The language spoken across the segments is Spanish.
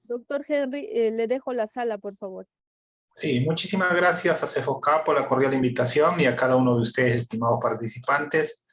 Doctor Henry, le dejo la sala, por favor. Sí, muchísimas gracias a CEFOCA por la cordial invitación y a cada uno de ustedes, estimados participantes.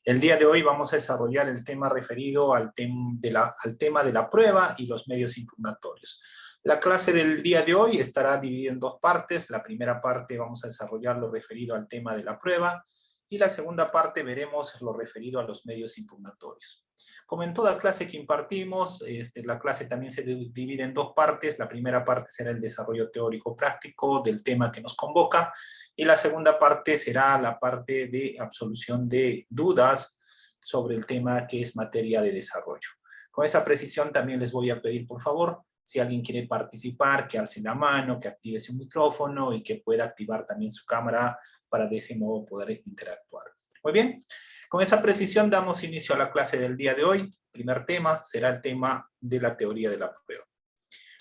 El día de hoy vamos a desarrollar el tema referido al tema de la prueba y los medios impugnatorios. La clase del día de hoy estará dividida en dos partes. La primera parte vamos a desarrollar lo referido al tema de la prueba y la segunda parte veremos lo referido a los medios impugnatorios. Como en toda clase que impartimos, la clase también se divide en dos partes. La primera parte será el desarrollo teórico práctico del tema que nos convoca y la segunda parte será la parte de absolución de dudas sobre el tema que es materia de desarrollo. Con esa precisión también les voy a pedir, por favor, si alguien quiere participar, que alce la mano, que active su micrófono y que pueda activar también su cámara para de ese modo poder interactuar. Muy bien. Con esa precisión damos inicio a la clase del día de hoy. El primer tema será el tema de la teoría de la prueba.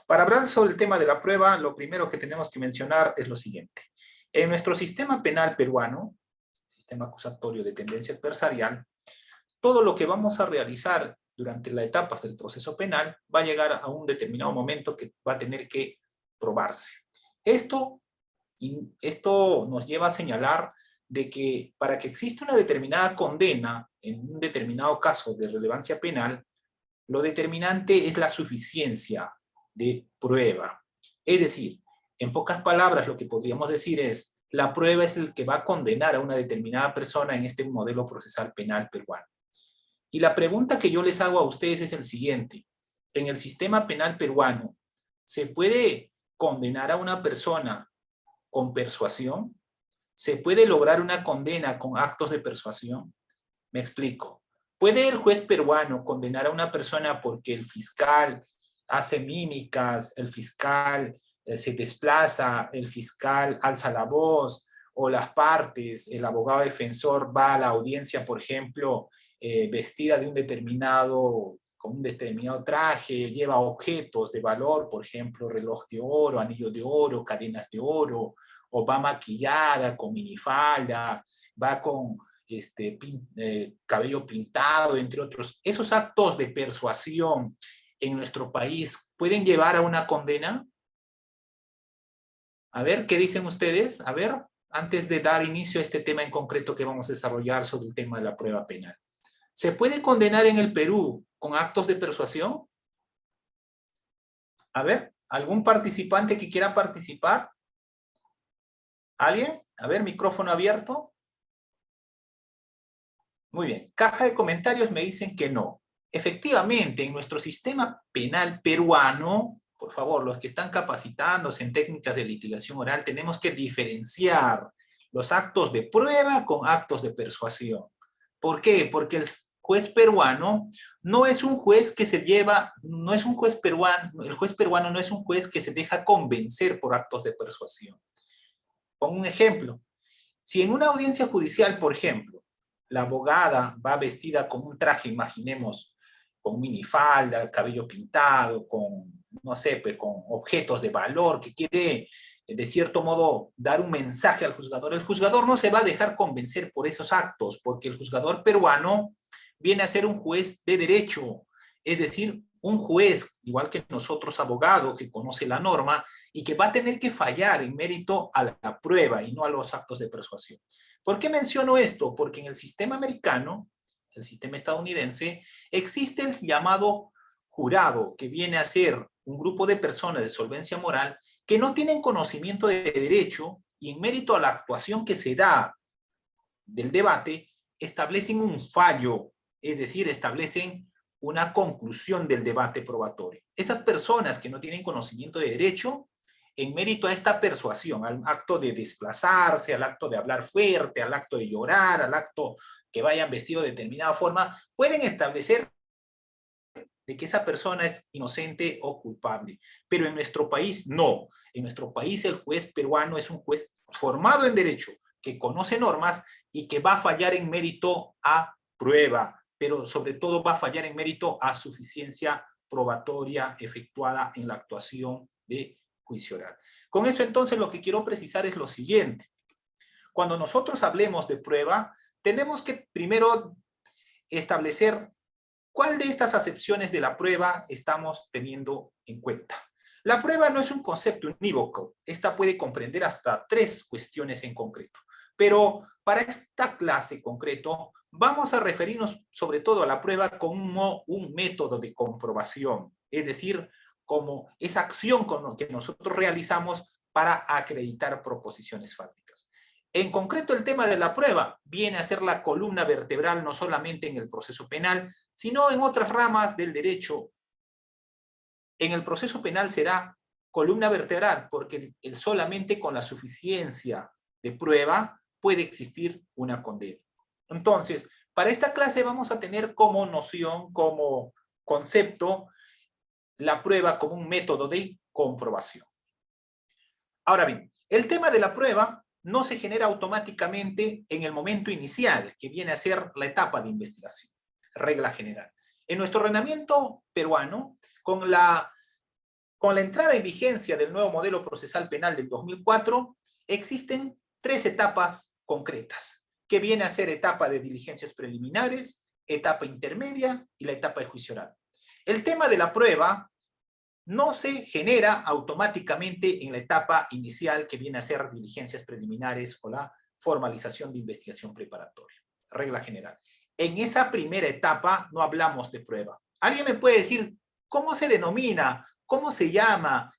Para hablar sobre el tema de la prueba, lo primero que tenemos que mencionar es lo siguiente. En nuestro sistema penal peruano, sistema acusatorio de tendencia adversarial, todo lo que vamos a realizar durante las etapas del proceso penal va a llegar a un determinado momento que va a tener que probarse. Esto nos lleva a señalar de que para que exista una determinada condena en un determinado caso de relevancia penal, lo determinante es la suficiencia de prueba. Es decir, en pocas palabras lo que podríamos decir es, la prueba es el que va a condenar a una determinada persona en este modelo procesal penal peruano. Y la pregunta que yo les hago a ustedes es el siguiente. En el sistema penal peruano, ¿se puede condenar a una persona con persuasión? ¿Se puede lograr una condena con actos de persuasión? Me explico. ¿Puede el juez peruano condenar a una persona porque el fiscal hace mímicas, el fiscal se desplaza, el fiscal alza la voz, o las partes, el abogado defensor va a la audiencia, por ejemplo, vestida de con un determinado traje, lleva objetos de valor, por ejemplo, reloj de oro, anillo de oro, cadenas de oro, o va maquillada con minifalda, va con cabello pintado, entre otros? ¿Esos actos de persuasión en nuestro país pueden llevar a una condena? A ver, ¿qué dicen ustedes? A ver, antes de dar inicio a este tema en concreto que vamos a desarrollar sobre el tema de la prueba penal. ¿Se puede condenar en el Perú con actos de persuasión? A ver, ¿algún participante que quiera participar? ¿Alguien? A ver, micrófono abierto. Muy bien, caja de comentarios me dicen que no. Efectivamente, en nuestro sistema penal peruano, por favor, los que están capacitándose en técnicas de litigación oral, tenemos que diferenciar los actos de prueba con actos de persuasión. ¿Por qué? Porque el juez peruano no es un juez que se lleva, no es un juez peruano, el juez peruano no es un juez que se deja convencer por actos de persuasión. Pongo un ejemplo. Si en una audiencia judicial, por ejemplo, la abogada va vestida con un traje, imaginemos, con minifalda, cabello pintado, con, no sé, pues, con objetos de valor, que quiere, de cierto modo, dar un mensaje al juzgador. El juzgador no se va a dejar convencer por esos actos, porque el juzgador peruano viene a ser un juez de derecho, es decir, un juez, igual que nosotros, abogado, que conoce la norma y que va a tener que fallar en mérito a la prueba y no a los actos de persuasión. ¿Por qué menciono esto? Porque en el sistema americano, el sistema estadounidense, existe el llamado jurado, que viene a ser un grupo de personas de solvencia moral que no tienen conocimiento de derecho y en mérito a la actuación que se da del debate, establecen un fallo, es decir, establecen una conclusión del debate probatorio. Estas personas que no tienen conocimiento de derecho, en mérito a esta persuasión, al acto de desplazarse, al acto de hablar fuerte, al acto de llorar, al acto que vayan vestido de determinada forma, pueden establecer de que esa persona es inocente o culpable. Pero en nuestro país no. En nuestro país el juez peruano es un juez formado en derecho, que conoce normas y que va a fallar en mérito a prueba, pero sobre todo va a fallar en mérito a suficiencia probatoria efectuada en la actuación de juicio oral. Con eso entonces lo que quiero precisar es lo siguiente. Cuando nosotros hablemos de prueba, tenemos que primero establecer ¿Cuál de estas acepciones de la prueba estamos teniendo en cuenta? La prueba no es un concepto unívoco. Esta puede comprender hasta 3 cuestiones en concreto. Pero para esta clase en concreto, vamos a referirnos sobre todo a la prueba como un método de comprobación. Es decir, como esa acción que nosotros realizamos para acreditar proposiciones fácticas. En concreto, el tema de la prueba viene a ser la columna vertebral no solamente en el proceso penal, sino en otras ramas del derecho. En el proceso penal será columna vertebral, porque solamente con la suficiencia de prueba puede existir una condena. Entonces, para esta clase vamos a tener como noción, como concepto, la prueba como un método de comprobación. Ahora bien, el tema de la prueba no se genera automáticamente en el momento inicial, que viene a ser la etapa de investigación, regla general. En nuestro ordenamiento peruano, con la entrada en vigencia del nuevo modelo procesal penal del 2004, existen 3 etapas concretas, que viene a ser etapa de diligencias preliminares, etapa intermedia y la etapa de juicio oral. El tema de la prueba no se genera automáticamente en la etapa inicial, que viene a ser diligencias preliminares o la formalización de investigación preparatoria. Regla general. En esa primera etapa no hablamos de prueba. ¿Alguien me puede decir cómo se denomina, cómo se llama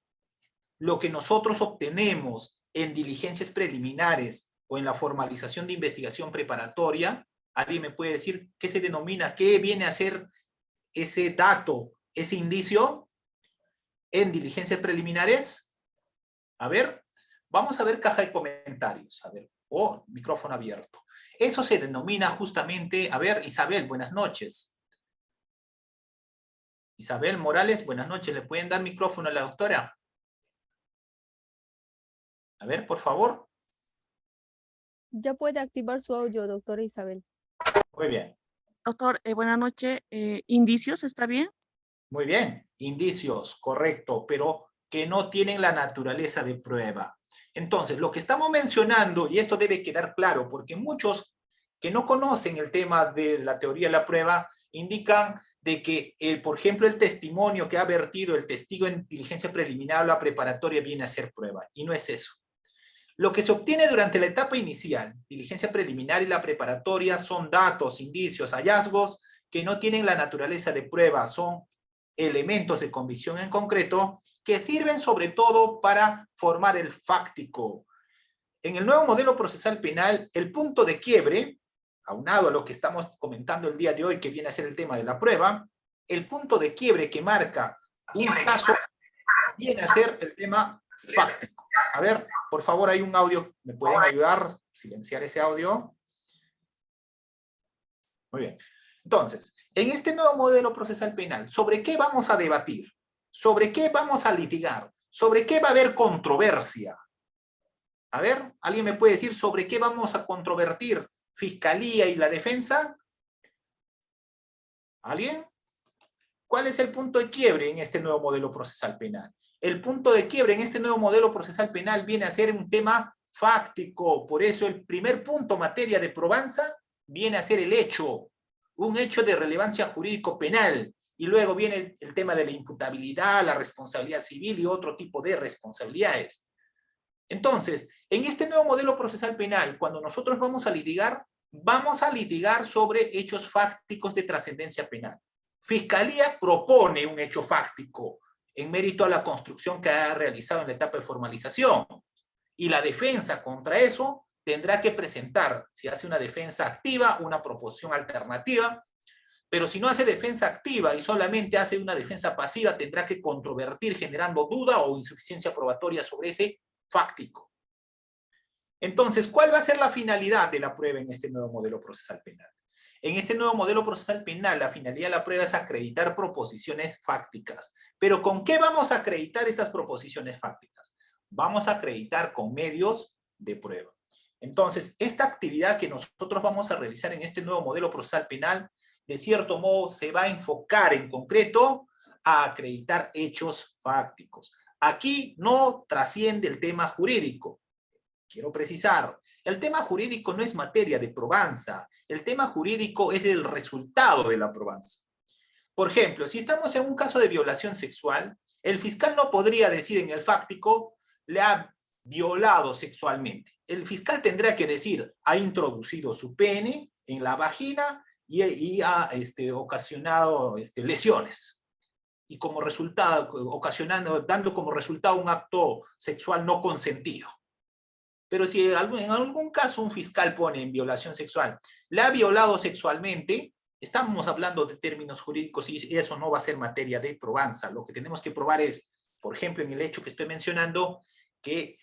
lo que nosotros obtenemos en diligencias preliminares o en la formalización de investigación preparatoria? ¿Alguien me puede decir qué se denomina, qué viene a ser ese dato, ese indicio en diligencias preliminares? A ver, vamos a ver caja de comentarios, a ver, o micrófono abierto. Eso se denomina justamente, a ver, Isabel, buenas noches. Isabel Morales, buenas noches. ¿Le pueden dar micrófono a la doctora? A ver, por favor. Ya puede activar su audio, doctora Isabel. Muy bien. Doctor, buenas noches. ¿Indicios está bien? Muy bien. Indicios, correcto, pero que no tienen la naturaleza de prueba. Entonces, lo que estamos mencionando, y esto debe quedar claro, porque muchos que no conocen el tema de la teoría de la prueba, indican de que, por ejemplo, el testimonio que ha vertido el testigo en diligencia preliminar o la preparatoria viene a ser prueba, y no es eso. Lo que se obtiene durante la etapa inicial, diligencia preliminar y la preparatoria, son datos, indicios, hallazgos que no tienen la naturaleza de prueba, son elementos de convicción en concreto que sirven sobre todo para formar el fáctico. En el nuevo modelo procesal penal, el punto de quiebre, aunado a lo que estamos comentando el día de hoy, que viene a ser el tema de la prueba, el punto de quiebre que marca un caso viene a ser el tema fáctico. A ver, por favor, hay un audio, ¿me pueden ayudar a silenciar ese audio? Muy bien. Entonces, en este nuevo modelo procesal penal, ¿sobre qué vamos a debatir? ¿Sobre qué vamos a litigar? ¿Sobre qué va a haber controversia? A ver, ¿alguien me puede decir sobre qué vamos a controvertir? ¿Fiscalía y la defensa? ¿Alguien? ¿Cuál es el punto de quiebre en este nuevo modelo procesal penal? El punto de quiebre en este nuevo modelo procesal penal viene a ser un tema fáctico. Por eso el primer punto, materia de probanza, viene a ser el hecho, un hecho de relevancia jurídico-penal. Y luego viene el tema de la imputabilidad, la responsabilidad civil y otro tipo de responsabilidades. Entonces, en este nuevo modelo procesal penal, cuando nosotros vamos a litigar sobre hechos fácticos de trascendencia penal. Fiscalía propone un hecho fáctico en mérito a la construcción que ha realizado en la etapa de formalización. Y la defensa contra eso tendrá que presentar, si hace una defensa activa, una proposición alternativa, pero si no hace defensa activa y solamente hace una defensa pasiva, tendrá que controvertir generando duda o insuficiencia probatoria sobre ese fáctico. Entonces, ¿cuál va a ser la finalidad de la prueba en este nuevo modelo procesal penal? En este nuevo modelo procesal penal, la finalidad de la prueba es acreditar proposiciones fácticas. ¿Pero con qué vamos a acreditar estas proposiciones fácticas? Vamos a acreditar con medios de prueba. Entonces, esta actividad que nosotros vamos a realizar en este nuevo modelo procesal penal, de cierto modo, se va a enfocar en concreto a acreditar hechos fácticos. Aquí no trasciende el tema jurídico. Quiero precisar, el tema jurídico no es materia de probanza, el tema jurídico es el resultado de la probanza. Por ejemplo, si estamos en un caso de violación sexual, el fiscal no podría decir en el fáctico, le ha violado sexualmente. El fiscal tendrá que decir, ha introducido su pene en la vagina y ha ocasionado lesiones. Y como resultado, dando como resultado un acto sexual no consentido. Pero si en algún caso un fiscal pone en violación sexual, le ha violado sexualmente, estamos hablando de términos jurídicos y eso no va a ser materia de probanza. Lo que tenemos que probar es, por ejemplo, en el hecho que estoy mencionando, que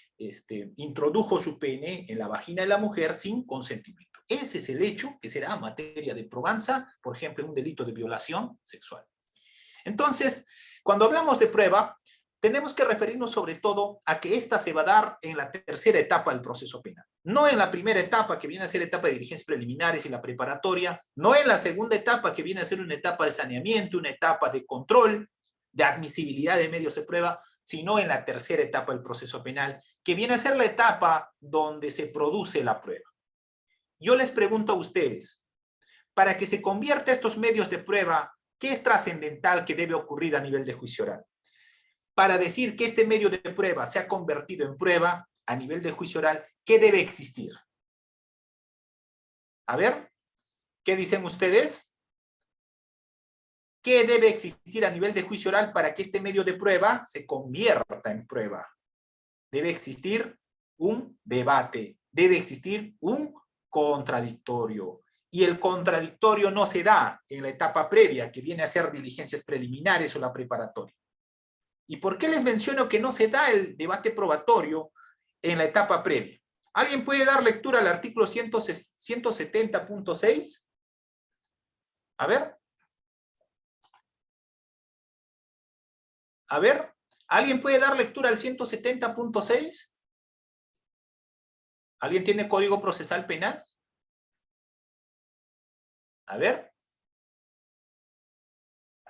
introdujo su pene en la vagina de la mujer sin consentimiento. Ese es el hecho que será materia de probanza, por ejemplo, en un delito de violación sexual. Entonces, cuando hablamos de prueba, tenemos que referirnos sobre todo a que esta se va a dar en la tercera etapa del proceso penal. No en la primera etapa, que viene a ser etapa de diligencias preliminares y la preparatoria, no en la segunda etapa, que viene a ser una etapa de saneamiento, una etapa de control, de admisibilidad de medios de prueba, sino en la tercera etapa del proceso penal, que viene a ser la etapa donde se produce la prueba. Yo les pregunto a ustedes, para que se convierta estos medios de prueba, ¿qué es trascendental que debe ocurrir a nivel de juicio oral? Para decir que este medio de prueba se ha convertido en prueba a nivel de juicio oral, ¿qué debe existir? A ver, ¿qué dicen ustedes? ¿Qué debe existir a nivel de juicio oral para que este medio de prueba se convierta en prueba? Debe existir un debate, debe existir un contradictorio. Y el contradictorio no se da en la etapa previa, que viene a ser diligencias preliminares o la preparatoria. ¿Y por qué les menciono que no se da el debate probatorio en la etapa previa? ¿Alguien puede dar lectura al artículo 170.6? A ver. A ver, ¿alguien puede dar lectura al 170.6? ¿Alguien tiene código procesal penal? A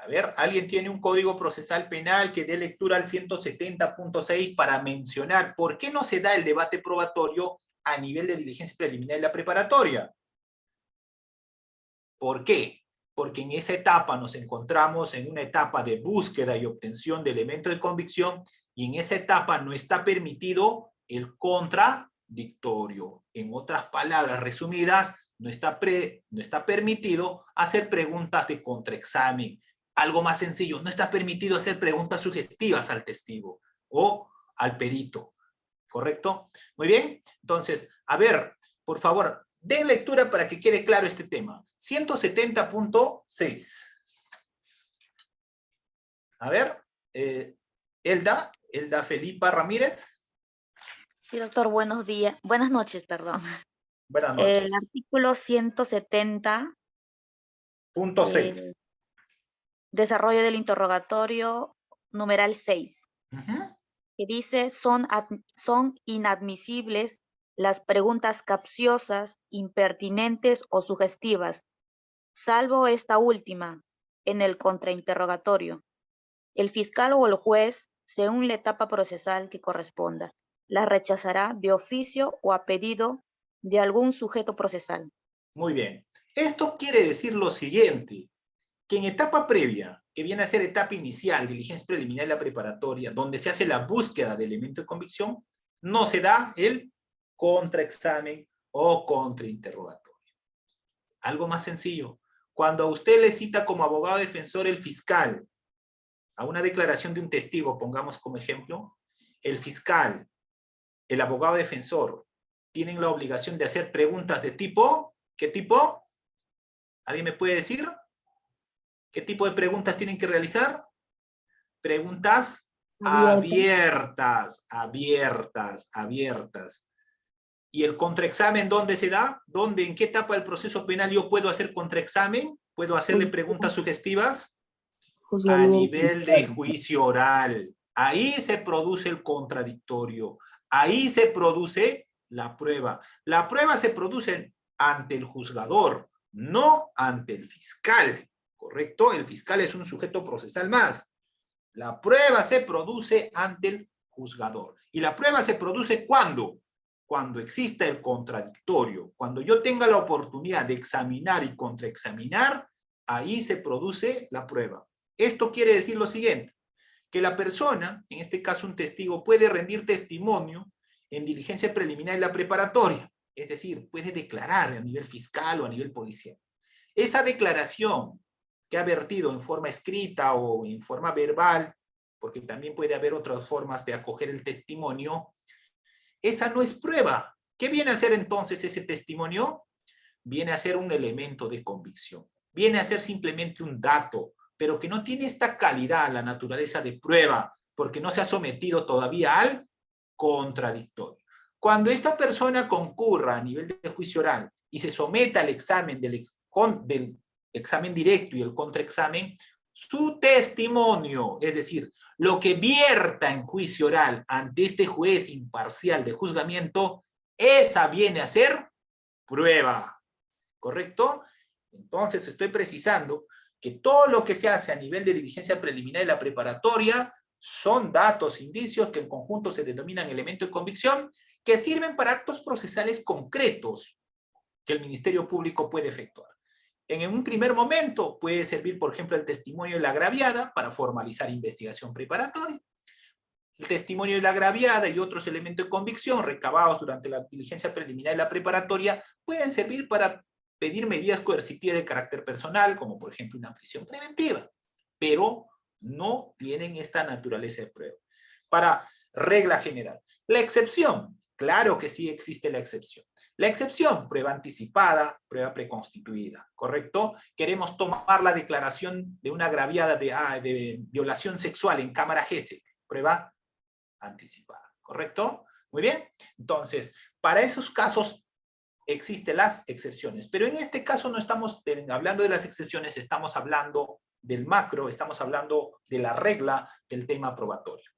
ver, ¿alguien tiene un código procesal penal que dé lectura al 170.6 para mencionar por qué no se da el debate probatorio a nivel de diligencia preliminar y la preparatoria? ¿Por qué? Porque en esa etapa nos encontramos en una etapa de búsqueda y obtención de elementos de convicción y en esa etapa no está permitido el contradictorio. En otras palabras resumidas, no está permitido hacer preguntas de contraexamen. Algo más sencillo, no está permitido hacer preguntas sugestivas al testigo o al perito. ¿Correcto? Muy bien. Entonces, a ver, por favor, den lectura para que quede claro este tema. 170.6. A ver, Elda Felipa Ramírez. Sí, doctor, buenos días. Buenas noches, perdón. Buenas noches. El artículo 170. Punto 6. Desarrollo del interrogatorio, numeral 6. Que dice, son inadmisibles las preguntas capciosas, impertinentes o sugestivas, salvo esta última, en el contrainterrogatorio. El fiscal o el juez, según la etapa procesal que corresponda, la rechazará de oficio o a pedido de algún sujeto procesal. Muy bien. Esto quiere decir lo siguiente, que en etapa previa, que viene a ser etapa inicial, diligencia preliminar y la preparatoria, donde se hace la búsqueda de elemento de convicción, no se da el contraexamen o contrainterrogatorio. Algo más sencillo. Cuando a usted le cita como abogado defensor el fiscal a una declaración de un testigo, pongamos como ejemplo, el fiscal, el abogado defensor, tienen la obligación de hacer preguntas de tipo, ¿qué tipo? ¿Alguien me puede decir? ¿Qué tipo de preguntas tienen que realizar? Preguntas abiertas. ¿Y el contraexamen dónde se da? ¿Dónde, en qué etapa del proceso penal yo puedo hacer contraexamen? ¿Puedo hacerle preguntas sugestivas? A nivel de juicio oral. Ahí se produce el contradictorio. Ahí se produce la prueba. La prueba se produce ante el juzgador, no ante el fiscal. ¿Correcto? El fiscal es un sujeto procesal más. La prueba se produce ante el juzgador. ¿Y la prueba se produce cuándo? Cuando exista el contradictorio. Cuando yo tenga la oportunidad de examinar y contraexaminar ahí se produce la prueba. Esto quiere decir lo siguiente, que la persona, en este caso un testigo, puede rendir testimonio en diligencia preliminar y la preparatoria, es decir, puede declarar a nivel fiscal o a nivel policial. Esa declaración que ha vertido en forma escrita o en forma verbal, porque también puede haber otras formas de acoger el testimonio, esa no es prueba. ¿Qué viene a ser entonces ese testimonio? Viene a ser un elemento de convicción. Viene a ser simplemente un dato, pero que no tiene esta calidad, la naturaleza de prueba, porque no se ha sometido todavía al contradictorio. Cuando esta persona concurra a nivel de juicio oral y se someta al examen del examen directo y el contraexamen, su testimonio, es decir, lo que vierta en juicio oral ante este juez imparcial de juzgamiento, esa viene a ser prueba, ¿correcto? Entonces estoy precisando que todo lo que se hace a nivel de diligencia preliminar y la preparatoria son datos, indicios que en conjunto se denominan elementos de convicción que sirven para actos procesales concretos que el Ministerio Público puede efectuar. En un primer momento puede servir, por ejemplo, el testimonio de la agraviada para formalizar investigación preparatoria. El testimonio de la agraviada y otros elementos de convicción recabados durante la diligencia preliminar y la preparatoria pueden servir para pedir medidas coercitivas de carácter personal, como por ejemplo una prisión preventiva, pero no tienen esta naturaleza de prueba. Para regla general. La excepción, claro que sí existe la excepción. La excepción, prueba anticipada, prueba preconstituida, ¿correcto? Queremos tomar la declaración de una agraviada de violación sexual en cámara GESE, prueba anticipada, ¿correcto? Muy bien. Entonces, para esos casos existen las excepciones, pero en este caso no estamos hablando de las excepciones, estamos hablando del macro, estamos hablando de la regla del tema probatorio.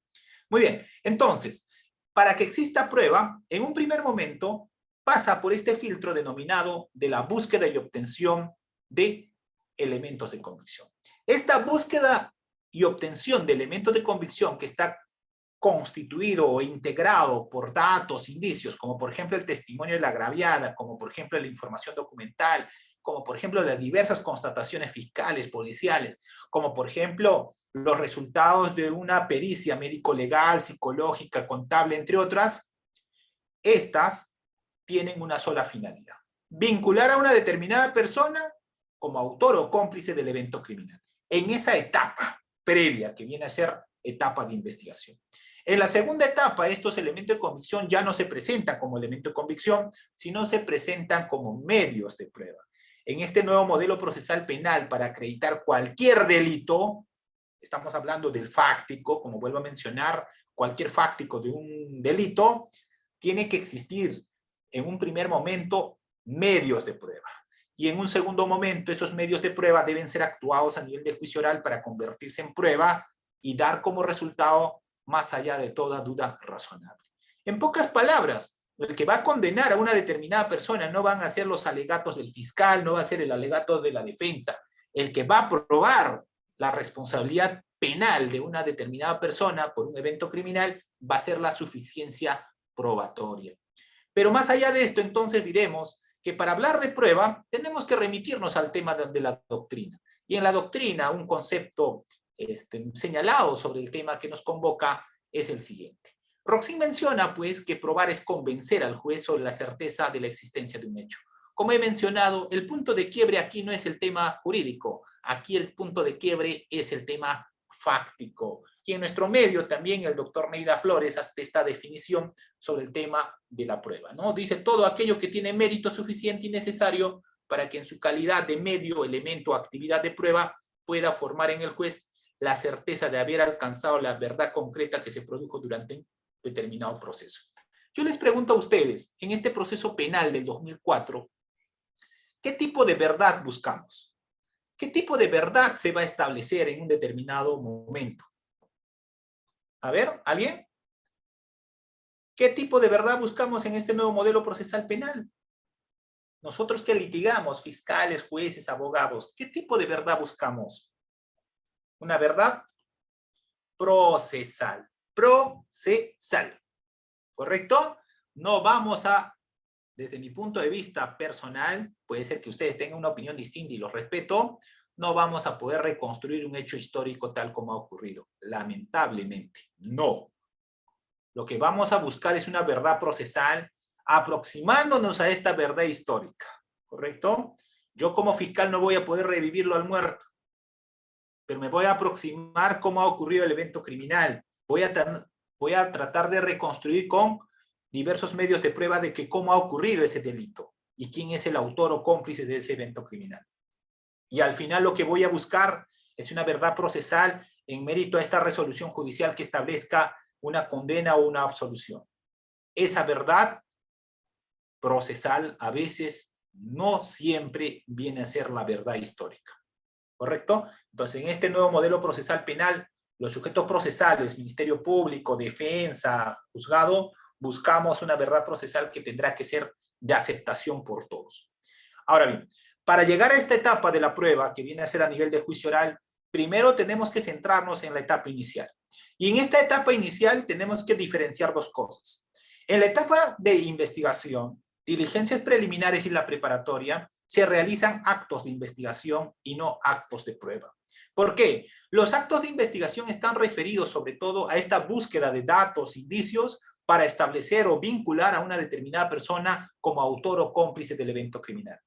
Muy bien, entonces, para que exista prueba, en un primer momento pasa por este filtro denominado de la búsqueda y obtención de elementos de convicción. Esta búsqueda y obtención de elementos de convicción que está constituido o integrado por datos, indicios, como por ejemplo el testimonio de la agraviada, como por ejemplo la información documental, como por ejemplo las diversas constataciones fiscales, policiales, como por ejemplo los resultados de una pericia médico-legal, psicológica, contable, entre otras, estas tienen una sola finalidad: vincular a una determinada persona como autor o cómplice del evento criminal, en esa etapa previa que viene a ser etapa de investigación. En la segunda etapa, estos elementos de convicción ya no se presentan como elemento de convicción, sino se presentan como medios de prueba. En este nuevo modelo procesal penal, para acreditar cualquier delito, estamos hablando del fáctico, como vuelvo a mencionar, cualquier fáctico de un delito, tiene que existir en un primer momento medios de prueba. Y en un segundo momento, esos medios de prueba deben ser actuados a nivel de juicio oral para convertirse en prueba y dar como resultado más allá de toda duda razonable. En pocas palabras, el que va a condenar a una determinada persona no van a ser los alegatos del fiscal, no va a ser el alegato de la defensa. El que va a probar la responsabilidad penal de una determinada persona por un evento criminal va a ser la suficiencia probatoria. Pero más allá de esto, entonces diremos que para hablar de prueba tenemos que remitirnos al tema de la doctrina. Y en la doctrina un concepto señalado sobre el tema que nos convoca es el siguiente. Roxin menciona pues que probar es convencer al juez sobre la certeza de la existencia de un hecho. Como he mencionado, el punto de quiebre aquí no es el tema jurídico, aquí el punto de quiebre es el tema fáctico. Y en nuestro medio también el doctor Neida Flores hace esta definición sobre el tema de la prueba, ¿no? Dice todo aquello que tiene mérito suficiente y necesario para que en su calidad de medio, elemento o actividad de prueba pueda formar en el juez la certeza de haber alcanzado la verdad concreta que se produjo durante un determinado proceso. Yo les pregunto a ustedes, en este proceso penal del 2004, ¿qué tipo de verdad buscamos? ¿Qué tipo de verdad se va a establecer en un determinado momento? A ver, ¿alguien? ¿Qué tipo de verdad buscamos en este nuevo modelo procesal penal? Nosotros que litigamos, fiscales, jueces, abogados, ¿qué tipo de verdad buscamos? Una verdad procesal. Procesal. ¿Correcto? No vamos a, desde mi punto de vista personal, puede ser que ustedes tengan una opinión distinta y lo respeto, no vamos a poder reconstruir un hecho histórico tal como ha ocurrido. Lamentablemente, no. Lo que vamos a buscar es una verdad procesal aproximándonos a esta verdad histórica, ¿correcto? Yo como fiscal no voy a poder revivirlo al muerto, pero me voy a aproximar cómo ha ocurrido el evento criminal. Voy a tratar de reconstruir con diversos medios de prueba de que cómo ha ocurrido ese delito y quién es el autor o cómplice de ese evento criminal. Y al final lo que voy a buscar es una verdad procesal en mérito a esta resolución judicial que establezca una condena o una absolución. Esa verdad procesal a veces no siempre viene a ser la verdad histórica, ¿correcto? Entonces, en este nuevo modelo procesal penal, los sujetos procesales, Ministerio Público, Defensa, Juzgado, buscamos una verdad procesal que tendrá que ser de aceptación por todos. Ahora bien, para llegar a esta etapa de la prueba, que viene a ser a nivel de juicio oral, primero tenemos que centrarnos en la etapa inicial. Y en esta etapa inicial tenemos que diferenciar dos cosas. En la etapa de investigación, diligencias preliminares y la preparatoria, se realizan actos de investigación y no actos de prueba. ¿Por qué? Los actos de investigación están referidos sobre todo a esta búsqueda de datos, indicios, para establecer o vincular a una determinada persona como autor o cómplice del evento criminal.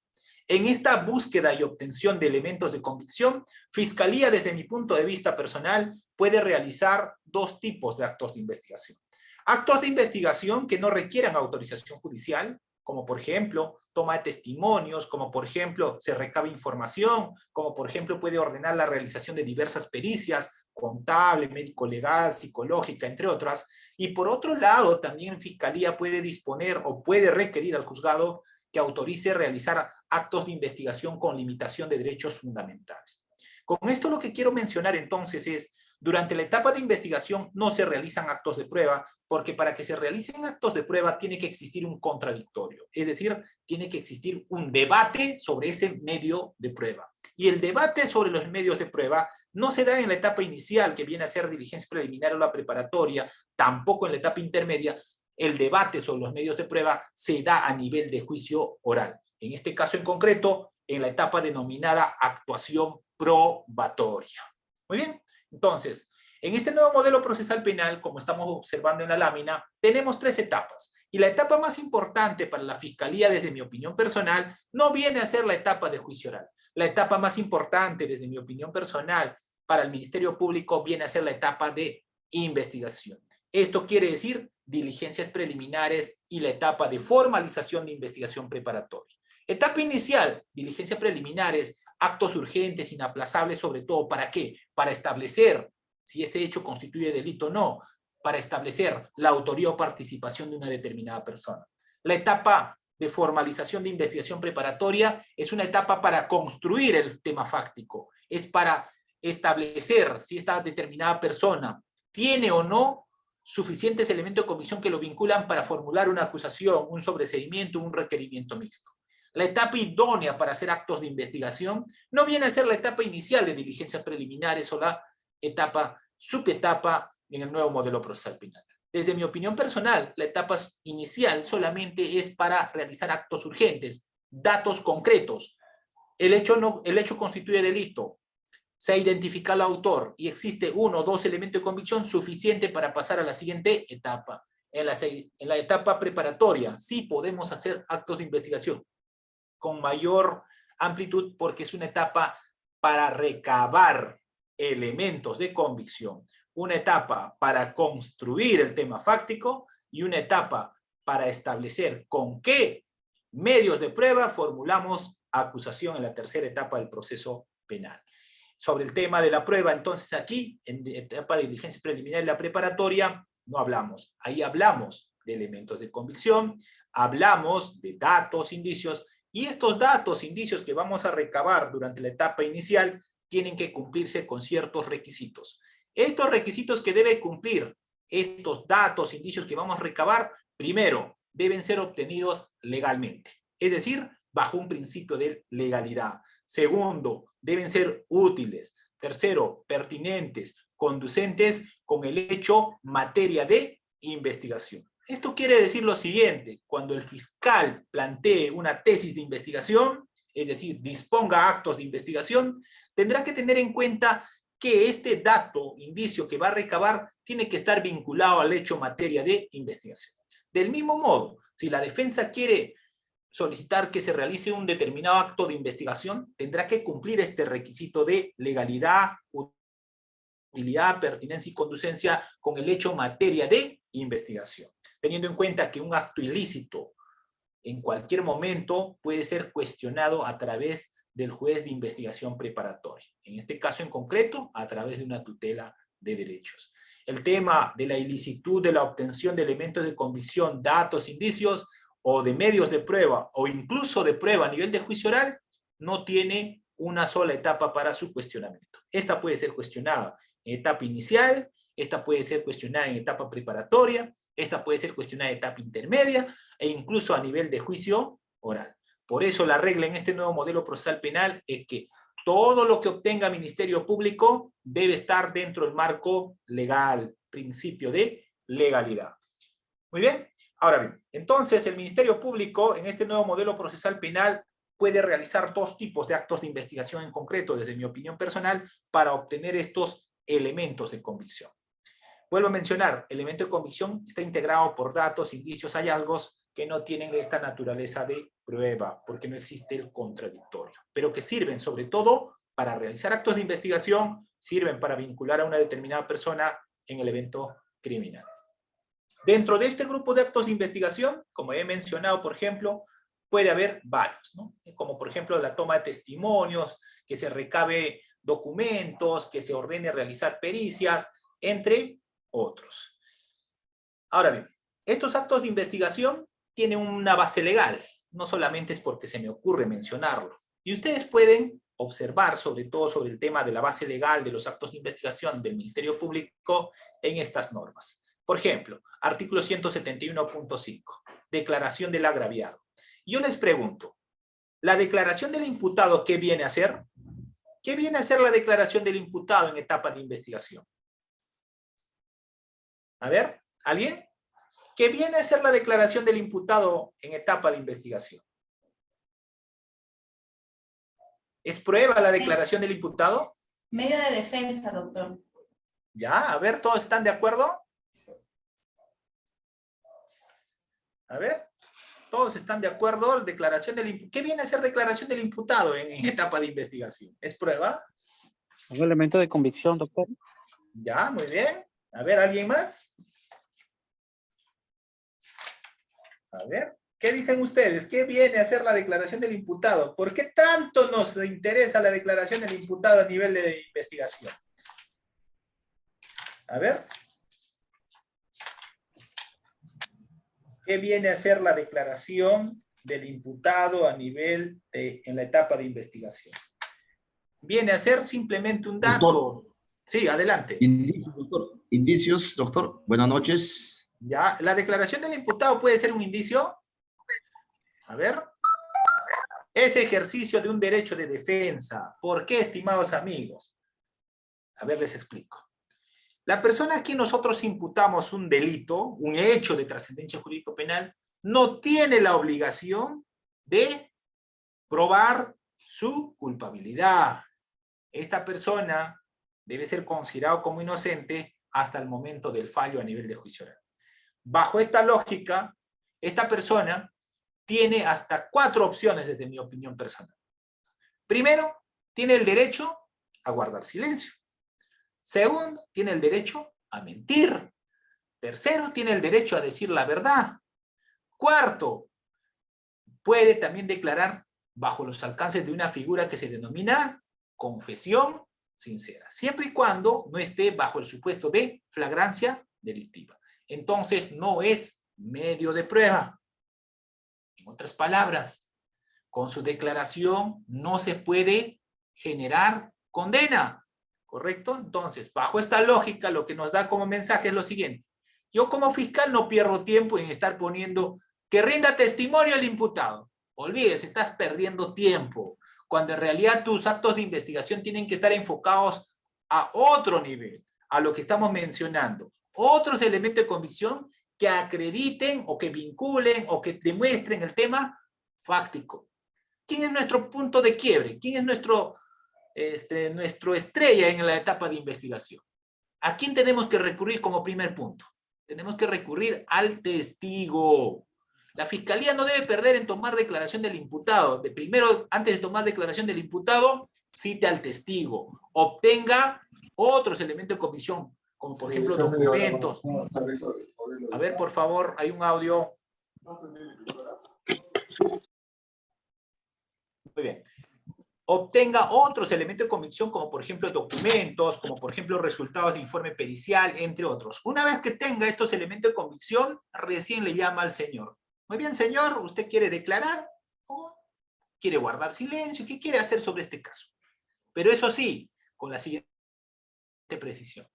En esta búsqueda y obtención de elementos de convicción, Fiscalía, desde mi punto de vista personal, puede realizar dos tipos de actos de investigación. Actos de investigación que no requieran autorización judicial, como por ejemplo, toma de testimonios, como por ejemplo, se recaba información, como por ejemplo, puede ordenar la realización de diversas pericias, contable, médico-legal, psicológica, entre otras. Y por otro lado, también Fiscalía puede disponer o puede requerir al juzgado que autorice realizar actos de investigación con limitación de derechos fundamentales. Con esto lo que quiero mencionar entonces es, durante la etapa de investigación no se realizan actos de prueba, porque para que se realicen actos de prueba tiene que existir un contradictorio, es decir, tiene que existir un debate sobre ese medio de prueba. Y el debate sobre los medios de prueba no se da en la etapa inicial, que viene a ser diligencia preliminar o la preparatoria, tampoco en la etapa intermedia. El debate sobre los medios de prueba se da a nivel de juicio oral. En este caso en concreto, en la etapa denominada actuación probatoria. Muy bien, entonces, en este nuevo modelo procesal penal, como estamos observando en la lámina, tenemos tres etapas. Y la etapa más importante para la Fiscalía, desde mi opinión personal, no viene a ser la etapa de juicio oral. La etapa más importante, desde mi opinión personal, para el Ministerio Público viene a ser la etapa de investigación. Esto quiere decir diligencias preliminares y la etapa de formalización de investigación preparatoria. Etapa inicial, diligencias preliminares, actos urgentes, inaplazables, sobre todo, ¿para qué? Para establecer si este hecho constituye delito o no, para establecer la autoría o participación de una determinada persona. La etapa de formalización de investigación preparatoria es una etapa para construir el tema fáctico, es para establecer si esta determinada persona tiene o no suficientes elementos de convicción que lo vinculan para formular una acusación, un sobreseimiento, un requerimiento mixto. La etapa idónea para hacer actos de investigación no viene a ser la etapa inicial de diligencias preliminares o la etapa, subetapa en el nuevo modelo procesal penal. Desde mi opinión personal, la etapa inicial solamente es para realizar actos urgentes, datos concretos. El hecho constituye delito, se ha identificado al autor y existe uno o dos elementos de convicción suficiente para pasar a la siguiente etapa. En la etapa preparatoria sí podemos hacer actos de investigación con mayor amplitud porque es una etapa para recabar elementos de convicción, una etapa para construir el tema fáctico y una etapa para establecer con qué medios de prueba formulamos acusación en la tercera etapa del proceso penal. Sobre el tema de la prueba, entonces aquí, en etapa de diligencia preliminar y la preparatoria, no hablamos. Ahí hablamos de elementos de convicción, hablamos de datos, indicios, y estos datos, indicios que vamos a recabar durante la etapa inicial tienen que cumplirse con ciertos requisitos. Estos requisitos que debe cumplir estos datos, indicios que vamos a recabar, primero, deben ser obtenidos legalmente, es decir, bajo un principio de legalidad. Segundo, deben ser útiles. Tercero, pertinentes, conducentes con el hecho materia de investigación. Esto quiere decir lo siguiente: cuando el fiscal plantee una tesis de investigación, es decir, disponga actos de investigación, tendrá que tener en cuenta que este dato, indicio que va a recabar, tiene que estar vinculado al hecho materia de investigación. Del mismo modo, si la defensa quiere solicitar que se realice un determinado acto de investigación, tendrá que cumplir este requisito de legalidad, utilidad, pertinencia y conducencia con el hecho materia de investigación, teniendo en cuenta que un acto ilícito en cualquier momento puede ser cuestionado a través del juez de investigación preparatoria. En este caso en concreto, a través de una tutela de derechos. El tema de la ilicitud de la obtención de elementos de convicción, datos, indicios, o de medios de prueba, o incluso de prueba a nivel de juicio oral, no tiene una sola etapa para su cuestionamiento. Esta puede ser cuestionada en etapa inicial, esta puede ser cuestionada en etapa preparatoria, esta puede ser cuestionada en etapa intermedia, e incluso a nivel de juicio oral. Por eso la regla en este nuevo modelo procesal penal es que todo lo que obtenga Ministerio Público debe estar dentro del marco legal, principio de legalidad. Muy bien. Ahora bien, entonces el Ministerio Público en este nuevo modelo procesal penal puede realizar dos tipos de actos de investigación en concreto, desde mi opinión personal, para obtener estos elementos de convicción. Vuelvo a mencionar, el elemento de convicción está integrado por datos, indicios, hallazgos que no tienen esta naturaleza de prueba, porque no existe el contradictorio, pero que sirven sobre todo para realizar actos de investigación, sirven para vincular a una determinada persona en el evento criminal. Dentro de este grupo de actos de investigación, como he mencionado, por ejemplo, puede haber varios, ¿no? Como por ejemplo la toma de testimonios, que se recabe documentos, que se ordene realizar pericias, entre otros. Ahora bien, estos actos de investigación tienen una base legal, no solamente es porque se me ocurre mencionarlo. Y ustedes pueden observar, sobre todo sobre el tema de la base legal de los actos de investigación del Ministerio Público en estas normas. Por ejemplo, artículo 171.5, declaración del agraviado. Yo les pregunto, ¿la declaración del imputado qué viene a hacer? ¿Qué viene a hacer la declaración del imputado en etapa de investigación? A ver, ¿alguien? ¿Qué viene a ser la declaración del imputado en etapa de investigación? ¿Es prueba la declaración del imputado? Medio de defensa, doctor. Ya, a ver, ¿todos están de acuerdo? A ver, ¿todos están de acuerdo? Declaración del ¿qué viene a ser declaración del imputado en etapa de investigación? ¿Es prueba? Un elemento de convicción, doctor. Ya, muy bien. A ver, ¿alguien más? A ver, ¿qué dicen ustedes? ¿Qué viene a ser la declaración del imputado? ¿Por qué tanto nos interesa la declaración del imputado a nivel de investigación? A ver. ¿Qué viene a ser la declaración del imputado a nivel en la etapa de investigación? Viene a ser simplemente un dato. Doctor. Sí, adelante. Indicios, doctor. Indicios, doctor. Buenas noches. Ya, ¿la declaración del imputado puede ser un indicio? A ver. Es ejercicio de un derecho de defensa. ¿Por qué, estimados amigos? A ver, les explico. La persona a quien nosotros imputamos un delito, un hecho de trascendencia jurídico-penal, no tiene la obligación de probar su culpabilidad. Esta persona debe ser considerado como inocente hasta el momento del fallo a nivel de juicio oral. Bajo esta lógica, esta persona tiene hasta 4 opciones desde mi opinión personal. Primero, tiene el derecho a guardar silencio. Segundo, tiene el derecho a mentir. Tercero, tiene el derecho a decir la verdad. Cuarto, puede también declarar bajo los alcances de una figura que se denomina confesión sincera, siempre y cuando no esté bajo el supuesto de flagrancia delictiva. Entonces, no es medio de prueba. En otras palabras, con su declaración no se puede generar condena. ¿Correcto? Entonces, bajo esta lógica, lo que nos da como mensaje es lo siguiente. Yo como fiscal no pierdo tiempo en estar poniendo que rinda testimonio el imputado. Olvídese, estás perdiendo tiempo, cuando en realidad tus actos de investigación tienen que estar enfocados a otro nivel, a lo que estamos mencionando. Otros elementos de convicción que acrediten o que vinculen o que demuestren el tema fáctico. ¿Quién es nuestro punto de quiebre? ¿Quién es nuestro nuestro estrella en la etapa de investigación. ¿A quién tenemos que recurrir como primer punto? Tenemos que recurrir al testigo. La fiscalía no debe perder en tomar declaración del imputado. Primero, antes de tomar declaración del imputado, cite al testigo. Obtenga otros elementos de convicción, como por ejemplo documentos. A ver, por favor, hay un audio. Muy bien. Obtenga otros elementos de convicción, como por ejemplo documentos, como por ejemplo resultados de informe pericial, entre otros. Una vez que tenga estos elementos de convicción, recién le llama al señor. Muy bien, señor, ¿usted quiere declarar o quiere guardar silencio? ¿Qué quiere hacer sobre este caso? Pero eso sí, con la siguiente precisión.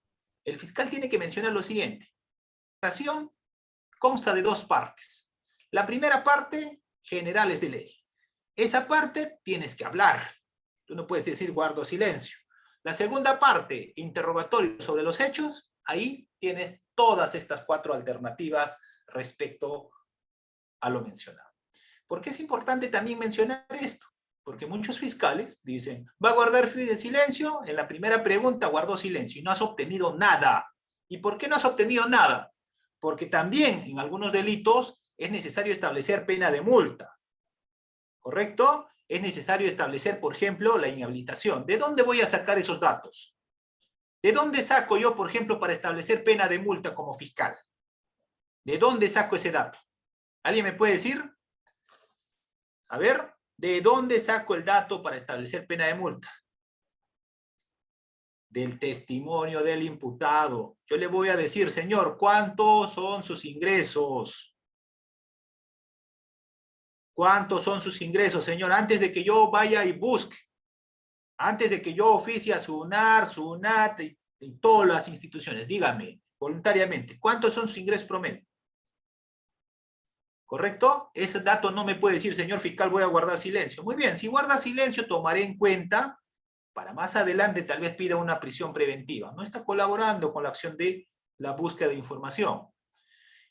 El fiscal tiene que mencionar lo siguiente. La declaración consta de dos partes. La primera parte, generales de ley. Esa parte tienes que hablar. Tú no puedes decir guardo silencio. La segunda parte, interrogatorio sobre los hechos, ahí tienes todas estas 4 alternativas respecto a lo mencionado. ¿Por qué es importante también mencionar esto? Porque muchos fiscales dicen, ¿va a guardar silencio? En la primera pregunta guardó silencio y no has obtenido nada. ¿Y por qué no has obtenido nada? Porque también en algunos delitos es necesario establecer pena de multa. ¿Correcto? Es necesario establecer, por ejemplo, la inhabilitación. ¿De dónde voy a sacar esos datos? ¿De dónde saco yo, por ejemplo, para establecer pena de multa como fiscal? ¿De dónde saco ese dato? ¿Alguien me puede decir? A ver, ¿de dónde saco el dato para establecer pena de multa? Del testimonio del imputado. Yo le voy a decir, señor, ¿cuántos son sus ingresos? ¿Cuántos son sus ingresos, señor? Antes de que yo vaya y busque, antes de que yo oficie a SUNAR, SUNAT y todas las instituciones, dígame, voluntariamente, ¿cuántos son sus ingresos promedio? ¿Correcto? Ese dato no me puede decir, señor fiscal, voy a guardar silencio. Muy bien, si guarda silencio, tomaré en cuenta, para más adelante tal vez pida una prisión preventiva. No está colaborando con la acción de la búsqueda de información.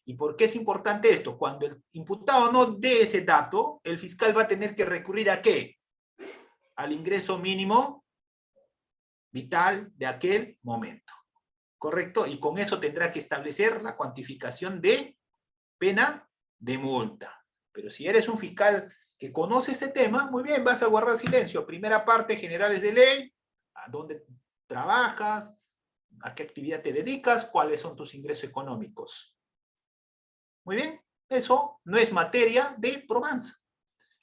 ¿Y por qué es importante esto? Cuando el imputado no dé ese dato, el fiscal va a tener que recurrir ¿a qué? Al ingreso mínimo vital de aquel momento. ¿Correcto? Y con eso tendrá que establecer la cuantificación de pena de multa. Pero si eres un fiscal que conoce este tema, muy bien, vas a guardar silencio. Primera parte, generales de ley, a dónde trabajas, a qué actividad te dedicas, cuáles son tus ingresos económicos. Muy bien, eso no es materia de probanza.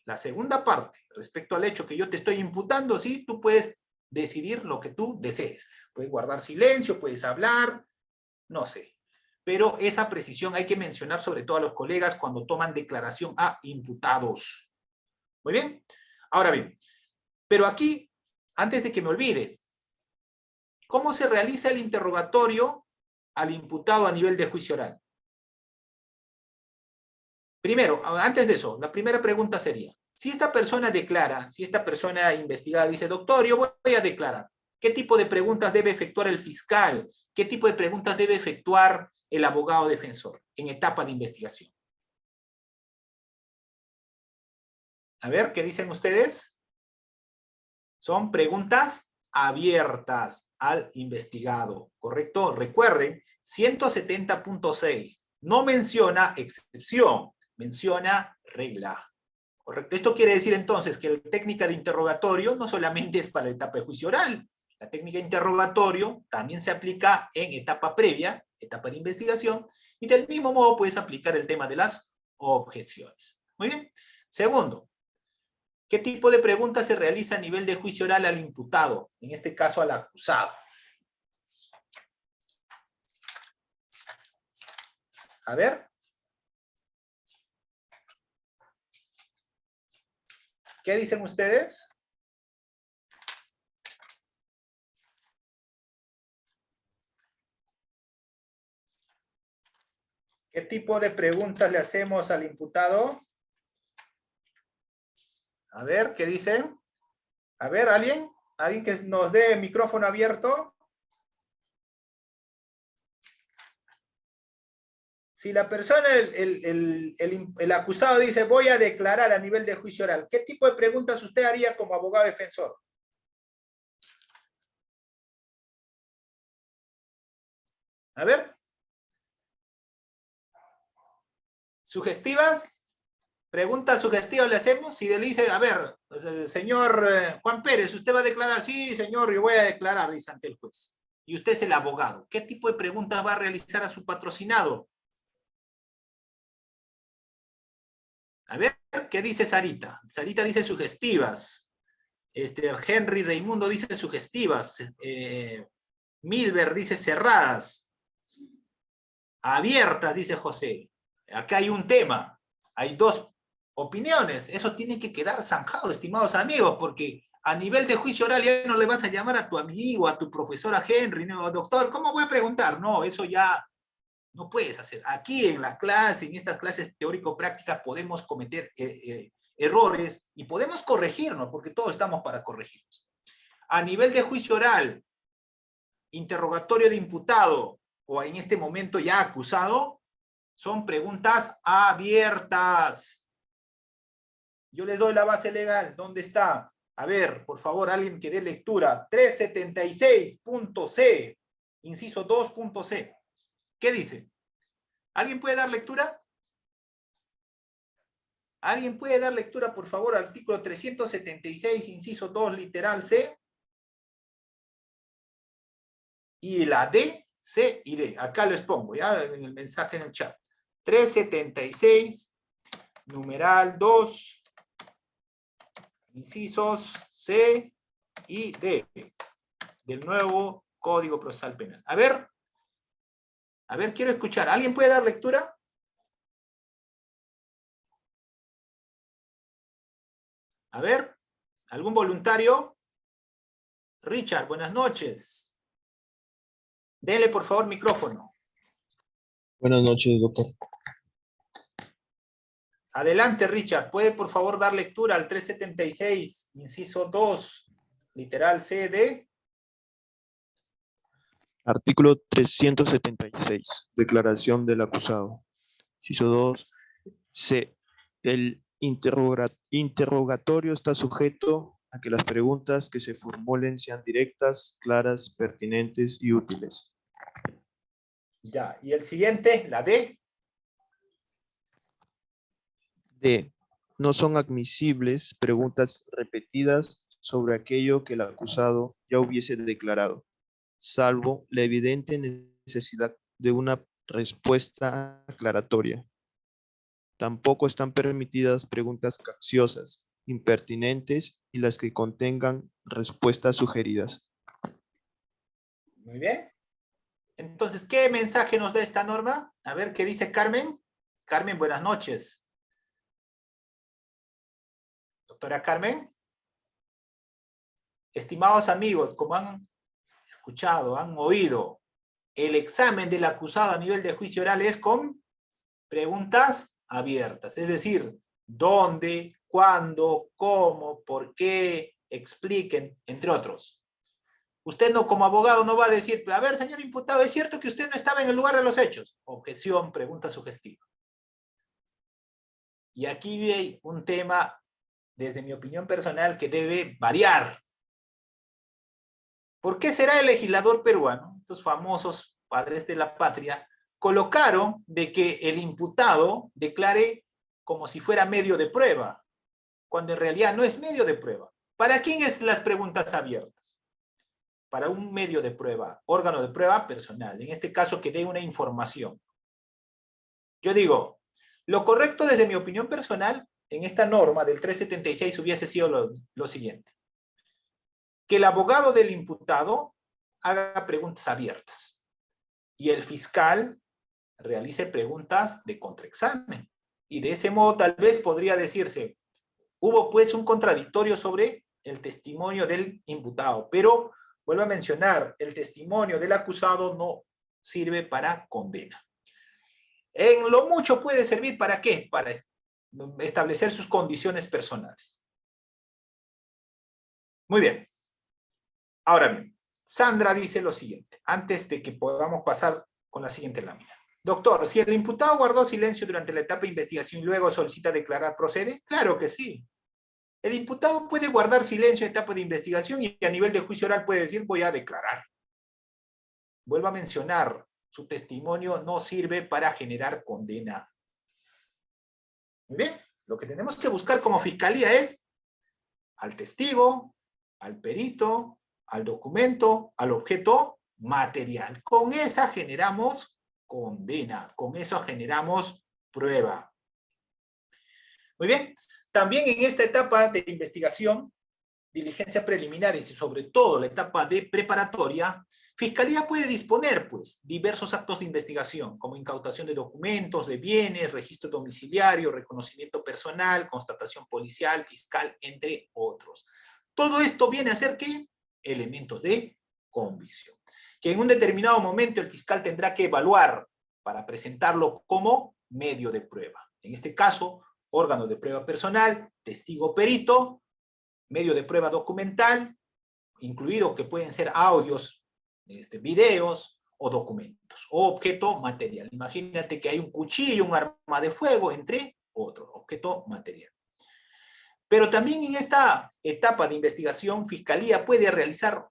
La segunda parte, respecto al hecho que yo te estoy imputando, sí, tú puedes decidir lo que tú desees. Puedes guardar silencio, puedes hablar, no sé. Pero esa precisión hay que mencionar sobre todo a los colegas cuando toman declaración a imputados. Muy bien. Ahora bien, pero aquí, antes de que me olvide, ¿cómo se realiza el interrogatorio al imputado a nivel de juicio oral? Primero, antes de eso, la primera pregunta sería, si esta persona declara, si esta persona investigada dice, doctor, yo voy a declarar, ¿qué tipo de preguntas debe efectuar el fiscal? ¿Qué tipo de preguntas debe efectuar el abogado defensor en etapa de investigación? A ver, ¿qué dicen ustedes? Son preguntas abiertas al investigado, ¿correcto? Recuerden, 170.6 no menciona excepción, menciona regla. ¿Correcto? Esto quiere decir entonces que la técnica de interrogatorio no solamente es para la etapa de juicio oral. La técnica de interrogatorio también se aplica en etapa previa, etapa de investigación, y del mismo modo puedes aplicar el tema de las objeciones. Muy bien. Segundo, ¿qué tipo de preguntas se realiza a nivel de juicio oral al imputado? En este caso al acusado. A ver. ¿Qué dicen ustedes? ¿Qué tipo de preguntas le hacemos al imputado? A ver, ¿qué dicen? A ver, ¿alguien? ¿Alguien que nos dé micrófono abierto? Si la persona, el acusado dice, voy a declarar a nivel de juicio oral, ¿qué tipo de preguntas usted haría como abogado defensor? A ver. ¿Sugestivas? Preguntas sugestivas le hacemos. Si le dice, a ver, señor Juan Pérez, ¿usted va a declarar? Sí, señor, yo voy a declarar, dice ante el juez. Y usted es el abogado. ¿Qué tipo de preguntas va a realizar a su patrocinado? A ver, ¿qué dice Sarita? Sarita dice sugestivas. Henry Raimundo dice sugestivas. Milber dice cerradas. Abiertas, dice José. Acá hay un tema. Hay dos opiniones. Eso tiene que quedar zanjado, estimados amigos, porque a nivel de juicio oral ya no le vas a llamar a tu amigo, a tu profesora Henry, no, doctor, ¿cómo voy a preguntar? No, eso ya no puedes hacer. Aquí en la clase, en estas clases teórico-prácticas, podemos cometer errores y podemos corregirnos, porque todos estamos para corregirnos. A nivel de juicio oral, interrogatorio de imputado, o en este momento ya acusado, son preguntas abiertas. Yo les doy la base legal. ¿Dónde está? A ver, por favor, alguien que dé lectura. 376.c, inciso 2.c. ¿Qué dice? ¿Alguien puede dar lectura? ¿Alguien puede dar lectura, por favor, artículo 376, inciso 2, literal C? Y la D, C y D. Acá les pongo, ya en el mensaje en el chat. 376, numeral 2, incisos C y D, del nuevo Código Procesal Penal. A ver, quiero escuchar. ¿Alguien puede dar lectura? A ver, ¿algún voluntario? Richard, buenas noches. Dele, por favor, micrófono. Buenas noches, doctor. Adelante, Richard. ¿Puede, por favor, dar lectura al 376, inciso 2, literal CD? Artículo 376. Declaración del acusado. Inciso 2. C. El interrogatorio está sujeto a que las preguntas que se formulen sean directas, claras, pertinentes y útiles. Ya. ¿Y el siguiente, la D? D. No son admisibles preguntas repetidas sobre aquello que el acusado ya hubiese declarado, salvo la evidente necesidad de una respuesta aclaratoria. Tampoco están permitidas preguntas capciosas, impertinentes y las que contengan respuestas sugeridas. Muy bien. Entonces, ¿qué mensaje nos da esta norma? A ver, ¿qué dice Carmen? Carmen, buenas noches. Doctora Carmen. Estimados amigos, como han escuchado, han oído, el examen del acusado a nivel de juicio oral es con preguntas abiertas. Es decir, dónde, cuándo, cómo, por qué, expliquen, entre otros. Usted no, como abogado, no va a decir, a ver, señor imputado, ¿es cierto que usted no estaba en el lugar de los hechos? Objeción, pregunta sugestiva. Y aquí hay un tema, desde mi opinión personal, que debe variar. ¿Por qué será el legislador peruano, estos famosos padres de la patria, colocaron de que el imputado declare como si fuera medio de prueba, cuando en realidad no es medio de prueba? ¿Para quién es las preguntas abiertas? Para un medio de prueba, órgano de prueba personal, en este caso que dé una información. Yo digo, lo correcto desde mi opinión personal, en esta norma del 376 hubiese sido lo siguiente. Que el abogado del imputado haga preguntas abiertas y el fiscal realice preguntas de contraexamen. Y de ese modo tal vez podría decirse, hubo pues un contradictorio sobre el testimonio del imputado, pero vuelvo a mencionar, el testimonio del acusado no sirve para condena. En lo mucho puede servir ¿para qué? Para establecer sus condiciones personales. Muy bien. Ahora bien, Sandra dice lo siguiente, antes de que podamos pasar con la siguiente lámina. Doctor, si el imputado guardó silencio durante la etapa de investigación y luego solicita declarar, ¿procede? Claro que sí. El imputado puede guardar silencio en etapa de investigación y a nivel de juicio oral puede decir, voy a declarar. Vuelvo a mencionar, su testimonio no sirve para generar condena. Muy bien, lo que tenemos que buscar como fiscalía es al testigo, al perito, al documento, al objeto material. Con esa generamos condena, con eso generamos prueba. Muy bien, también en esta etapa de investigación, diligencias preliminares y sobre todo la etapa de preparatoria, Fiscalía puede disponer, pues, diversos actos de investigación, como incautación de documentos, de bienes, registro domiciliario, reconocimiento personal, constatación policial, fiscal, entre otros. Todo esto viene a ser, ¿qué? Elementos de convicción, que en un determinado momento el fiscal tendrá que evaluar para presentarlo como medio de prueba. En este caso, órgano de prueba personal, testigo perito, medio de prueba documental, incluido que pueden ser audios, videos o documentos, o objeto material. Imagínate que hay un cuchillo, un arma de fuego, entre otros, objeto material. Pero también en esta etapa de investigación, Fiscalía puede realizar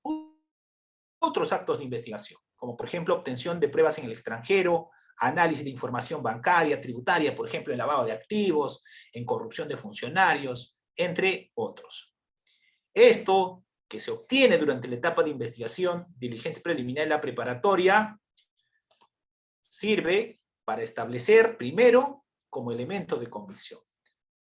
otros actos de investigación, como por ejemplo obtención de pruebas en el extranjero, análisis de información bancaria, tributaria, por ejemplo en lavado de activos, en corrupción de funcionarios, entre otros. Esto que se obtiene durante la etapa de investigación, diligencia preliminar y la preparatoria, sirve para establecer, primero, como elemento de convicción.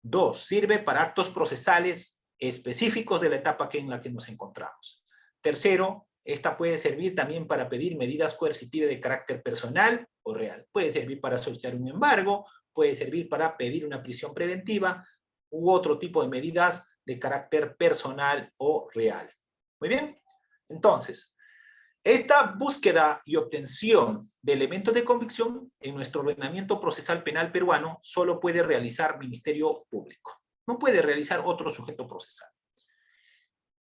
2, sirve para actos procesales específicos de la etapa en la que nos encontramos. Tercero, esta puede servir también para pedir medidas coercitivas de carácter personal o real. Puede servir para solicitar un embargo, puede servir para pedir una prisión preventiva u otro tipo de medidas de carácter personal o real. Muy bien, entonces, esta búsqueda y obtención de elementos de convicción en nuestro ordenamiento procesal penal peruano solo puede realizar Ministerio Público, no puede realizar otro sujeto procesal.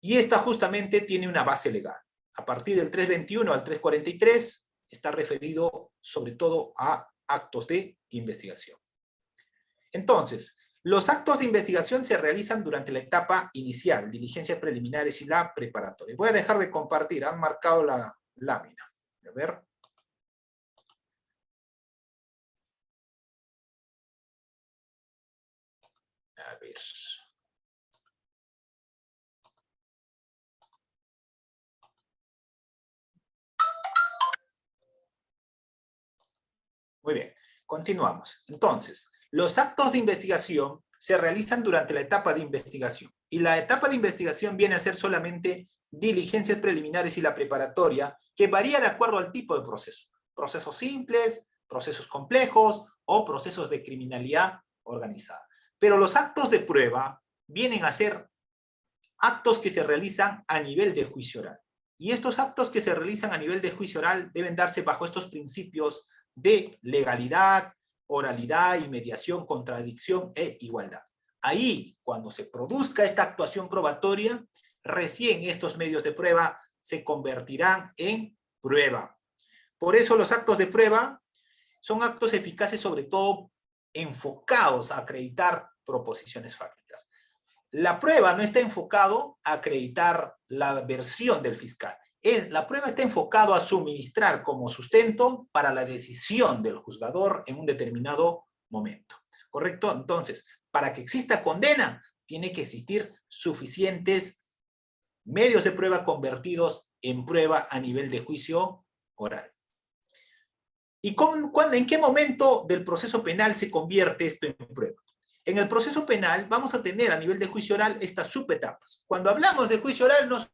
Y esta justamente tiene una base legal. A partir del 321 al 343 está referido sobre todo a actos de investigación. Entonces, los actos de investigación se realizan durante la etapa inicial, diligencias preliminares y la preparatoria. Voy a dejar de compartir, han marcado la lámina. A ver. A ver. Muy bien, continuamos. Entonces, los actos de investigación se realizan durante la etapa de investigación. Y la etapa de investigación viene a ser solamente diligencias preliminares y la preparatoria, que varía de acuerdo al tipo de proceso. Procesos simples, procesos complejos o procesos de criminalidad organizada. Pero los actos de prueba vienen a ser actos que se realizan a nivel de juicio oral. Y estos actos que se realizan a nivel de juicio oral deben darse bajo estos principios de legalidad, oralidad, inmediación, contradicción e igualdad. Ahí, cuando se produzca esta actuación probatoria, recién estos medios de prueba se convertirán en prueba. Por eso los actos de prueba son actos eficaces sobre todo enfocados a acreditar proposiciones fácticas. La prueba no está enfocado a acreditar la versión del fiscal. La prueba está enfocada a suministrar como sustento para la decisión del juzgador en un determinado momento. ¿Correcto? Entonces, para que exista condena, tiene que existir suficientes medios de prueba convertidos en prueba a nivel de juicio oral. ¿Y en qué momento del proceso penal se convierte esto en prueba? En el proceso penal vamos a tener a nivel de juicio oral estas subetapas. Cuando hablamos de juicio oral no es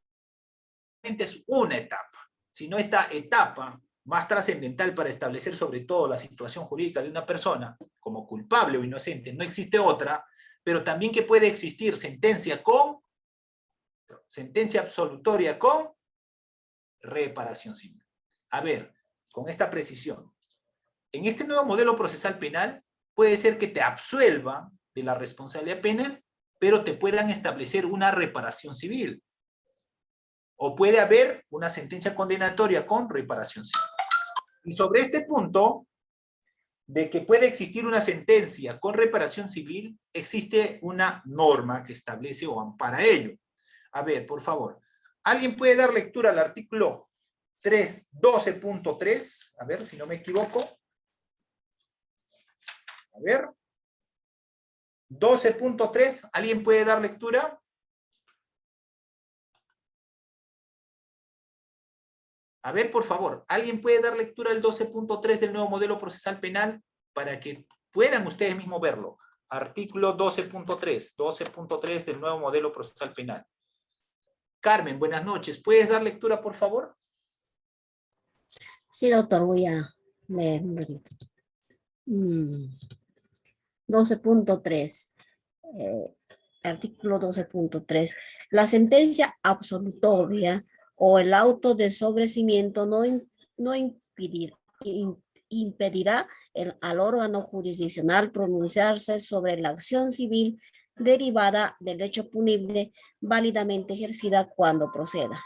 una etapa, sino esta etapa más trascendental para establecer sobre todo la situación jurídica de una persona como culpable o inocente, no existe otra, pero también que puede existir sentencia absolutoria con reparación civil. A ver, con esta precisión, en este nuevo modelo procesal penal puede ser que te absuelva de la responsabilidad penal, pero te puedan establecer una reparación civil. O puede haber una sentencia condenatoria con reparación civil. Y sobre este punto, de que puede existir una sentencia con reparación civil, existe una norma que establece o ampara ello. A ver, por favor, ¿alguien puede dar lectura al artículo 12.3, a ver si no me equivoco. A ver. 12.3, ¿alguien puede dar lectura? A ver, por favor, ¿alguien puede dar lectura al 12.3 del nuevo modelo procesal penal para que puedan ustedes mismos verlo? Artículo 12.3, 12.3 del nuevo modelo procesal penal. Carmen, buenas noches. ¿Puedes dar lectura, por favor? Sí, doctor, voy a leer un ratito. 12.3. Artículo 12.3. La sentencia absolutoria o el auto de sobrecimiento no impedirá al órgano jurisdiccional pronunciarse sobre la acción civil derivada del hecho punible válidamente ejercida cuando proceda.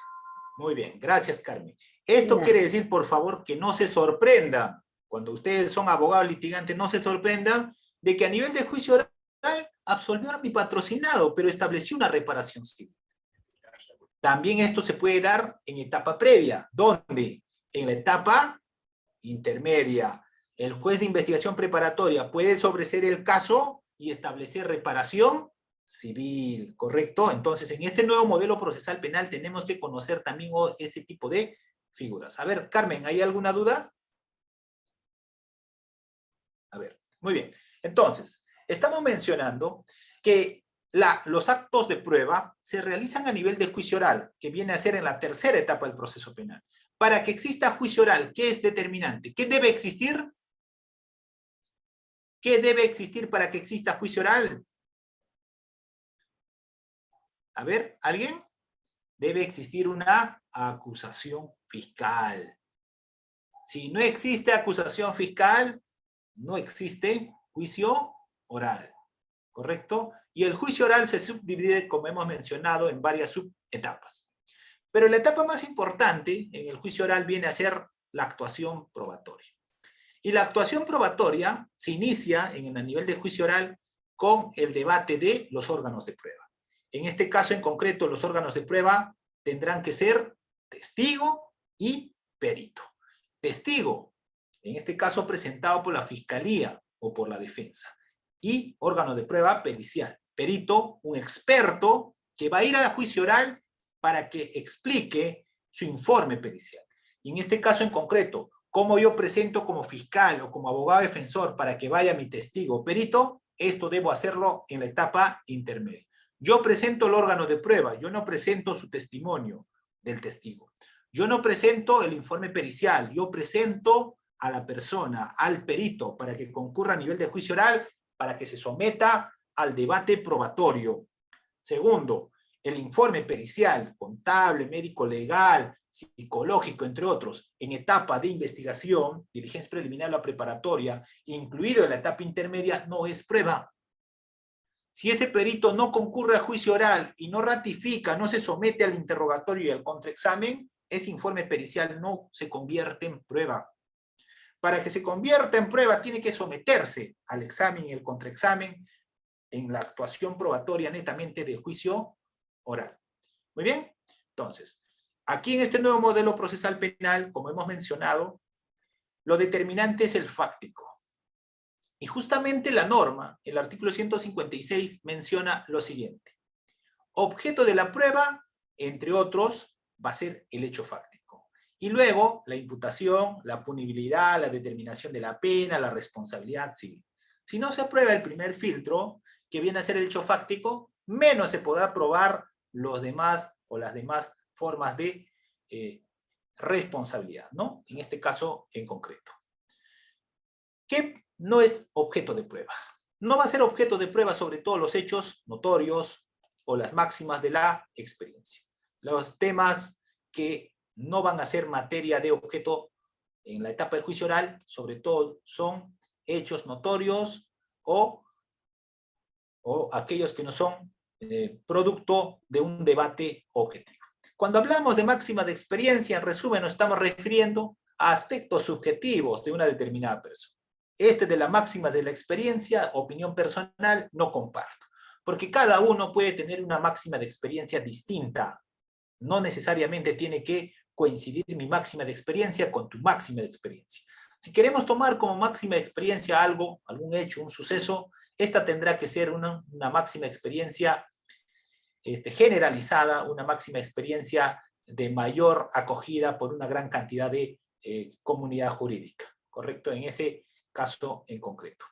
Muy bien, gracias, Carmen. Esto quiere decir, por favor, que no se sorprendan, cuando ustedes son abogados litigantes, no se sorprendan de que a nivel de juicio oral absolvió a mi patrocinado, pero estableció una reparación civil. También esto se puede dar en etapa previa. ¿Dónde? En la etapa intermedia. El juez de investigación preparatoria puede sobreseer el caso y establecer reparación civil, ¿correcto? Entonces, en este nuevo modelo procesal penal tenemos que conocer también este tipo de figuras. A ver, Carmen, ¿hay alguna duda? A ver, muy bien. Entonces, estamos mencionando que los actos de prueba se realizan a nivel de juicio oral, que viene a ser en la tercera etapa del proceso penal. Para que exista juicio oral, ¿qué es determinante? ¿Qué debe existir? ¿Qué debe existir para que exista juicio oral? A ver, ¿alguien? Debe existir una acusación fiscal. Si no existe acusación fiscal, no existe juicio oral, ¿correcto? Y el juicio oral se subdivide, como hemos mencionado, en varias subetapas. Pero la etapa más importante en el juicio oral viene a ser la actuación probatoria. Y la actuación probatoria se inicia en el nivel de juicio oral con el debate de los órganos de prueba. En este caso en concreto, los órganos de prueba tendrán que ser testigo y perito. Testigo, en este caso presentado por la fiscalía o por la defensa. Y órgano de prueba pericial. Perito, un experto que va a ir al juicio oral para que explique su informe pericial. Y en este caso en concreto, ¿cómo yo presento como fiscal o como abogado defensor para que vaya mi testigo perito? Esto debo hacerlo en la etapa intermedia. Yo presento el órgano de prueba, yo no presento su testimonio del testigo. Yo no presento el informe pericial, yo presento a la persona, al perito, para que concurra a nivel de juicio oral, para que se someta al debate probatorio. Segundo, el informe pericial, contable, médico legal, psicológico, entre otros, en etapa de investigación, diligencia preliminar o la preparatoria, incluido en la etapa intermedia, no es prueba. Si ese perito no concurre a juicio oral y no ratifica, no se somete al interrogatorio y al contraexamen, ese informe pericial no se convierte en prueba. Para que se convierta en prueba, tiene que someterse al examen y el contraexamen en la actuación probatoria netamente del juicio oral. Muy bien, entonces, aquí en este nuevo modelo procesal penal, como hemos mencionado, lo determinante es el fáctico. Y justamente la norma, el artículo 156, menciona lo siguiente. Objeto de la prueba, entre otros, va a ser el hecho fáctico. Y luego, la imputación, la punibilidad, la determinación de la pena, la responsabilidad civil. Si no se aprueba el primer filtro, que viene a ser el hecho fáctico, menos se podrá probar los demás o las demás formas de responsabilidad, ¿no? En este caso en concreto. ¿Qué no es objeto de prueba? No va a ser objeto de prueba sobre todo los hechos notorios o las máximas de la experiencia. Los temas que no van a ser materia de objeto en la etapa del juicio oral, sobre todo son hechos notorios o aquellos que no son producto de un debate objetivo. Cuando hablamos de máxima de experiencia, en resumen, nos estamos refiriendo a aspectos subjetivos de una determinada persona. De la máxima de la experiencia, opinión personal, no comparto. Porque cada uno puede tener una máxima de experiencia distinta. No necesariamente tiene que coincidir mi máxima de experiencia con tu máxima de experiencia. Si queremos tomar como máxima de experiencia algo, algún hecho, un suceso, esta tendrá que ser una máxima experiencia generalizada, una máxima experiencia de mayor acogida por una gran cantidad de comunidad jurídica, ¿correcto? En ese caso en concreto.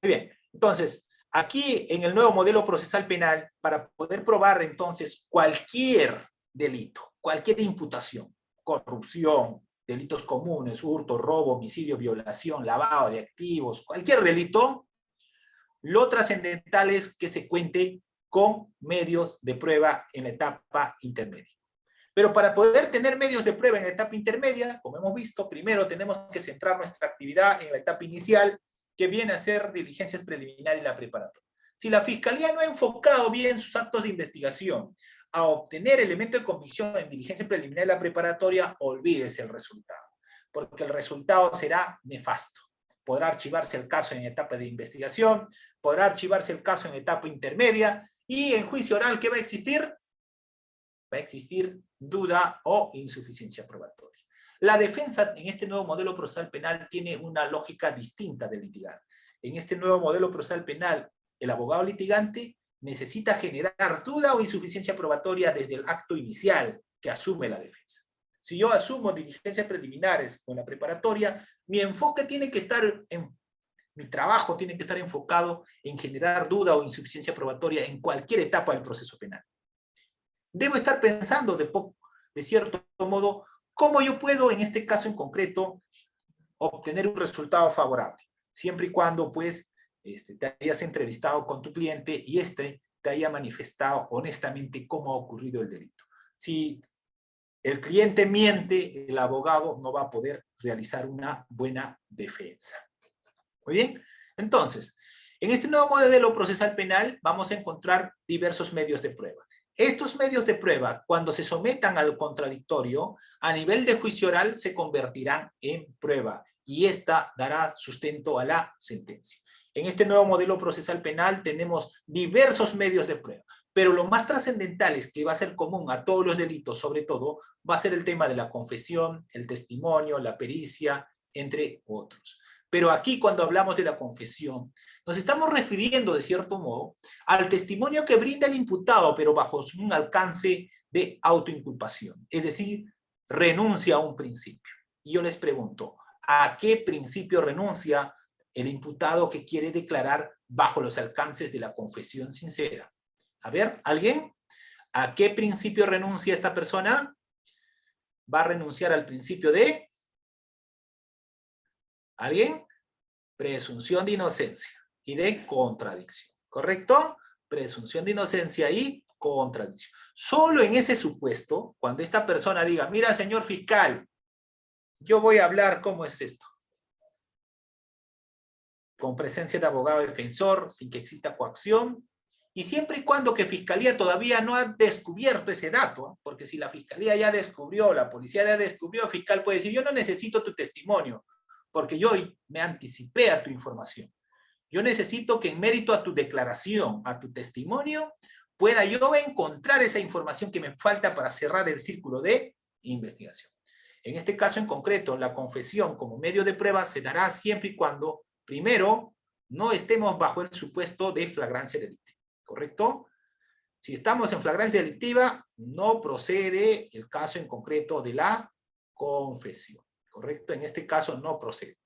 Muy bien, entonces, aquí en el nuevo modelo procesal penal, para poder probar entonces cualquier delito, cualquier imputación, corrupción, delitos comunes, hurto, robo, homicidio, violación, lavado de activos, cualquier delito, lo trascendental es que se cuente con medios de prueba en la etapa intermedia. Pero para poder tener medios de prueba en la etapa intermedia, como hemos visto, primero tenemos que centrar nuestra actividad en la etapa inicial, que viene a ser diligencias preliminares y la preparatoria. Si la Fiscalía no ha enfocado bien sus actos de investigación a obtener elementos de convicción en diligencia preliminar y la preparatoria, olvídese el resultado, porque el resultado será nefasto. Podrá archivarse el caso en etapa de investigación, podrá archivarse el caso en etapa intermedia, y en juicio oral, ¿qué va a existir? Va a existir duda o insuficiencia probatoria. La defensa en este nuevo modelo procesal penal tiene una lógica distinta de litigar. En este nuevo modelo procesal penal, el abogado litigante necesita generar duda o insuficiencia probatoria desde el acto inicial que asume la defensa. Si yo asumo diligencias preliminares con la preparatoria, mi enfoque tiene que estar mi trabajo tiene que estar enfocado en generar duda o insuficiencia probatoria en cualquier etapa del proceso penal. Debo estar pensando de cierto modo cómo yo puedo, en este caso en concreto, obtener un resultado favorable, siempre y cuando pues te hayas entrevistado con tu cliente y te haya manifestado honestamente cómo ha ocurrido el delito. Si el cliente miente, el abogado no va a poder realizar una buena defensa. Muy bien, entonces, en este nuevo modelo procesal penal vamos a encontrar diversos medios de prueba. Estos medios de prueba, cuando se sometan al contradictorio, a nivel de juicio oral se convertirán en prueba y esta dará sustento a la sentencia. En este nuevo modelo procesal penal tenemos diversos medios de prueba, pero lo más trascendental es que va a ser común a todos los delitos, sobre todo, va a ser el tema de la confesión, el testimonio, la pericia, entre otros. Pero aquí cuando hablamos de la confesión, nos estamos refiriendo de cierto modo al testimonio que brinda el imputado, pero bajo un alcance de autoinculpación, es decir, renuncia a un principio. Y yo les pregunto, ¿a qué principio renuncia el imputado que quiere declarar bajo los alcances de la confesión sincera? A ver, ¿alguien? ¿A qué principio renuncia esta persona? Va a renunciar al principio de... ¿Alguien? Presunción de inocencia y de contradicción, ¿correcto? Presunción de inocencia y contradicción. Solo en ese supuesto, cuando esta persona diga, mira, señor fiscal, yo voy a hablar cómo es esto. Con presencia de abogado defensor, sin que exista coacción, y siempre y cuando que Fiscalía todavía no ha descubierto ese dato, ¿eh? Porque si la Fiscalía ya descubrió, la policía ya descubrió, el fiscal puede decir, yo no necesito tu testimonio, porque yo me anticipé a tu información. Yo necesito que en mérito a tu declaración, a tu testimonio, pueda yo encontrar esa información que me falta para cerrar el círculo de investigación. En este caso en concreto, la confesión como medio de prueba se dará siempre y cuando, primero, no estemos bajo el supuesto de flagrancia delictiva, ¿correcto? Si estamos en flagrancia delictiva, no procede el caso en concreto de la confesión. ¿Correcto? En este caso no procede.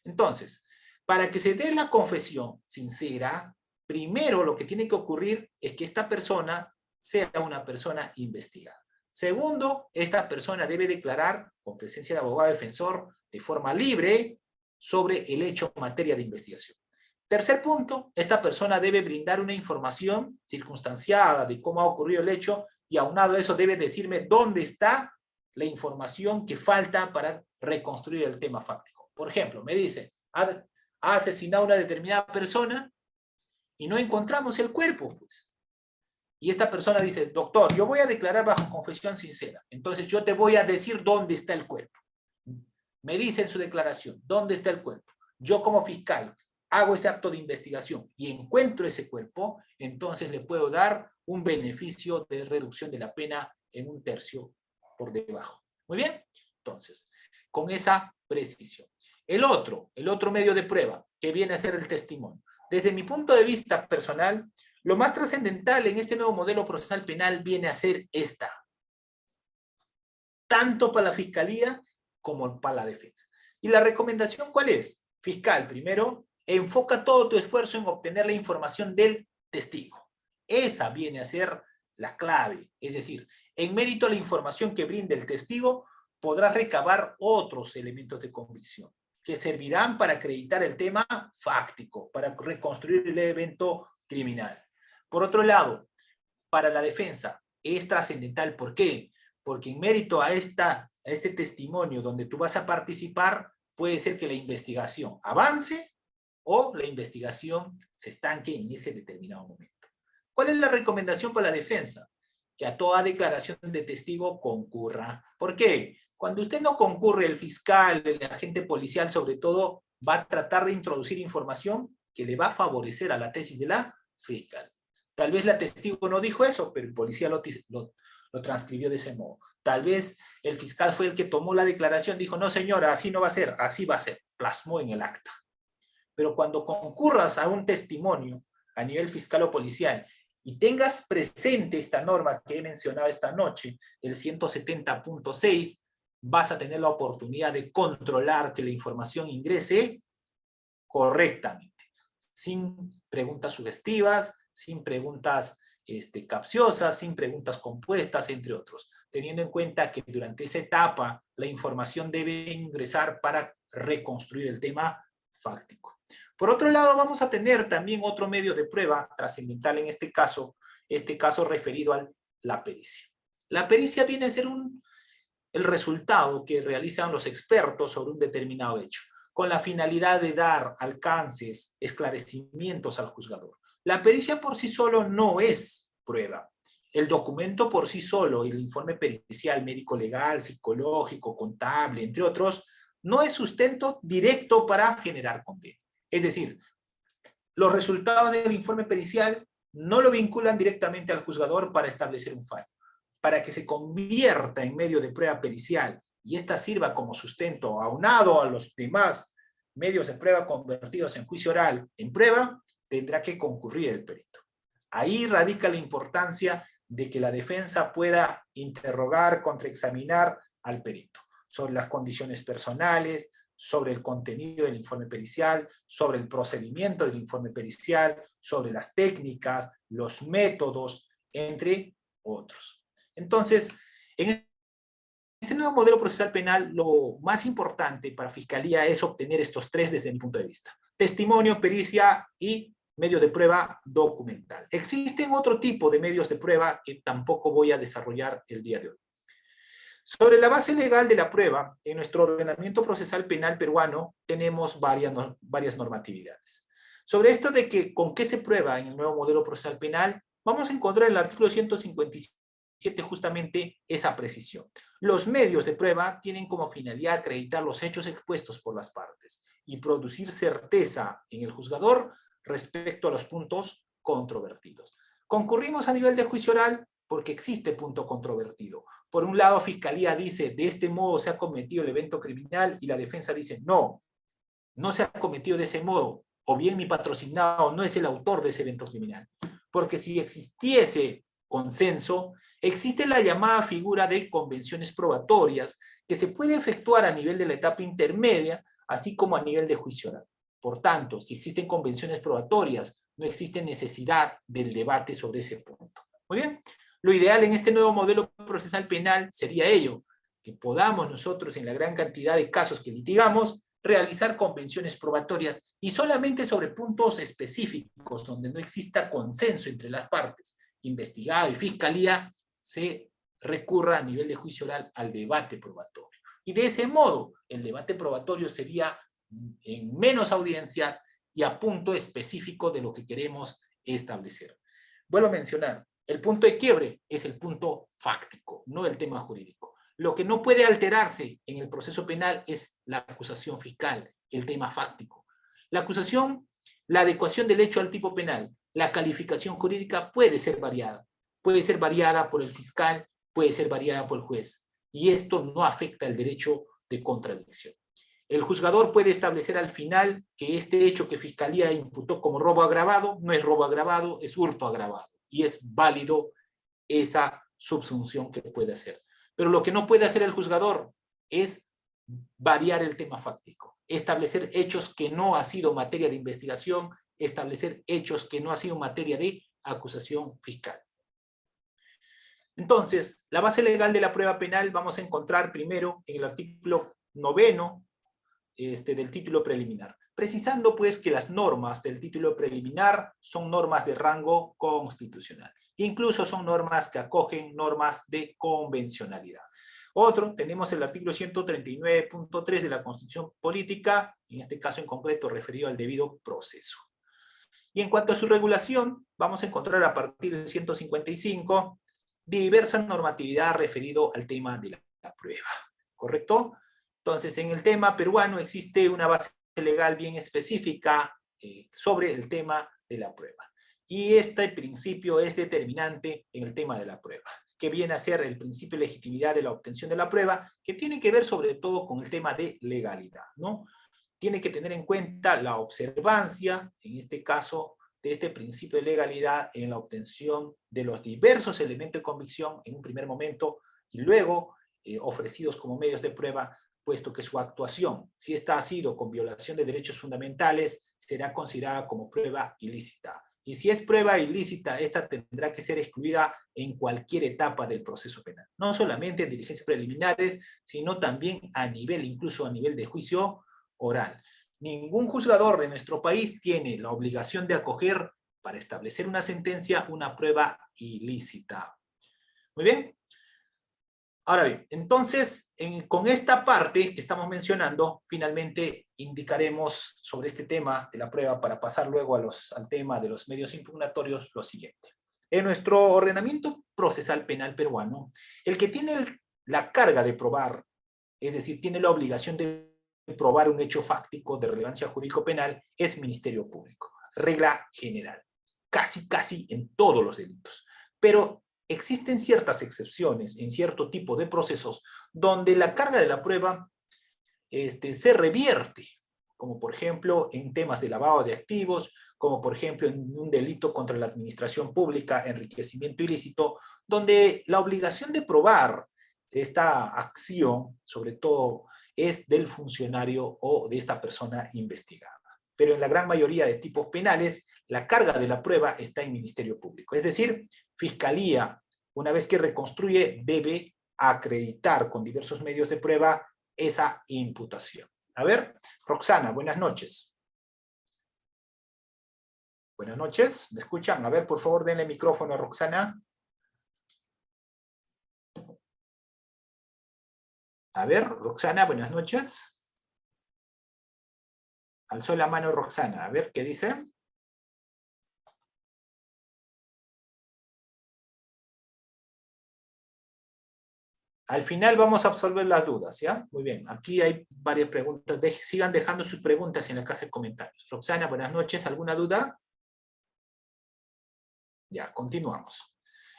Entonces, para que se dé la confesión sincera, primero lo que tiene que ocurrir es que esta persona sea una persona investigada. Segundo, esta persona debe declarar con presencia de abogado defensor de forma libre sobre el hecho en materia de investigación. Tercer punto, esta persona debe brindar una información circunstanciada de cómo ha ocurrido el hecho y aunado a eso debe decirme dónde está la información que falta para reconstruir el tema fáctico. Por ejemplo, me dice, ha asesinado a una determinada persona y no encontramos el cuerpo, pues. Y esta persona dice, doctor, yo voy a declarar bajo confesión sincera, entonces yo te voy a decir dónde está el cuerpo. Me dice en su declaración, ¿dónde está el cuerpo? Yo como fiscal hago ese acto de investigación y encuentro ese cuerpo, entonces le puedo dar un beneficio de reducción de la pena en 1/3 por debajo. Muy bien, entonces, con esa precisión. El otro medio de prueba, que viene a ser el testimonio. Desde mi punto de vista personal, lo más trascendental en este nuevo modelo procesal penal viene a ser esta. Tanto para la fiscalía como para la defensa. ¿Y la recomendación cuál es? Fiscal, primero, enfoca todo tu esfuerzo en obtener la información del testigo. Esa viene a ser la clave. Es decir, en mérito a la información que brinde el testigo, podrás recabar otros elementos de convicción que servirán para acreditar el tema fáctico, para reconstruir el evento criminal. Por otro lado, para la defensa es trascendental. ¿Por qué? Porque en mérito a este testimonio donde tú vas a participar, puede ser que la investigación avance o la investigación se estanque en ese determinado momento. ¿Cuál es la recomendación para la defensa? Que a toda declaración de testigo concurra. ¿Por qué? Cuando usted no concurre, el fiscal, el agente policial sobre todo, va a tratar de introducir información que le va a favorecer a la tesis de la fiscal. Tal vez la testigo no dijo eso, pero el policía lo transcribió de ese modo. Tal vez el fiscal fue el que tomó la declaración, dijo, no señora, así no va a ser, así va a ser, plasmó en el acta. Pero cuando concurras a un testimonio a nivel fiscal o policial y tengas presente esta norma que he mencionado esta noche, el 170.6, vas a tener la oportunidad de controlar que la información ingrese correctamente, sin preguntas sugestivas, sin preguntas capciosas, sin preguntas compuestas, entre otros, teniendo en cuenta que durante esa etapa la información debe ingresar para reconstruir el tema fáctico. Por otro lado, vamos a tener también otro medio de prueba trascendental en este caso referido a la pericia. La pericia viene a ser el resultado que realizan los expertos sobre un determinado hecho, con la finalidad de dar alcances, esclarecimientos al juzgador. La pericia por sí solo no es prueba. El documento por sí solo, el informe pericial, médico legal, psicológico, contable, entre otros, no es sustento directo para generar condena. Es decir, los resultados del informe pericial no lo vinculan directamente al juzgador para establecer un fallo. Para que se convierta en medio de prueba pericial y ésta sirva como sustento aunado a los demás medios de prueba convertidos en juicio oral en prueba, tendrá que concurrir el perito. Ahí radica la importancia de que la defensa pueda interrogar, contraexaminar al perito sobre las condiciones personales, sobre el contenido del informe pericial, sobre el procedimiento del informe pericial, sobre las técnicas, los métodos, entre otros. Entonces, en este nuevo modelo procesal penal, lo más importante para Fiscalía es obtener estos tres desde mi punto de vista: testimonio, pericia y medio de prueba documental. Existen otro tipo de medios de prueba que tampoco voy a desarrollar el día de hoy. Sobre la base legal de la prueba, en nuestro ordenamiento procesal penal peruano tenemos varias normatividades. Sobre esto de que con qué se prueba en el nuevo modelo procesal penal, vamos a encontrar en el artículo 157 justamente esa precisión. Los medios de prueba tienen como finalidad acreditar los hechos expuestos por las partes y producir certeza en el juzgador respecto a los puntos controvertidos. Concurrimos a nivel de juicio oral porque existe punto controvertido. Por un lado, Fiscalía dice, de este modo se ha cometido el evento criminal, y la defensa dice, no, no se ha cometido de ese modo, o bien mi patrocinado no es el autor de ese evento criminal. Porque si existiese consenso, existe la llamada figura de convenciones probatorias que se puede efectuar a nivel de la etapa intermedia, así como a nivel de juicio oral. Por tanto, si existen convenciones probatorias, no existe necesidad del debate sobre ese punto. Muy bien. Lo ideal en este nuevo modelo procesal penal sería ello, que podamos nosotros en la gran cantidad de casos que litigamos, realizar convenciones probatorias y solamente sobre puntos específicos donde no exista consenso entre las partes, investigado y fiscalía, se recurra a nivel de juicio oral al debate probatorio. Y de ese modo, el debate probatorio sería en menos audiencias y a punto específico de lo que queremos establecer. Vuelvo a mencionar, el punto de quiebre es el punto fáctico, no el tema jurídico. Lo que no puede alterarse en el proceso penal es la acusación fiscal, el tema fáctico. La acusación, la adecuación del hecho al tipo penal, la calificación jurídica puede ser variada. Puede ser variada por el fiscal, puede ser variada por el juez. y esto no afecta el derecho de contradicción. El juzgador puede establecer al final que este hecho que Fiscalía imputó como robo agravado no es robo agravado, es hurto agravado, y es válido esa subsunción que puede hacer. Pero lo que no puede hacer el juzgador es variar el tema fáctico, establecer hechos que no ha sido materia de investigación, establecer hechos que no ha sido materia de acusación fiscal. Entonces, la base legal de la prueba penal vamos a encontrar primero en el artículo 9 del título preliminar, precisando pues que las normas del título preliminar son normas de rango constitucional, incluso son normas que acogen normas de convencionalidad. Otro, tenemos el artículo 139.3 de la Constitución Política, en este caso en concreto referido al debido proceso. Y en cuanto a su regulación, vamos a encontrar a partir del 155 diversa normatividad referido al tema de la prueba, ¿correcto? Entonces, en el tema peruano existe una base legal bien específica sobre el tema de la prueba. Y este principio es determinante en el tema de la prueba, que viene a ser el principio de legitimidad de la obtención de la prueba, que tiene que ver sobre todo con el tema de legalidad, ¿no? Tiene que tener en cuenta la observancia, en este caso, de este principio de legalidad en la obtención de los diversos elementos de convicción en un primer momento y luego ofrecidos como medios de prueba, puesto que su actuación, si esta ha sido con violación de derechos fundamentales, será considerada como prueba ilícita. Y si es prueba ilícita, esta tendrá que ser excluida en cualquier etapa del proceso penal. No solamente en diligencias preliminares, sino también a nivel, incluso a nivel de juicio oral. Ningún juzgador de nuestro país tiene la obligación de acoger para establecer una sentencia una prueba ilícita. Muy bien. Ahora bien, entonces, con esta parte que estamos mencionando, finalmente indicaremos sobre este tema de la prueba para pasar luego al tema de los medios impugnatorios lo siguiente. En nuestro ordenamiento procesal penal peruano, el que tiene la carga de probar, es decir, tiene la obligación de probar un hecho fáctico de relevancia jurídico-penal, es Ministerio Público. Regla general. Casi en todos los delitos. Pero existen ciertas excepciones en cierto tipo de procesos donde la carga de la prueba se revierte, como por ejemplo en temas de lavado de activos, como por ejemplo en un delito contra la administración pública, enriquecimiento ilícito, donde la obligación de probar esta acción, sobre todo, es del funcionario o de esta persona investigada. Pero en la gran mayoría de tipos penales, la carga de la prueba está en Ministerio Público. Es decir, Fiscalía, una vez que reconstruye, debe acreditar con diversos medios de prueba esa imputación. A ver, Roxana, buenas noches. Buenas noches, ¿me escuchan? A ver, por favor, denle micrófono a Roxana. A ver, Roxana, buenas noches. Alzó la mano Roxana. A ver, ¿qué dice? Al final vamos a absolver las dudas, ¿ya? Muy bien, aquí hay varias preguntas. Sigan dejando sus preguntas en la caja de comentarios. Roxana, buenas noches. ¿Alguna duda? Ya, continuamos.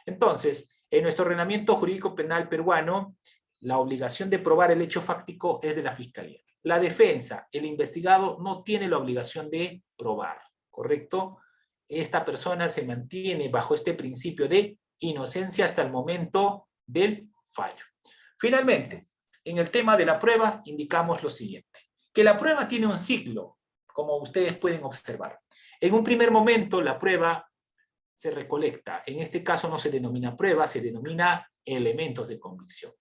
Entonces, en nuestro ordenamiento jurídico penal peruano, la obligación de probar el hecho fáctico es de la Fiscalía. La defensa, el investigado, no tiene la obligación de probar, ¿correcto? Esta persona se mantiene bajo este principio de inocencia hasta el momento del fallo. Finalmente, en el tema de la prueba, indicamos lo siguiente, que la prueba tiene un ciclo, como ustedes pueden observar. En un primer momento, la prueba se recolecta. En este caso no se denomina prueba, se denomina elementos de convicción.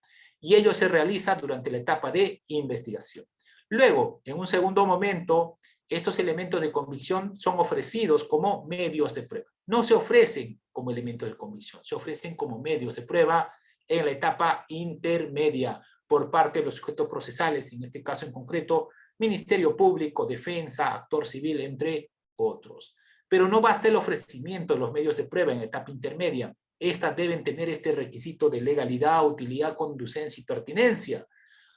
Y ello se realiza durante la etapa de investigación. Luego, en un segundo momento, estos elementos de convicción son ofrecidos como medios de prueba. No se ofrecen como elementos de convicción, se ofrecen como medios de prueba en la etapa intermedia por parte de los sujetos procesales, en este caso en concreto, Ministerio Público, Defensa, Actor Civil, entre otros. Pero no basta el ofrecimiento de los medios de prueba en la etapa intermedia. Estas deben tener este requisito de legalidad, utilidad, conducencia y pertinencia.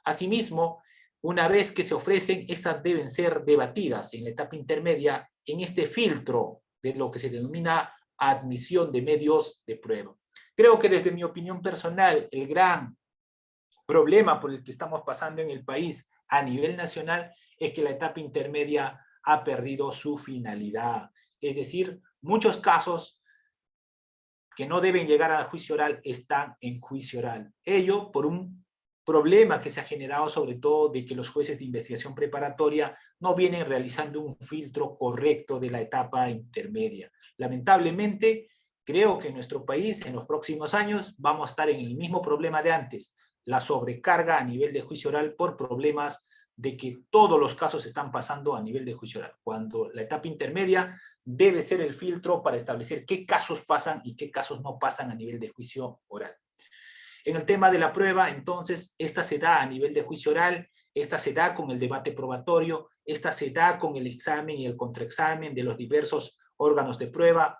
Asimismo, una vez que se ofrecen, estas deben ser debatidas en la etapa intermedia en este filtro de lo que se denomina admisión de medios de prueba. Creo que desde mi opinión personal, el gran problema por el que estamos pasando en el país a nivel nacional es que la etapa intermedia ha perdido su finalidad. Es decir, muchos casos que no deben llegar al juicio oral están en juicio oral. Ello por un problema que se ha generado sobre todo de que los jueces de investigación preparatoria no vienen realizando un filtro correcto de la etapa intermedia. Lamentablemente, creo que en nuestro país en los próximos años vamos a estar en el mismo problema de antes, la sobrecarga a nivel de juicio oral por problemas de que todos los casos están pasando a nivel de juicio oral, cuando la etapa intermedia debe ser el filtro para establecer qué casos pasan y qué casos no pasan a nivel de juicio oral. En el tema de la prueba, entonces, esta se da a nivel de juicio oral, esta se da con el debate probatorio, esta se da con el examen y el contraexamen de los diversos órganos de prueba,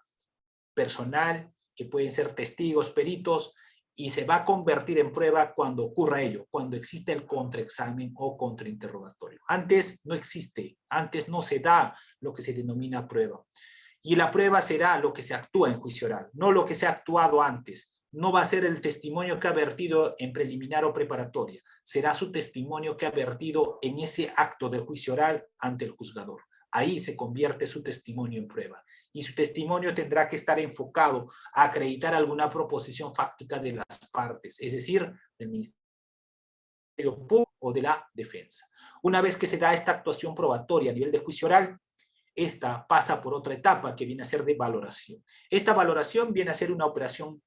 personal, que pueden ser testigos, peritos, y se va a convertir en prueba cuando ocurra ello, cuando existe el contraexamen o contrainterrogatorio. Antes no existe, antes no se da lo que se denomina prueba. Y la prueba será lo que se actúa en juicio oral, no lo que se ha actuado antes. No va a ser el testimonio que ha vertido en preliminar o preparatoria, será su testimonio que ha vertido en ese acto del juicio oral ante el juzgador. Ahí se convierte su testimonio en prueba. Y su testimonio tendrá que estar enfocado a acreditar alguna proposición fáctica de las partes, es decir, del Ministerio Público o de la defensa. Una vez que se da esta actuación probatoria a nivel de juicio oral, esta pasa por otra etapa que viene a ser de valoración. Esta valoración viene a ser una operación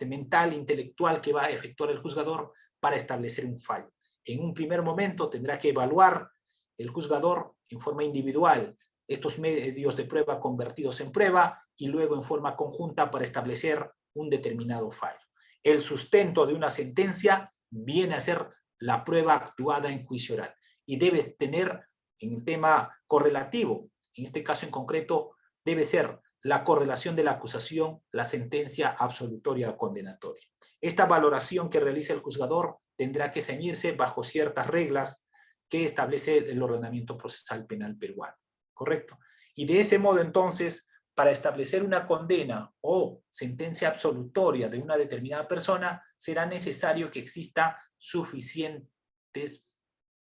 mental, intelectual que va a efectuar el juzgador para establecer un fallo. En un primer momento tendrá que evaluar el juzgador en forma individual estos medios de prueba convertidos en prueba y luego en forma conjunta para establecer un determinado fallo. El sustento de una sentencia viene a ser la prueba actuada en juicio oral y debe tener en el tema correlativo, en este caso en concreto, debe ser la correlación de la acusación, la sentencia absolutoria o condenatoria. Esta valoración que realiza el juzgador tendrá que ceñirse bajo ciertas reglas que establece el ordenamiento procesal penal peruano. ¿Correcto? Y de ese modo, entonces, para establecer una condena o sentencia absolutoria de una determinada persona, será necesario que exista suficientes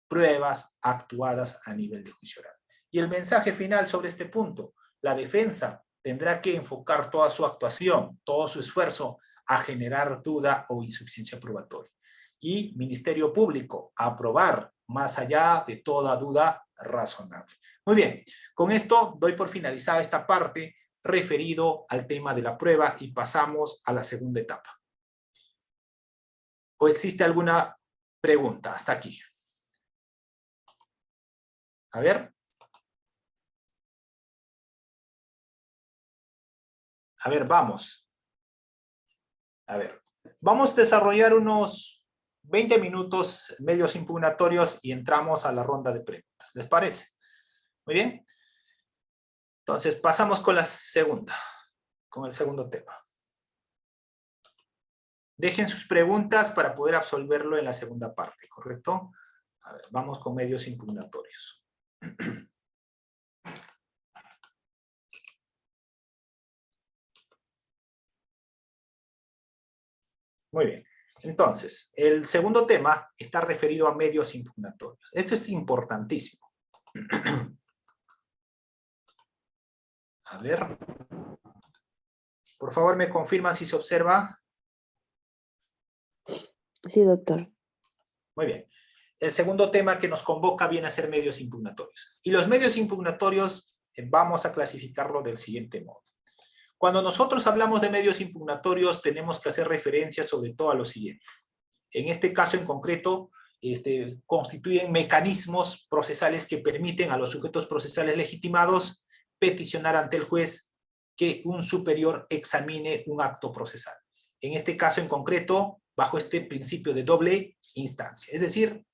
pruebas actuadas a nivel de juicio oral. Y el mensaje final sobre este punto, la defensa tendrá que enfocar toda su actuación, todo su esfuerzo a generar duda o insuficiencia probatoria. Y Ministerio Público, aprobar más allá de toda duda razonable. Muy bien, con esto doy por finalizada esta parte referido al tema de la prueba y pasamos a la segunda etapa. ¿O existe alguna pregunta hasta aquí? A ver. A ver, vamos. A ver, vamos a desarrollar unos 20 minutos medios impugnatorios y entramos a la ronda de preguntas. ¿Les parece? Muy bien. Entonces pasamos con la segunda, con el segundo tema. Dejen sus preguntas para poder absolverlo en la segunda parte, ¿correcto? A ver, vamos con medios impugnatorios. Muy bien. Entonces, el segundo tema está referido a medios impugnatorios. Esto es importantísimo. A ver. Por favor, me confirman si se observa. Sí, doctor. Muy bien. El segundo tema que nos convoca viene a ser medios impugnatorios. Y los medios impugnatorios vamos a clasificarlo del siguiente modo. Cuando nosotros hablamos de medios impugnatorios tenemos que hacer referencia sobre todo a lo siguiente. En este caso en concreto, constituyen mecanismos procesales que permiten a los sujetos procesales legitimados peticionar ante el juez que un superior examine un acto procesal. En este caso en concreto, bajo este principio de doble instancia. Es decir,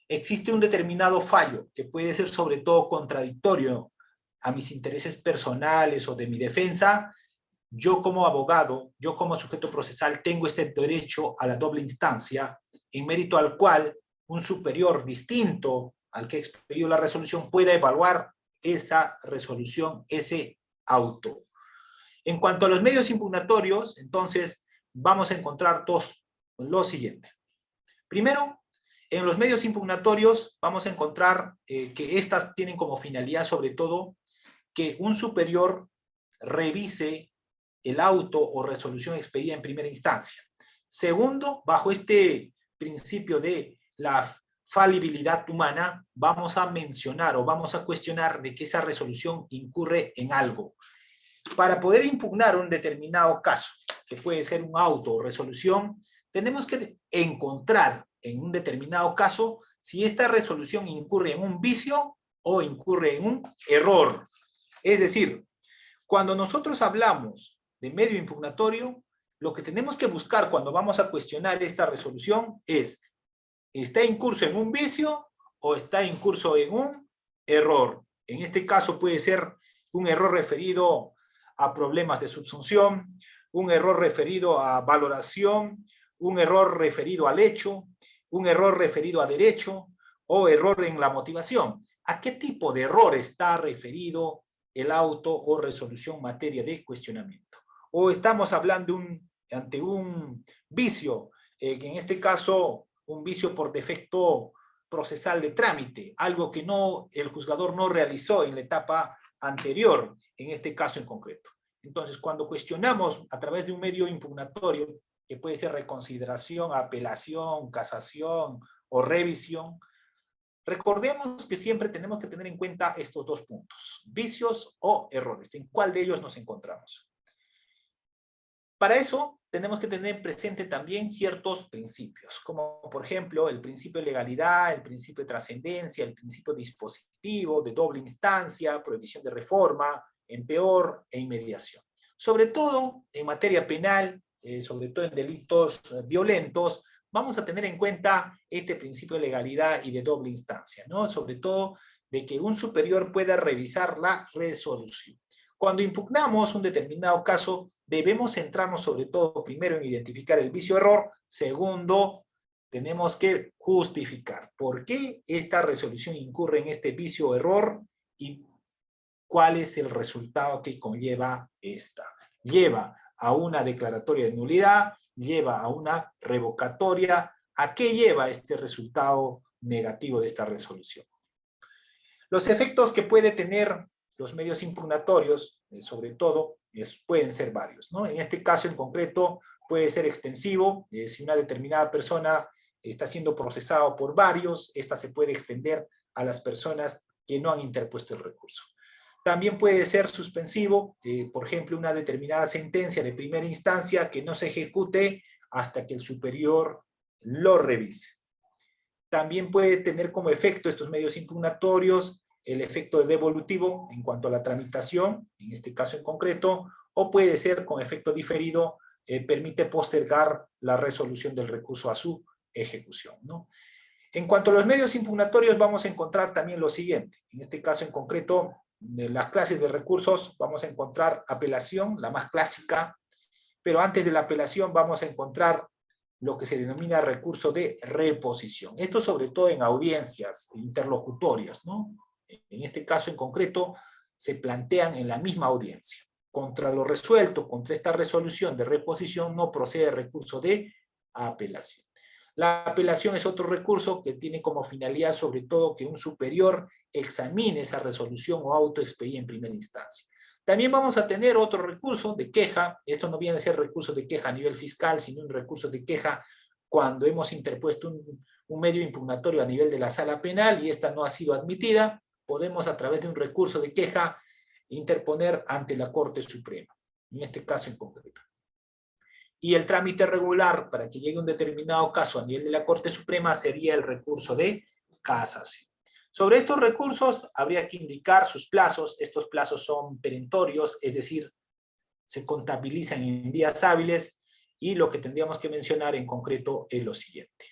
existe un determinado fallo que puede ser sobre todo contradictorio a mis intereses personales o de mi defensa. Yo como abogado, yo como sujeto procesal tengo este derecho a la doble instancia, en mérito al cual un superior distinto al que ha expedido la resolución pueda evaluar esa resolución, ese auto. En cuanto a los medios impugnatorios, entonces vamos a encontrar lo siguiente. Primero, en los medios impugnatorios vamos a encontrar que estas tienen como finalidad sobre todo que un superior revise el auto o resolución expedida en primera instancia. Segundo, bajo este principio de la falibilidad humana, vamos a mencionar o vamos a cuestionar de que esa resolución incurre en algo. Para poder impugnar un determinado caso, que puede ser un auto o resolución, tenemos que encontrar en un determinado caso si esta resolución incurre en un vicio o incurre en un error. Es decir, cuando nosotros hablamos de medio impugnatorio, lo que tenemos que buscar cuando vamos a cuestionar esta resolución es, ¿está incurso en un vicio o está incurso en un error? En este caso puede ser un error referido a problemas de subsunción, un error referido a valoración, un error referido al hecho, un error referido a derecho o error en la motivación. ¿A qué tipo de error está referido el auto o resolución materia de cuestionamiento? O estamos hablando ante un vicio, que en este caso un vicio por defecto procesal de trámite, algo que el juzgador no realizó en la etapa anterior, en este caso en concreto. Entonces, cuando cuestionamos a través de un medio impugnatorio, que puede ser reconsideración, apelación, casación o revisión, recordemos que siempre tenemos que tener en cuenta estos dos puntos, vicios o errores, en cuál de ellos nos encontramos. Para eso, tenemos que tener presente también ciertos principios, como por ejemplo el principio de legalidad, el principio de trascendencia, el principio dispositivo, de doble instancia, prohibición de reforma, empeor e inmediación. Sobre todo en materia penal, sobre todo en delitos violentos, vamos a tener en cuenta este principio de legalidad y de doble instancia, ¿no? Sobre todo de que un superior pueda revisar la resolución. Cuando impugnamos un determinado caso, debemos centrarnos sobre todo primero en identificar el vicio-error, segundo, tenemos que justificar por qué esta resolución incurre en este vicio-error y cuál es el resultado que conlleva esta. Lleva a una declaratoria de nulidad, lleva a una revocatoria. ¿A qué lleva este resultado negativo de esta resolución? Los efectos que puede tener los medios impugnatorios, sobre todo, pueden ser varios, ¿no? En este caso en concreto puede ser extensivo. Si una determinada persona está siendo procesada por varios, esta se puede extender a las personas que no han interpuesto el recurso. También puede ser suspensivo, por ejemplo, una determinada sentencia de primera instancia que no se ejecute hasta que el superior lo revise. También puede tener como efecto estos medios impugnatorios el efecto devolutivo en cuanto a la tramitación, en este caso en concreto, o puede ser con efecto diferido, permite postergar la resolución del recurso a su ejecución, ¿no? En cuanto a los medios impugnatorios, vamos a encontrar también lo siguiente. En este caso en concreto, de las clases de recursos, vamos a encontrar apelación, la más clásica, pero antes de la apelación vamos a encontrar lo que se denomina recurso de reposición. Esto sobre todo en audiencias interlocutorias, ¿no? En este caso en concreto, se plantean en la misma audiencia. Contra lo resuelto, contra esta resolución de reposición, no procede recurso de apelación. La apelación es otro recurso que tiene como finalidad sobre todo que un superior examine esa resolución o auto expedida en primera instancia. También vamos a tener otro recurso de queja. Esto no viene a ser recurso de queja a nivel fiscal, sino un recurso de queja cuando hemos interpuesto un medio impugnatorio a nivel de la sala penal y esta no ha sido admitida. Podemos a través de un recurso de queja interponer ante la Corte Suprema, en este caso en concreto. Y el trámite regular para que llegue un determinado caso a nivel de la Corte Suprema sería el recurso de casación. Sobre estos recursos habría que indicar sus plazos. Estos plazos son perentorios, es decir, se contabilizan en días hábiles, y lo que tendríamos que mencionar en concreto es lo siguiente.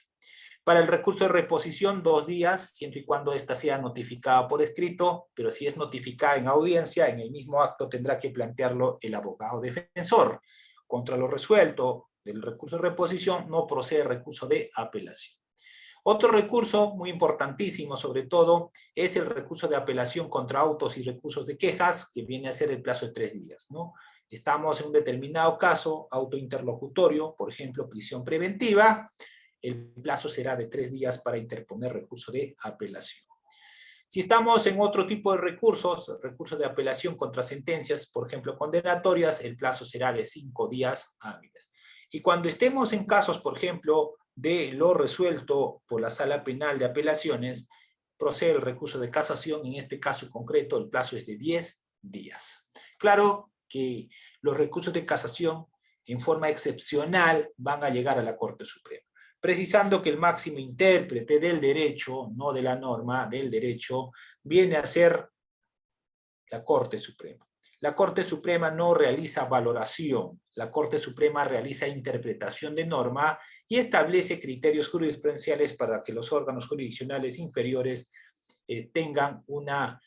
Para el recurso de reposición, 2 días, siempre y cuando ésta sea notificada por escrito, pero si es notificada en audiencia, en el mismo acto tendrá que plantearlo el abogado defensor. Contra lo resuelto del recurso de reposición, no procede recurso de apelación. Otro recurso muy importantísimo, sobre todo, es el recurso de apelación contra autos y recursos de quejas, que viene a ser el plazo de 3 días, ¿no? Estamos en un determinado caso, auto interlocutorio, por ejemplo, prisión preventiva. el plazo será de 3 días para interponer recurso de apelación. Si estamos en otro tipo de recursos de apelación contra sentencias, por ejemplo, condenatorias, el plazo será de 5 días hábiles. Y cuando estemos en casos, por ejemplo, de lo resuelto por la Sala Penal de Apelaciones, procede el recurso de casación. En este caso concreto, el plazo es de 10 días. Claro que los recursos de casación, en forma excepcional, van a llegar a la Corte Suprema, precisando que el máximo intérprete del derecho, no de la norma, del derecho, viene a ser la Corte Suprema. La Corte Suprema no realiza valoración, la Corte Suprema realiza interpretación de norma y establece criterios jurisprudenciales para que los órganos jurisdiccionales inferiores tengan una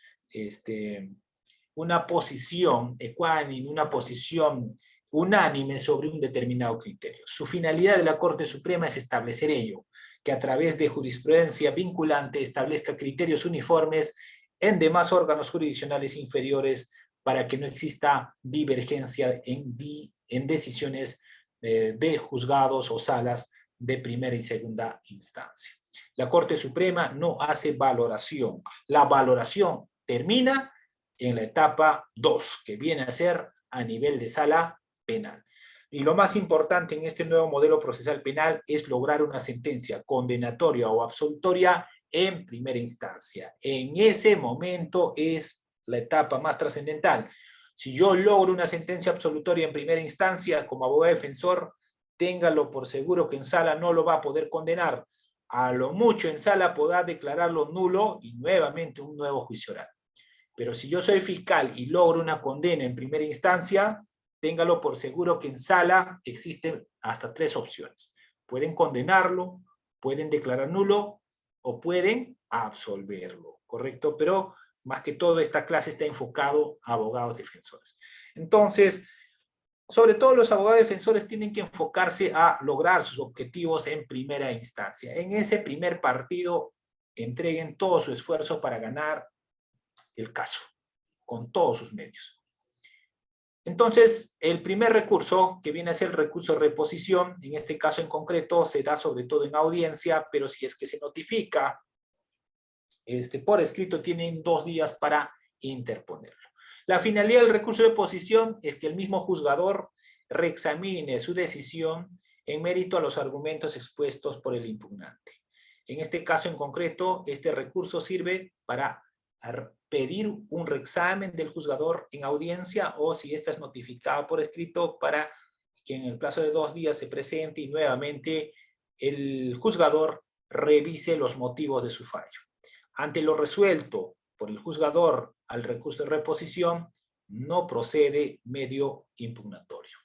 posición ecuánime, una posición unánime sobre un determinado criterio. Su finalidad de la Corte Suprema es establecer ello, que a través de jurisprudencia vinculante establezca criterios uniformes en demás órganos jurisdiccionales inferiores para que no exista divergencia en decisiones de juzgados o salas de primera y segunda instancia. La Corte Suprema no hace valoración. La valoración termina en la etapa 2, que viene a ser a nivel de sala penal. Y lo más importante en este nuevo modelo procesal penal es lograr una sentencia condenatoria o absolutoria en primera instancia. En ese momento es la etapa más trascendental. Si yo logro una sentencia absolutoria en primera instancia, como abogado defensor, téngalo por seguro que en sala no lo va a poder condenar. A lo mucho en sala podrá declararlo nulo y nuevamente un nuevo juicio oral. Pero si yo soy fiscal y logro una condena en primera instancia, téngalo por seguro que en sala existen hasta 3 opciones. Pueden condenarlo, pueden declarar nulo o pueden absolverlo, ¿correcto? Pero más que todo esta clase está enfocado a abogados defensores. Entonces, sobre todo los abogados defensores tienen que enfocarse a lograr sus objetivos en primera instancia. En ese primer partido, entreguen todo su esfuerzo para ganar el caso, con todos sus medios. Entonces, el primer recurso, que viene a ser el recurso de reposición, en este caso en concreto, se da sobre todo en audiencia, pero si es que se notifica por escrito, tienen 2 días para interponerlo. La finalidad del recurso de reposición es que el mismo juzgador reexamine su decisión en mérito a los argumentos expuestos por el impugnante. En este caso en concreto, este recurso sirve para pedir un reexamen del juzgador en audiencia o si ésta es notificada por escrito para que en el plazo de 2 días se presente y nuevamente el juzgador revise los motivos de su fallo. Ante lo resuelto por el juzgador al recurso de reposición, no procede medio impugnatorio.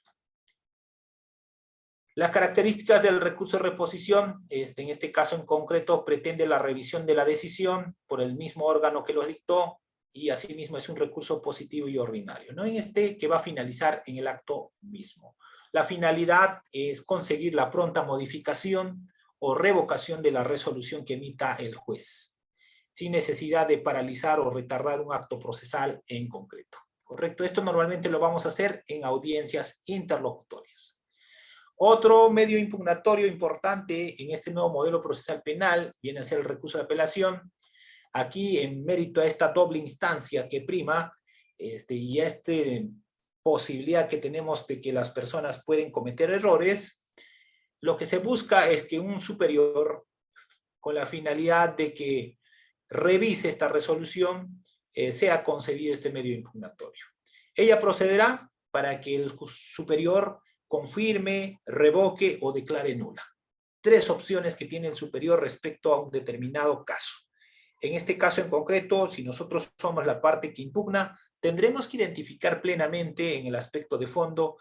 Las características del recurso de reposición, en este caso en concreto, pretende la revisión de la decisión por el mismo órgano que lo dictó y asimismo es un recurso positivo y ordinario, ¿no? En este que va a finalizar en el acto mismo. La finalidad es conseguir la pronta modificación o revocación de la resolución que emita el juez, sin necesidad de paralizar o retardar un acto procesal en concreto. ¿Correcto? Esto normalmente lo vamos a hacer en audiencias interlocutorias. Otro medio impugnatorio importante en este nuevo modelo procesal penal viene a ser el recurso de apelación. Aquí, en mérito a esta doble instancia que prima, y a esta posibilidad que tenemos de que las personas pueden cometer errores, lo que se busca es que un superior, con la finalidad de que revise esta resolución, sea concedido este medio impugnatorio. Ella procederá para que el superior confirme, revoque o declare nula. 3 opciones que tiene el superior respecto a un determinado caso. En este caso en concreto, si nosotros somos la parte que impugna, tendremos que identificar plenamente en el aspecto de fondo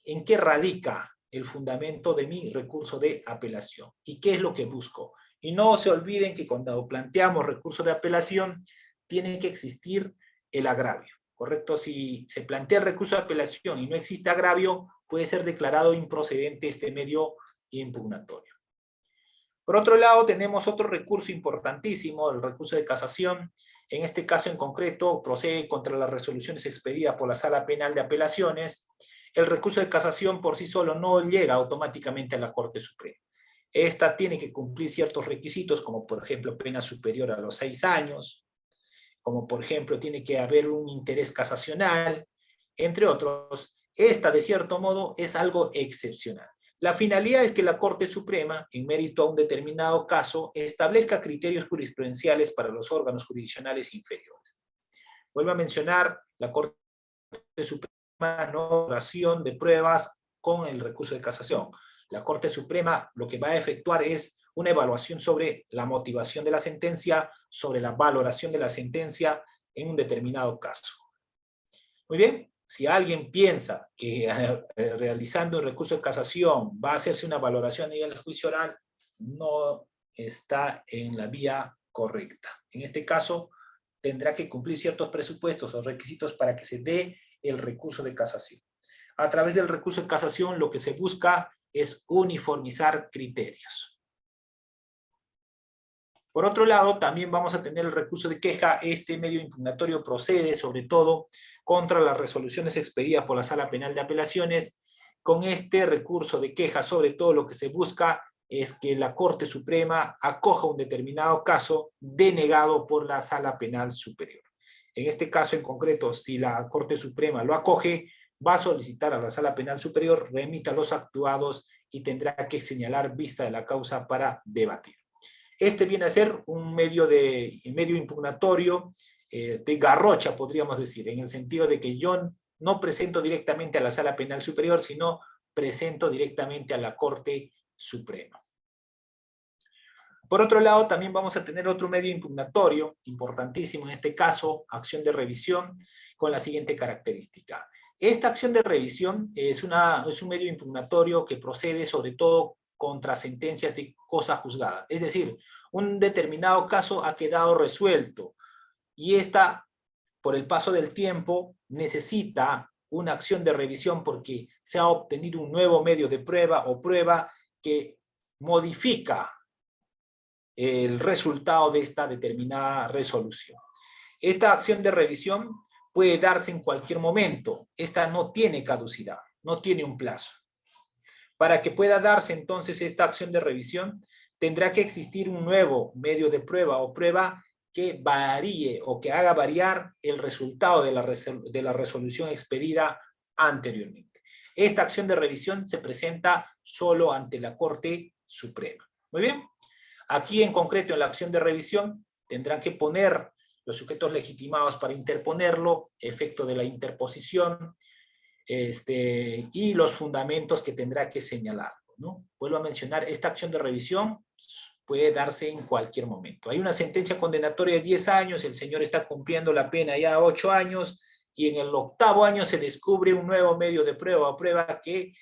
en qué radica el fundamento de mi recurso de apelación y qué es lo que busco. Y no se olviden que cuando planteamos recurso de apelación, tiene que existir el agravio, ¿correcto? Si se plantea el recurso de apelación y no existe agravio, puede ser declarado improcedente este medio impugnatorio. Por otro lado, tenemos otro recurso importantísimo, el recurso de casación. En este caso en concreto, procede contra las resoluciones expedidas por la Sala Penal de Apelaciones. El recurso de casación por sí solo no llega automáticamente a la Corte Suprema. Esta tiene que cumplir ciertos requisitos, como por ejemplo pena superior a los 6 años, como por ejemplo tiene que haber un interés casacional, entre otros. Esta, de cierto modo, es algo excepcional. La finalidad es que la Corte Suprema, en mérito a un determinado caso, establezca criterios jurisprudenciales para los órganos jurisdiccionales inferiores. Vuelvo a mencionar, la Corte Suprema no oración de pruebas con el recurso de casación. La Corte Suprema lo que va a efectuar es una evaluación sobre la motivación de la sentencia, sobre la valoración de la sentencia en un determinado caso. Muy bien, si alguien piensa que realizando un recurso de casación va a hacerse una valoración a nivel del juicio oral, no está en la vía correcta. En este caso, tendrá que cumplir ciertos presupuestos o requisitos para que se dé el recurso de casación. A través del recurso de casación lo que se busca es uniformizar criterios. Por otro lado, también vamos a tener el recurso de queja. Este medio impugnatorio procede sobre todo contra las resoluciones expedidas por la Sala Penal de Apelaciones. Con este recurso de queja, sobre todo lo que se busca es que la Corte Suprema acoja un determinado caso denegado por la Sala Penal Superior. En este caso en concreto, si la Corte Suprema lo acoge, va a solicitar a la Sala Penal Superior, remita los actuados y tendrá que señalar vista de la causa para debatir. Este viene a ser un medio impugnatorio de garrocha, podríamos decir, en el sentido de que yo no presento directamente a la Sala Penal Superior, sino presento directamente a la Corte Suprema. Por otro lado, también vamos a tener otro medio impugnatorio, importantísimo en este caso, acción de revisión, con la siguiente característica. Esta acción de revisión es un medio impugnatorio que procede sobre todo contra sentencias de cosa juzgada. Es decir, un determinado caso ha quedado resuelto y esta, por el paso del tiempo, necesita una acción de revisión porque se ha obtenido un nuevo medio de prueba o prueba que modifica el resultado de esta determinada resolución. Esta acción de revisión puede darse en cualquier momento. Esta no tiene caducidad, no tiene un plazo. Para que pueda darse entonces esta acción de revisión, tendrá que existir un nuevo medio de prueba o prueba que varíe o que haga variar el resultado de la resolución expedida anteriormente. Esta acción de revisión se presenta solo ante la Corte Suprema. Muy bien. Aquí en concreto en la acción de revisión tendrán que poner los sujetos legitimados para interponerlo, efecto de la interposición, y los fundamentos que tendrá que señalar, ¿no? Vuelvo a mencionar, esta acción de revisión puede darse en cualquier momento. Hay una sentencia condenatoria de 10 años, el señor está cumpliendo la pena ya 8 años, y en el 8º año se descubre un nuevo medio de prueba o prueba que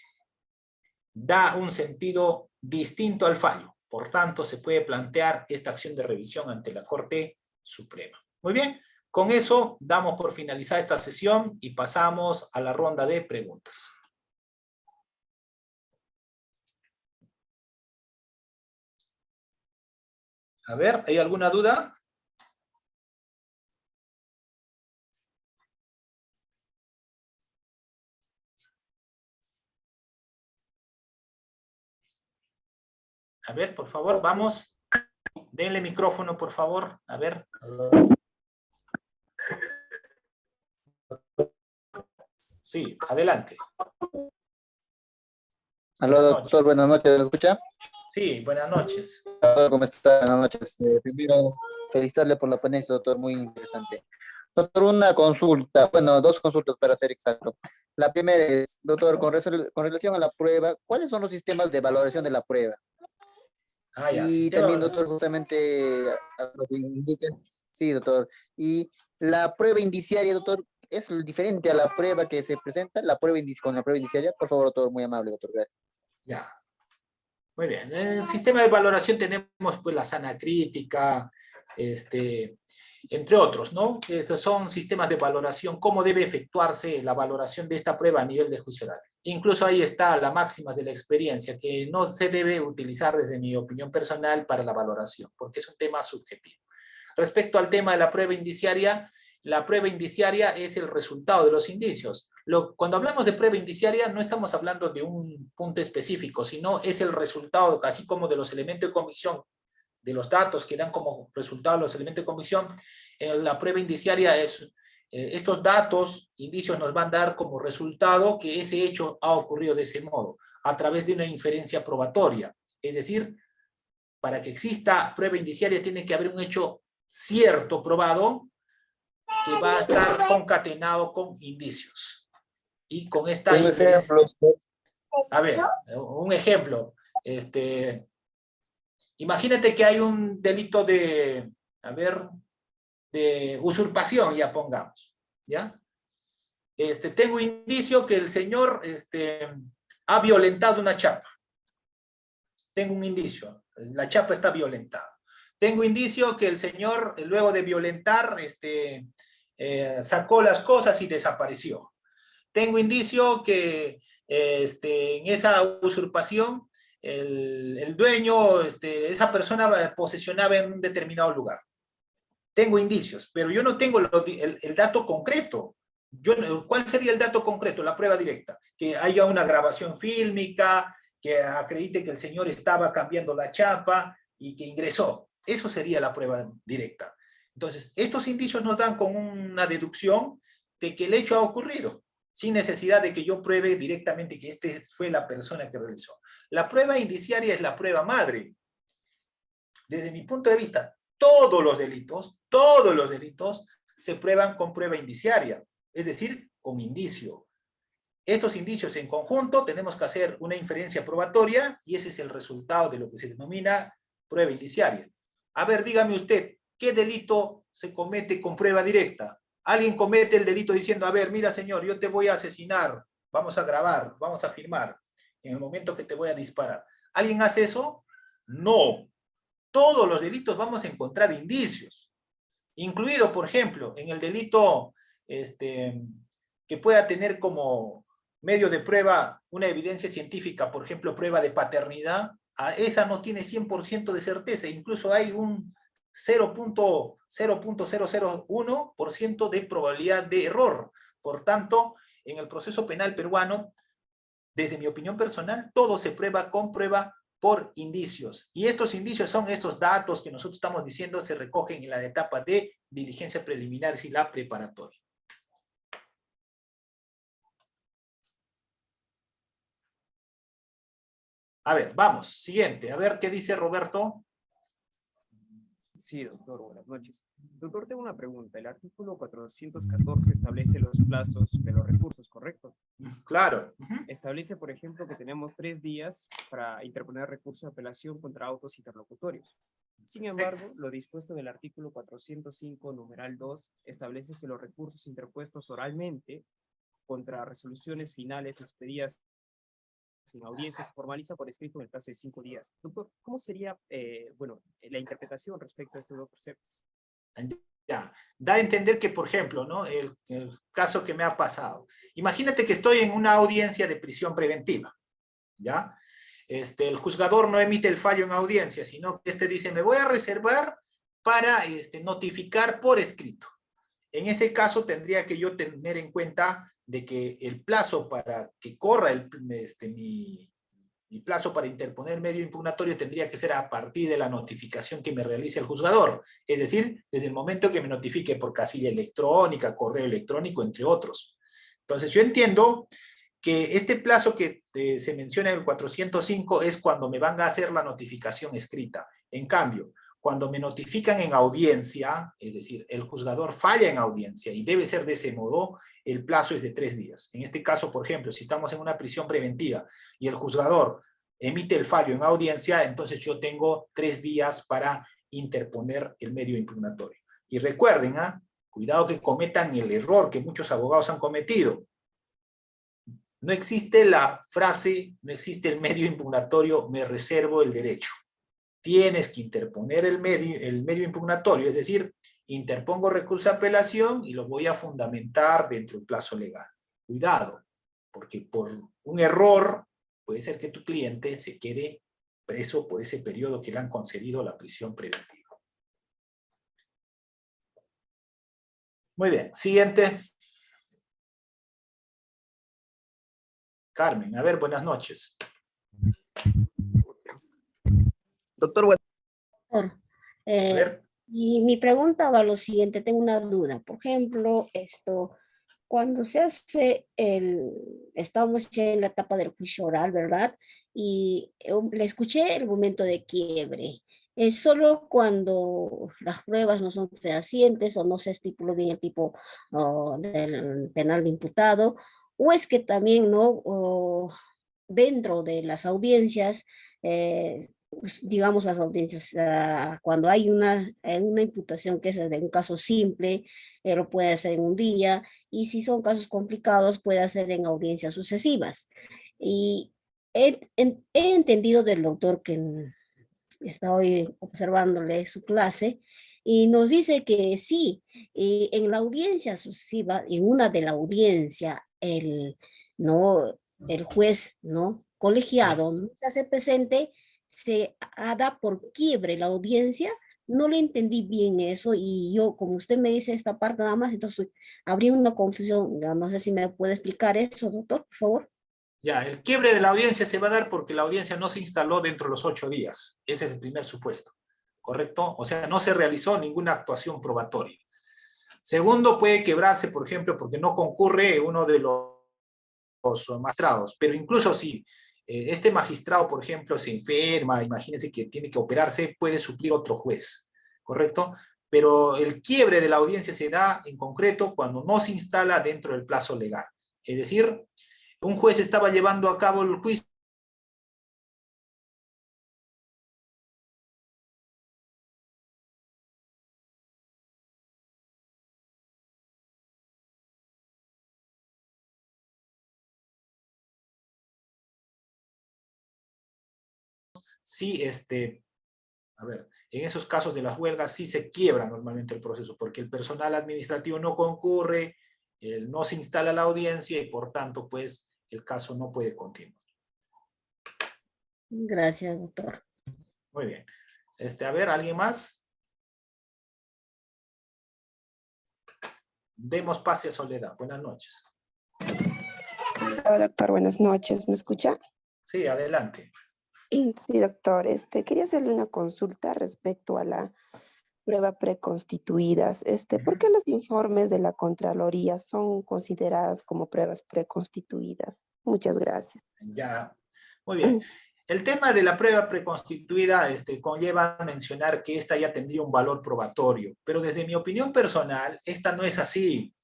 da un sentido distinto al fallo. Por tanto, se puede plantear esta acción de revisión ante la Corte Suprema. Muy bien. Con eso damos por finalizada esta sesión y pasamos a la ronda de preguntas. A ver, ¿hay alguna duda? A ver, por favor, vamos. Denle micrófono, por favor. A ver. Sí, adelante. Aló, doctor, buenas noches, ¿me escucha? Sí, buenas noches. ¿Cómo está? Buenas noches. Primero, felicitarle por la ponencia, doctor, muy interesante. Doctor, una consulta, bueno, 2 consultas para ser exacto. La primera es, doctor, con relación a la prueba, ¿cuáles son los sistemas de valoración de la prueba? Ya, y también, doctor, justamente, a lo que indica, sí, doctor, y la prueba indiciaria, doctor, ¿es diferente a la prueba que se presenta, con la prueba indiciaria? Por favor, doctor, muy amable, doctor, gracias. Ya. Muy bien. En el sistema de valoración tenemos pues la sana crítica, entre otros, ¿no? Estos son sistemas de valoración, cómo debe efectuarse la valoración de esta prueba a nivel de juicio oral. Incluso ahí está la máxima de la experiencia, que no se debe utilizar desde mi opinión personal para la valoración, porque es un tema subjetivo. Respecto al tema de la prueba indiciaria, la prueba indiciaria es el resultado de los indicios. Cuando hablamos de prueba indiciaria no estamos hablando de un punto específico, sino es el resultado, así como de los elementos de convicción, de los datos que dan como resultado los elementos de convicción. La prueba indiciaria es, estos datos, indicios nos van a dar como resultado que ese hecho ha ocurrido de ese modo, a través de una inferencia probatoria. Es decir, para que exista prueba indiciaria tiene que haber un hecho cierto, probado, que va a estar concatenado con indicios. Y con esta Un ejemplo. a ver, un ejemplo. Imagínate que hay un delito de, de usurpación, ya pongamos, ¿ya? Tengo indicio que el señor ha violentado una chapa. Tengo un indicio, la chapa está violentada. Tengo indicio que el señor, luego de violentar, sacó las cosas y desapareció. Tengo indicio que en esa usurpación el dueño, esa persona posesionaba en un determinado lugar. Tengo indicios, pero yo no tengo el dato concreto. ¿Cuál sería el dato concreto? La prueba directa. Que haya una grabación fílmica, que acredite que el señor estaba cambiando la chapa y que ingresó. Eso sería la prueba directa. Entonces, estos indicios nos dan con una deducción de que el hecho ha ocurrido, sin necesidad de que yo pruebe directamente que fue la persona que realizó. La prueba indiciaria es la prueba madre. Desde mi punto de vista, todos los delitos se prueban con prueba indiciaria, es decir, con indicio. Estos indicios en conjunto tenemos que hacer una inferencia probatoria y ese es el resultado de lo que se denomina prueba indiciaria. A ver, dígame usted, ¿qué delito se comete con prueba directa? Alguien comete el delito diciendo, a ver, mira señor, yo te voy a asesinar, vamos a grabar, vamos a firmar, en el momento que te voy a disparar. ¿Alguien hace eso? No. Todos los delitos vamos a encontrar indicios, incluido, por ejemplo, en el delito que pueda tener como medio de prueba una evidencia científica, por ejemplo, prueba de paternidad, esa no tiene 100% de certeza, incluso hay un 0.001% de probabilidad de error. Por tanto, en el proceso penal peruano, desde mi opinión personal, todo se prueba con prueba por indicios. Y estos indicios son estos datos que nosotros estamos diciendo se recogen en la etapa de diligencia preliminar y la preparatoria. A ver, vamos, siguiente. A ver qué dice Roberto. Sí, doctor, buenas noches. Doctor, tengo una pregunta. El artículo 414 establece los plazos de los recursos, ¿correcto? Claro. Establece, por ejemplo, que tenemos 3 días para interponer recurso de apelación contra autos interlocutorios. Sin embargo, lo dispuesto en el artículo 405, numeral 2, establece que los recursos interpuestos oralmente contra resoluciones finales expedidas sin audiencia se formaliza por escrito en el plazo de 5 días. Doctor, ¿cómo sería la interpretación respecto a estos dos preceptos? Ya, da a entender que, por ejemplo, ¿no? el caso que me ha pasado. Imagínate que estoy en una audiencia de prisión preventiva, ¿ya? El juzgador no emite el fallo en audiencia, sino que dice, me voy a reservar para notificar por escrito. En ese caso tendría que yo tener en cuenta de que el plazo para que corra mi plazo para interponer medio impugnatorio tendría que ser a partir de la notificación que me realice el juzgador, es decir, desde el momento que me notifique por casilla electrónica, correo electrónico, entre otros. Entonces yo entiendo que este plazo que se menciona en el 405 es cuando me van a hacer la notificación escrita. En cambio, cuando me notifican en audiencia, es decir, el juzgador falla en audiencia y debe ser de ese modo, el plazo es de 3 días. En este caso, por ejemplo, si estamos en una prisión preventiva y el juzgador emite el fallo en audiencia, entonces yo tengo 3 días para interponer el medio impugnatorio. Y recuerden, cuidado que cometan el error que muchos abogados han cometido. No existe la frase, no existe el medio impugnatorio, me reservo el derecho. Tienes que interponer el medio impugnatorio, es decir, interpongo recurso de apelación y lo voy a fundamentar dentro del plazo legal. Cuidado, porque por un error puede ser que tu cliente se quede preso por ese periodo que le han concedido la prisión preventiva. Muy bien, siguiente. Carmen, a ver, buenas noches. Doctor, Doctor, A ver. y mi pregunta va a lo siguiente, tengo una duda. Por ejemplo, cuando se hace estamos ya en la etapa del juicio oral, ¿verdad? Y le escuché el momento de quiebre. ¿Es solo cuando las pruebas no son fehacientes o no se estipuló bien el tipo del penal de imputado? ¿O es que también, no, dentro de las audiencias, pues, digamos las audiencias, cuando hay una imputación que es de un caso simple, lo puede hacer en un día, y si son casos complicados, puede hacer en audiencias sucesivas? Y he entendido del doctor que está hoy observándole su clase, y nos dice que sí, y en la audiencia sucesiva, en una de la audiencia, no, el juez, ¿no? Colegiado no se hace presente, se da por quiebre la audiencia. No le entendí bien eso, y yo, como usted me dice esta parte nada más, entonces habría una confusión. No sé si me puede explicar eso, doctor, por favor. Ya, el quiebre de la audiencia se va a dar porque la audiencia no se instaló dentro de los 8 días. Ese es el primer supuesto, ¿correcto? O sea, no se realizó ninguna actuación probatoria. Segundo, puede quebrarse, por ejemplo, porque no concurre uno de los magistrados, pero incluso si este magistrado, por ejemplo, se enferma, imagínense que tiene que operarse, puede suplir otro juez, ¿correcto? Pero el quiebre de la audiencia se da en concreto cuando no se instala dentro del plazo legal. Es decir, un juez estaba llevando a cabo el juicio sí, a ver, en esos casos de las huelgas sí se quiebra normalmente el proceso, porque el personal administrativo no concurre, no se instala la audiencia y por tanto, pues, el caso no puede continuar. Gracias, doctor. Muy bien. A ver, ¿alguien más? Demos pase a Soledad. Buenas noches. Hola, doctor, buenas noches. ¿Me escucha? Sí, adelante. Sí, doctor. Quería hacerle una consulta respecto a la prueba preconstituidas. ¿Por qué los informes de la Contraloría son consideradas como pruebas preconstituidas? Muchas gracias. Ya, muy bien. El tema de la prueba preconstituida conlleva a mencionar que esta ya tendría un valor probatorio, pero desde mi opinión personal, esta no es así.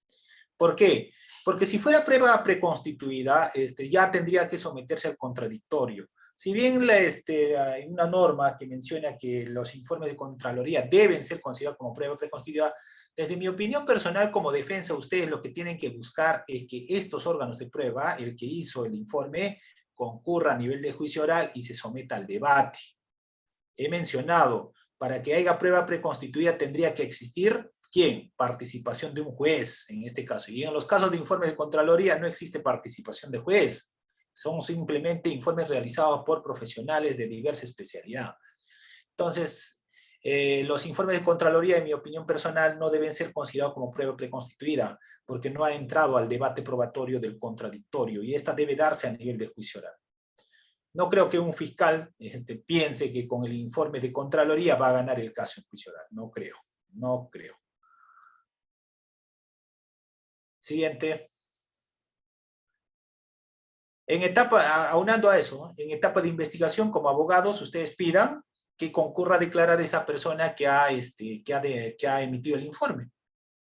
¿Por qué? Porque si fuera prueba preconstituida, ya tendría que someterse al contradictorio. Si bien hay una norma que menciona que los informes de Contraloría deben ser considerados como prueba preconstituida, desde mi opinión personal como defensa, ustedes lo que tienen que buscar es que estos órganos de prueba, el que hizo el informe, concurra a nivel de juicio oral y se someta al debate. He mencionado, para que haya prueba preconstituida tendría que existir, ¿quién? Participación de un juez, en este caso. Y en los casos de informes de Contraloría no existe participación de juez. Son simplemente informes realizados por profesionales de diversa especialidad. Entonces, los informes de Contraloría, en mi opinión personal, no deben ser considerados como prueba preconstituida, porque no ha entrado al debate probatorio del contradictorio, y esta debe darse a nivel de juicio oral. No creo que un fiscal piense que con el informe de Contraloría va a ganar el caso en juicio oral. No creo, no creo. Siguiente. Aunando a eso, en etapa de investigación, como abogados, ustedes pidan que concurra a declarar esa persona que ha emitido el informe.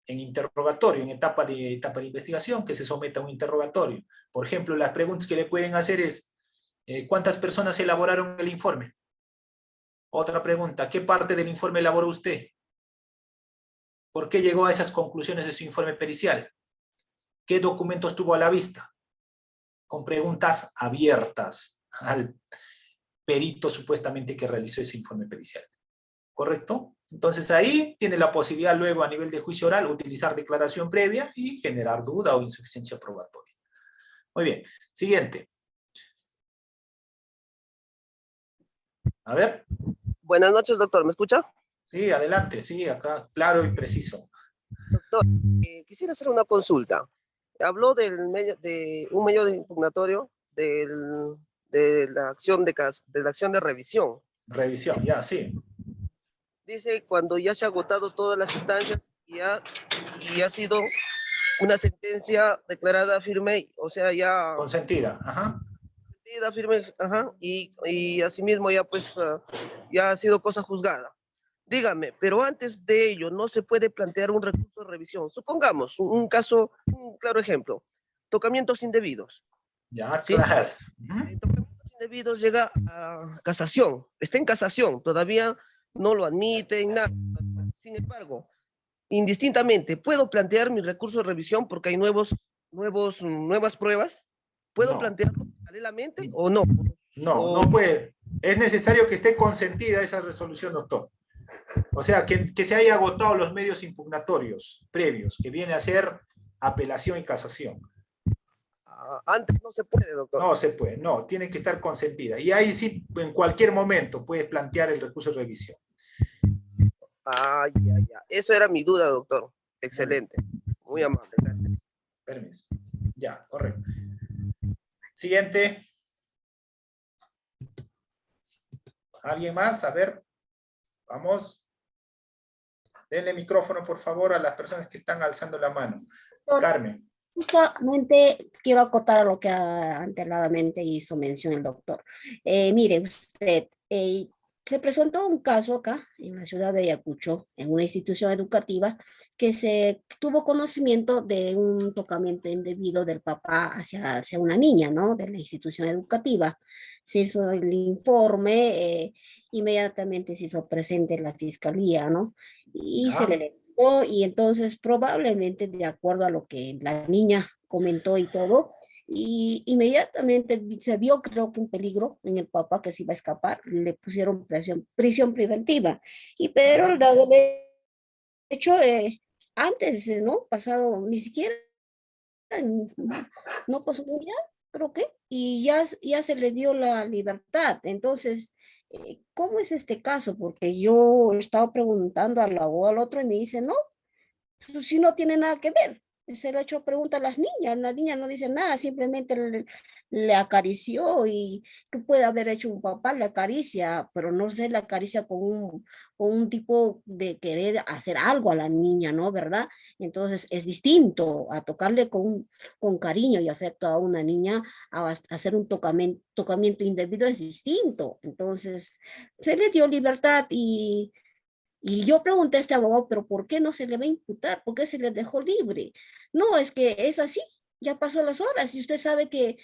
En interrogatorio, en etapa de investigación, que se someta a un interrogatorio. Por ejemplo, las preguntas que le pueden hacer es, ¿cuántas personas elaboraron el informe? Otra pregunta, ¿qué parte del informe elaboró usted? ¿Por qué llegó a esas conclusiones de su informe pericial? ¿Qué documentos tuvo a la vista? Con preguntas abiertas al perito supuestamente que realizó ese informe pericial. ¿Correcto? Entonces ahí tiene la posibilidad luego a nivel de juicio oral utilizar declaración previa y generar duda o insuficiencia probatoria. Muy bien. Siguiente. A ver. Buenas noches, doctor. ¿Me escucha? Sí, adelante. Sí, acá claro y preciso. Doctor, Doctor, quisiera hacer una consulta. Habló de un medio de impugnatorio de la acción de revisión. Revisión, ya, sí. Dice cuando ya se ha agotado todas las instancias y ha sido una sentencia declarada firme, o sea, ya Consentida, ajá. consentida, firme, ajá, y asimismo ya pues ya ha sido cosa juzgada. Dígame, pero antes de ello no se puede plantear un recurso de revisión. Supongamos un caso, un claro ejemplo, tocamientos indebidos. Ya, ¿Sí? claro. Tocamientos indebidos llega a casación, está en casación, todavía no lo admiten, nada. Sin embargo, indistintamente, ¿puedo plantear mi recurso de revisión porque hay nuevas pruebas? ¿Puedo No. plantearlo paralelamente o no? No, no puede. Es necesario que esté consentida esa resolución, doctor. O sea, que se haya agotado los medios impugnatorios previos, que viene a ser apelación y casación. Antes no se puede, doctor. No se puede, no, tiene que estar consentida. Y ahí sí, en cualquier momento puedes plantear el recurso de revisión. Ya. Eso era mi duda, doctor. Excelente. Muy amable, gracias. Permiso. Ya, correcto. Siguiente. ¿Alguien más? A ver. Vamos. Denle micrófono, por favor, a las personas que están alzando la mano. Carmen. Justamente quiero acotar a lo que anteriormente hizo mención el doctor. Mire usted, se presentó un caso acá en la ciudad de Ayacucho, en una institución educativa, que se tuvo conocimiento de un tocamiento indebido del papá hacia una niña, ¿no? De la institución educativa. Se hizo el informe, inmediatamente se hizo presente en la fiscalía, ¿no? Y se le y entonces probablemente de acuerdo a lo que la niña comentó y todo, y inmediatamente se vio creo que un peligro en el papá que se iba a escapar, le pusieron prisión preventiva, pero el dado el hecho, antes, ¿no? Pasado ni siquiera, no pasó un día, creo que, y ya se le dio la libertad. Entonces, ¿cómo es este caso? Porque yo he estado preguntando al abogado al otro y me dice, no, pues si no tiene nada que ver. Se le ha hecho pregunta a las niñas, la niña no dice nada, simplemente le acarició y que puede haber hecho un papá, le acaricia, pero no se le acaricia con un tipo de querer hacer algo a la niña, ¿no? ¿Verdad? Entonces es distinto a tocarle con cariño y afecto a una niña, a hacer un tocamiento indebido es distinto. Entonces se le dio libertad y yo pregunté a este abogado, pero ¿por qué no se le va a imputar? ¿Por qué se le dejó libre? No, es que es así, ya pasó las horas y usted sabe que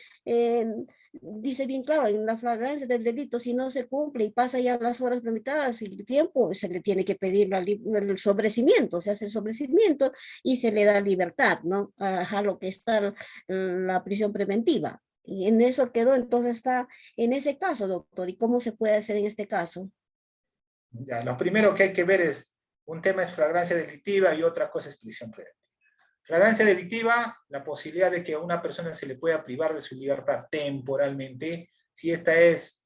dice bien claro, en la flagrancia del delito, si no se cumple y pasa ya las horas permitidas y el tiempo, se le tiene que pedir el sobrecimiento, se hace el sobrecimiento y se le da libertad, ¿no? A lo que está la prisión preventiva. Y en eso quedó, entonces está en ese caso, doctor. ¿Y cómo se puede hacer en este caso? Ya, lo primero que hay que ver es, un tema es flagrancia delictiva y otra cosa es prisión preventiva. Flagrancia delictiva, la posibilidad de que a una persona se le pueda privar de su libertad temporalmente, si esta es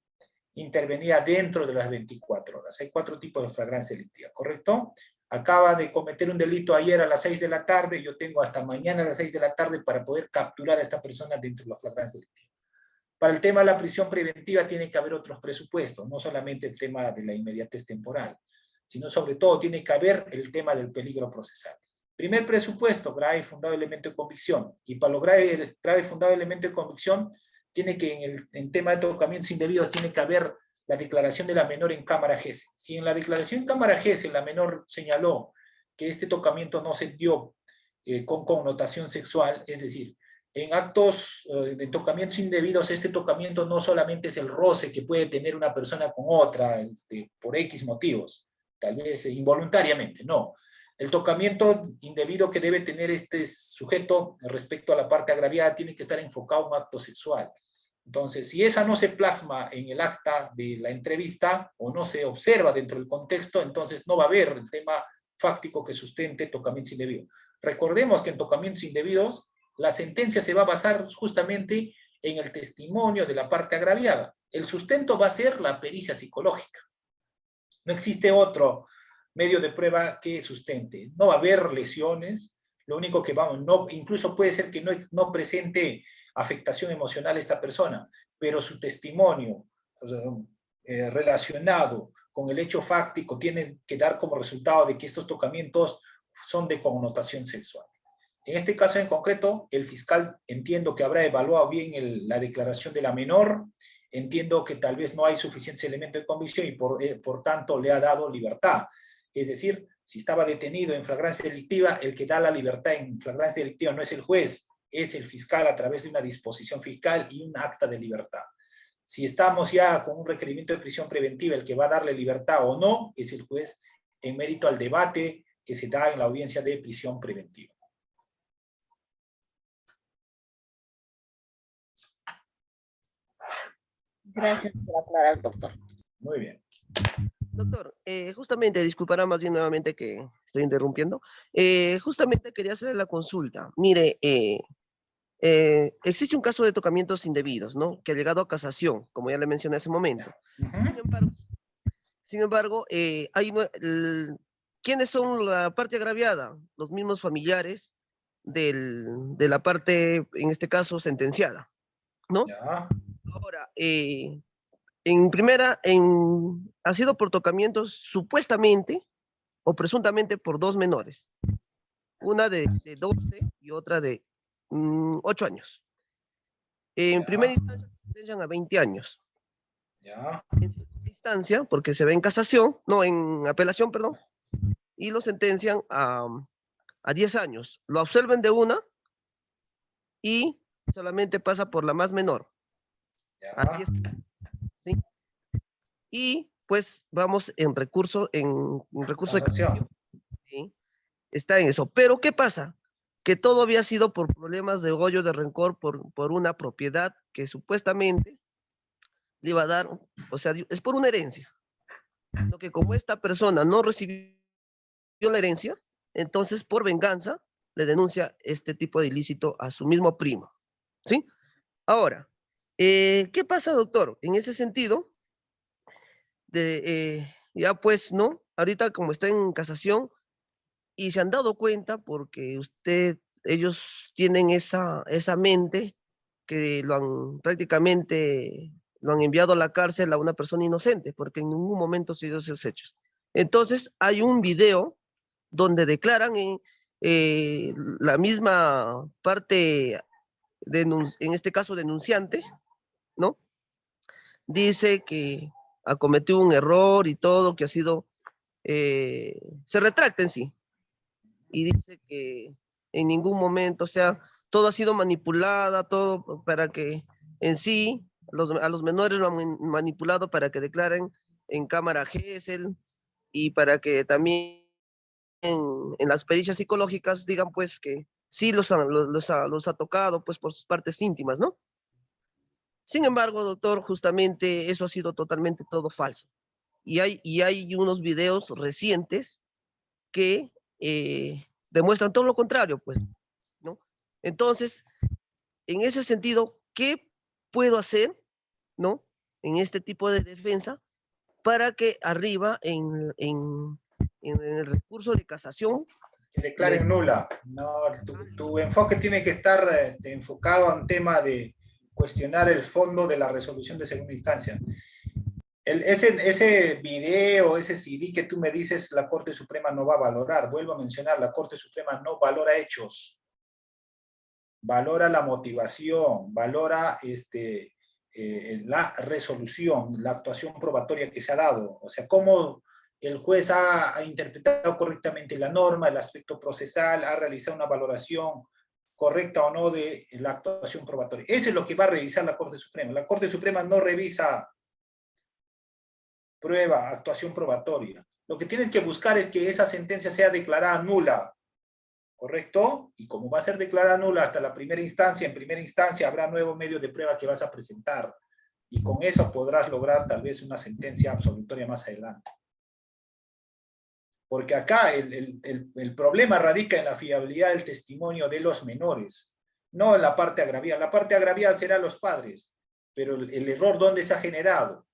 intervenida dentro de las 24 horas. Hay 4 tipos de flagrancia delictiva, ¿correcto? Acaba de cometer un delito ayer a las 6 de la tarde, yo tengo hasta mañana a las 6 de la tarde para poder capturar a esta persona dentro de la flagrancia delictiva. Para el tema de la prisión preventiva tiene que haber otros presupuestos, no solamente el tema de la inmediatez temporal, sino sobre todo tiene que haber el tema del peligro procesal. Primer presupuesto, grave y fundado elemento de convicción. Y para lo grave y fundado elemento de convicción, tiene que en tema de tocamientos indebidos, tiene que haber la declaración de la menor en cámara GESE. Si en la declaración en cámara GESE la menor señaló que este tocamiento no se dio con connotación sexual, es decir, en actos de tocamientos indebidos, este tocamiento no solamente es el roce que puede tener una persona con otra por X motivos, tal vez involuntariamente, no. El tocamiento indebido que debe tener este sujeto respecto a la parte agraviada tiene que estar enfocado en un acto sexual. Entonces, si esa no se plasma en el acta de la entrevista o no se observa dentro del contexto, entonces no va a haber el tema fáctico que sustente tocamientos indebidos. Recordemos que en tocamientos indebidos la sentencia se va a basar justamente en el testimonio de la parte agraviada. El sustento va a ser la pericia psicológica. No existe otro medio de prueba que sustente. No va a haber lesiones, Lo único que vamos, no, incluso puede ser que no presente afectación emocional a esta persona, pero su testimonio relacionado con el hecho fáctico tiene que dar como resultado de que estos tocamientos son de connotación sexual. En este caso en concreto, el fiscal entiendo que habrá evaluado bien la declaración de la menor, entiendo que tal vez no hay suficientes elementos de convicción y por tanto le ha dado libertad. Es decir, si estaba detenido en flagrancia delictiva, el que da la libertad en flagrancia delictiva no es el juez, es el fiscal a través de una disposición fiscal y un acta de libertad. Si estamos ya con un requerimiento de prisión preventiva, el que va a darle libertad o no es el juez en mérito al debate que se da en la audiencia de prisión preventiva. Gracias por aclarar, doctor. Muy bien. Doctor, justamente, disculpará más bien nuevamente que estoy interrumpiendo. Justamente quería hacer la consulta. Mire, existe un caso de tocamientos indebidos, ¿no? Que ha llegado a casación, como ya le mencioné hace un momento. Sin embargo, ¿quiénes son la parte agraviada? Los mismos familiares de la parte, en este caso, sentenciada, ¿no? Ya. Ahora, ha sido por tocamientos supuestamente o presuntamente por dos menores. Una de 12 y otra de 8 años. En primera instancia, sentencian a 20 años. Ya. En segunda instancia, porque se ve en casación, no, en apelación, perdón, y lo sentencian a 10 años. Lo absuelven de una y solamente pasa por la más menor. A 10 años, ¿sí? Y pues vamos en recurso de casación. ¿Sí? Está en eso. Pero ¿qué pasa? Que todo había sido por problemas de orgullo, de rencor, por una propiedad que supuestamente le iba a dar, o sea, es por una herencia. Lo que como esta persona no recibió la herencia, entonces por venganza le denuncia este tipo de ilícito a su mismo primo. ¿Sí? Ahora, ¿qué pasa, doctor? En ese sentido, ya pues, ¿no? Ahorita como está en casación y se han dado cuenta porque ellos tienen esa mente que prácticamente lo han enviado a la cárcel a una persona inocente, porque en ningún momento se dio esos hechos. Entonces, hay un video donde declaran la misma parte, en este caso denunciante, ¿no? Dice que ha cometido un error y todo, que ha sido, se retracta en sí, y dice que en ningún momento, o sea, todo ha sido manipulada, todo para que en sí a los menores lo han manipulado para que declaren en cámara Gesell y para que también en las pericias psicológicas digan pues que sí los ha tocado pues por sus partes íntimas, ¿no? Sin embargo, doctor, justamente eso ha sido totalmente todo falso. Y hay unos videos recientes que demuestran todo lo contrario, pues, ¿no? Entonces, en ese sentido, ¿qué puedo hacer, ¿no? En este tipo de defensa para que arriba en el recurso de casación que declaren nula. No, tu enfoque tiene que estar enfocado a un tema de cuestionar el fondo de la resolución de segunda instancia. Ese video, ese CD que tú me dices, la Corte Suprema no va a valorar. Vuelvo a mencionar, la Corte Suprema no valora hechos. Valora la motivación, valora la resolución, la actuación probatoria que se ha dado. O sea, cómo el juez ha interpretado correctamente la norma, el aspecto procesal, ha realizado una valoración correcta o no de la actuación probatoria. Eso es lo que va a revisar la Corte Suprema. La Corte Suprema no revisa prueba, actuación probatoria. Lo que tienes que buscar es que esa sentencia sea declarada nula, ¿correcto? Y como va a ser declarada nula hasta la primera instancia, en primera instancia habrá nuevo medio de prueba que vas a presentar. Y con eso podrás lograr tal vez una sentencia absolutoria más adelante. Porque acá el problema radica en la fiabilidad del testimonio de los menores, no en la parte agraviada. La parte agraviada serán los padres, pero el error, ¿dónde se ha generado?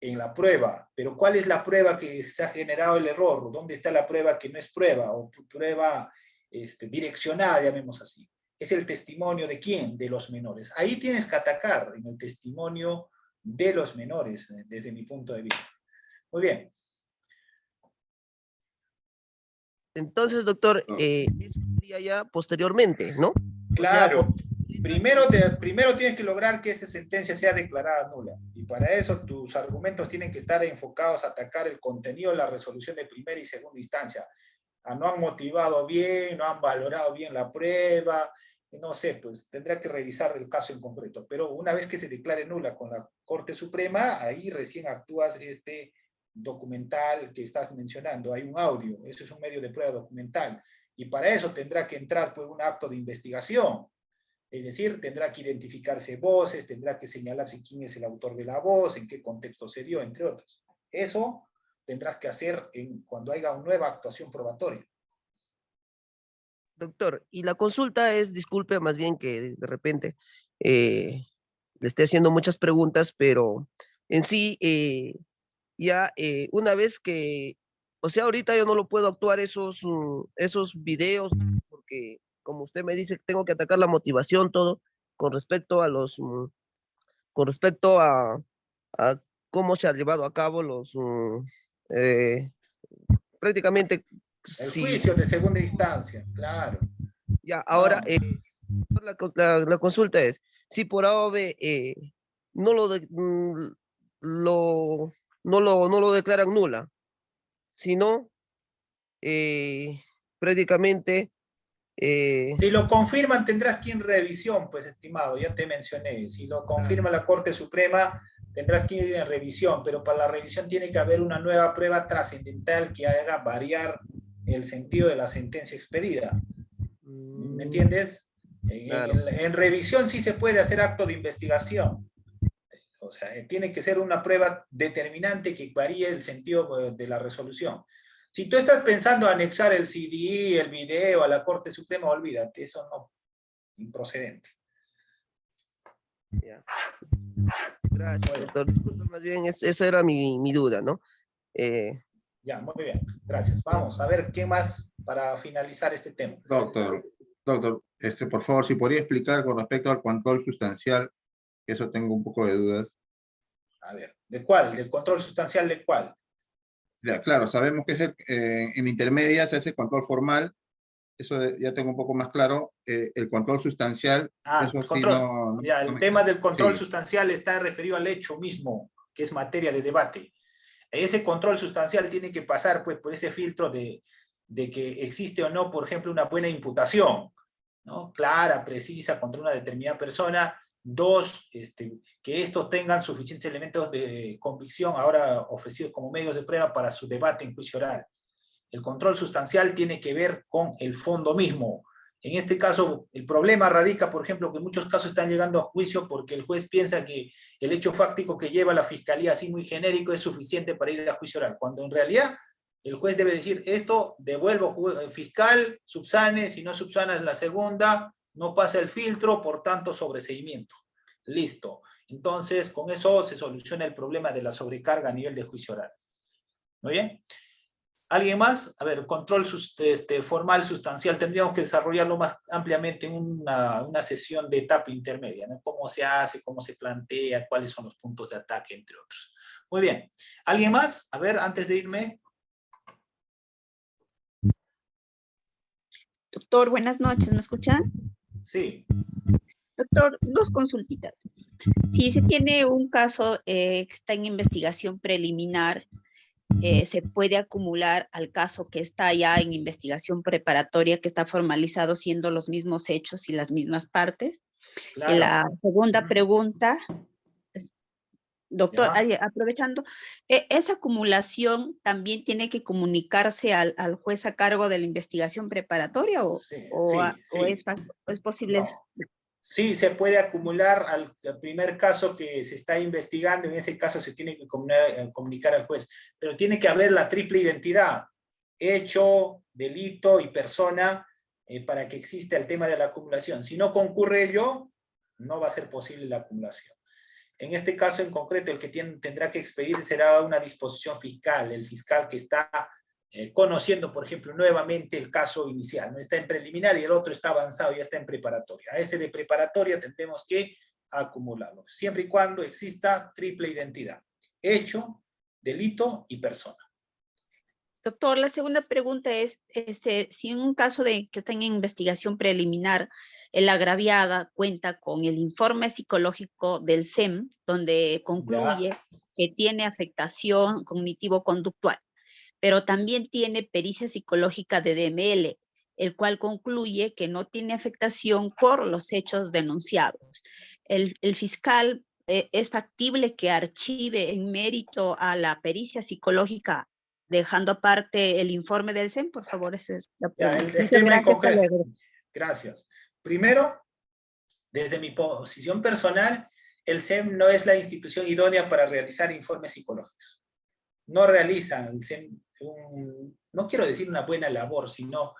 En la prueba. Pero ¿cuál es la prueba que se ha generado el error? ¿Dónde está la prueba que no es prueba? O prueba direccionada, llamemos así. Es el testimonio de quién, de los menores. Ahí tienes que atacar en el testimonio de los menores, desde mi punto de vista. Muy bien. Entonces, doctor, eso sería ya posteriormente, ¿no? Claro. Primero tienes que lograr que esa sentencia sea declarada nula. Y para eso tus argumentos tienen que estar enfocados a atacar el contenido de la resolución de primera y segunda instancia. No han motivado bien, no han valorado bien la prueba, no sé, pues tendrá que revisar el caso en concreto. Pero una vez que se declare nula con la Corte Suprema, ahí recién actúas este documental que estás mencionando. Hay un audio, eso es un medio de prueba documental. Y para eso tendrá que entrar pues, un acto de investigación. Es decir, tendrá que identificarse voces, tendrá que señalarse quién es el autor de la voz, en qué contexto se dio, entre otros. Eso tendrás que hacer cuando haya una nueva actuación probatoria. Doctor, y la consulta es, disculpe más bien que de repente le esté haciendo muchas preguntas, pero en sí, ya una vez que, o sea, ahorita yo no lo puedo actuar esos videos, porque como usted me dice, tengo que atacar la motivación, todo, con respecto a con respecto a cómo se ha llevado a cabo prácticamente... El juicio de segunda instancia, claro. Ya, ahora, la consulta es, si por A o B no lo declaran nula, sino prácticamente... Si lo confirman, tendrás que ir en revisión, pues, estimado, ya te mencioné. Si lo confirma la Corte Suprema, tendrás que ir en revisión, pero para la revisión tiene que haber una nueva prueba trascendental que haga variar el sentido de la sentencia expedida. ¿Me entiendes? En revisión sí se puede hacer acto de investigación. O sea, tiene que ser una prueba determinante que varíe el sentido de la resolución. Si tú estás pensando anexar el CD, el video a la Corte Suprema, olvídate, eso no, improcedente. Ya. Gracias, doctor. Disculpe, más bien, esa era mi duda, ¿no? Ya, muy bien, gracias. Vamos a ver qué más para finalizar este tema. Doctor, por favor, si podría explicar con respecto al control sustancial, que eso tengo un poco de dudas. A ver, ¿de cuál? ¿Del control sustancial de cuál? Ya, claro, sabemos que es en intermedia se hace control formal, eso ya tengo un poco más claro. El control sustancial, eso sí no... Ya, el tema del control sustancial está referido al hecho mismo, que es materia de debate. Ese control sustancial tiene que pasar pues, por ese filtro de que existe o no, por ejemplo, una buena imputación, ¿no? Clara, precisa, contra una determinada persona. Dos, que estos tengan suficientes elementos de convicción ahora ofrecidos como medios de prueba para su debate en juicio oral. El control sustancial tiene que ver con el fondo mismo. En este caso, el problema radica, por ejemplo, que en muchos casos están llegando a juicio porque el juez piensa que el hecho fáctico que lleva la fiscalía, así muy genérico, es suficiente para ir a juicio oral, cuando en realidad el juez debe decir, esto devuelvo fiscal, subsane, si no subsanas la segunda, no pasa el filtro, por tanto sobreseimiento. Listo. Entonces, con eso se soluciona el problema de la sobrecarga a nivel de juicio oral. ¿Muy bien? ¿Alguien más? A ver, control formal sustancial, tendríamos que desarrollarlo más ampliamente en una sesión de etapa intermedia, ¿no? Cómo se hace, cómo se plantea, cuáles son los puntos de ataque, entre otros. Muy bien. ¿Alguien más? A ver, antes de irme. Doctor, buenas noches, ¿me escuchan? Sí. Doctor, dos consultitas. Si se tiene un caso que está en investigación preliminar, se puede acumular al caso que está ya en investigación preparatoria, que está formalizado siendo los mismos hechos y las mismas partes. Claro. Y la segunda pregunta, doctor, aprovechando, ¿esa acumulación también tiene que comunicarse al juez a cargo de la investigación preparatoria o es posible? No. Sí, se puede acumular al primer caso que se está investigando, en ese caso se tiene que comunicar al juez, pero tiene que haber la triple identidad, hecho, delito y persona, para que exista el tema de la acumulación. Si no concurre ello, no va a ser posible la acumulación. En este caso en concreto, el que tendrá que expedir será una disposición fiscal, el fiscal que está conociendo, por ejemplo, nuevamente el caso inicial, ¿no? Está en preliminar y el otro está avanzado, ya está en preparatoria. A este de preparatoria tendremos que acumularlo, siempre y cuando exista triple identidad: hecho, delito y persona. Doctor, la segunda pregunta es, si en un caso de que estén en investigación preliminar, el agraviada cuenta con el informe psicológico del SEM, donde concluye que tiene afectación cognitivo-conductual, pero también tiene pericia psicológica de DML, el cual concluye que no tiene afectación por los hechos denunciados. El fiscal, ¿es factible que archive en mérito a la pericia psicológica, dejando aparte el informe del SEM? Por favor, esa es la Ya, pregunta. el tema en Gracias, concreto. hasta luego. Gracias. Primero, desde mi posición personal, el SEM no es la institución idónea para realizar informes psicológicos. No realizan el SEM, no quiero decir una buena labor, sino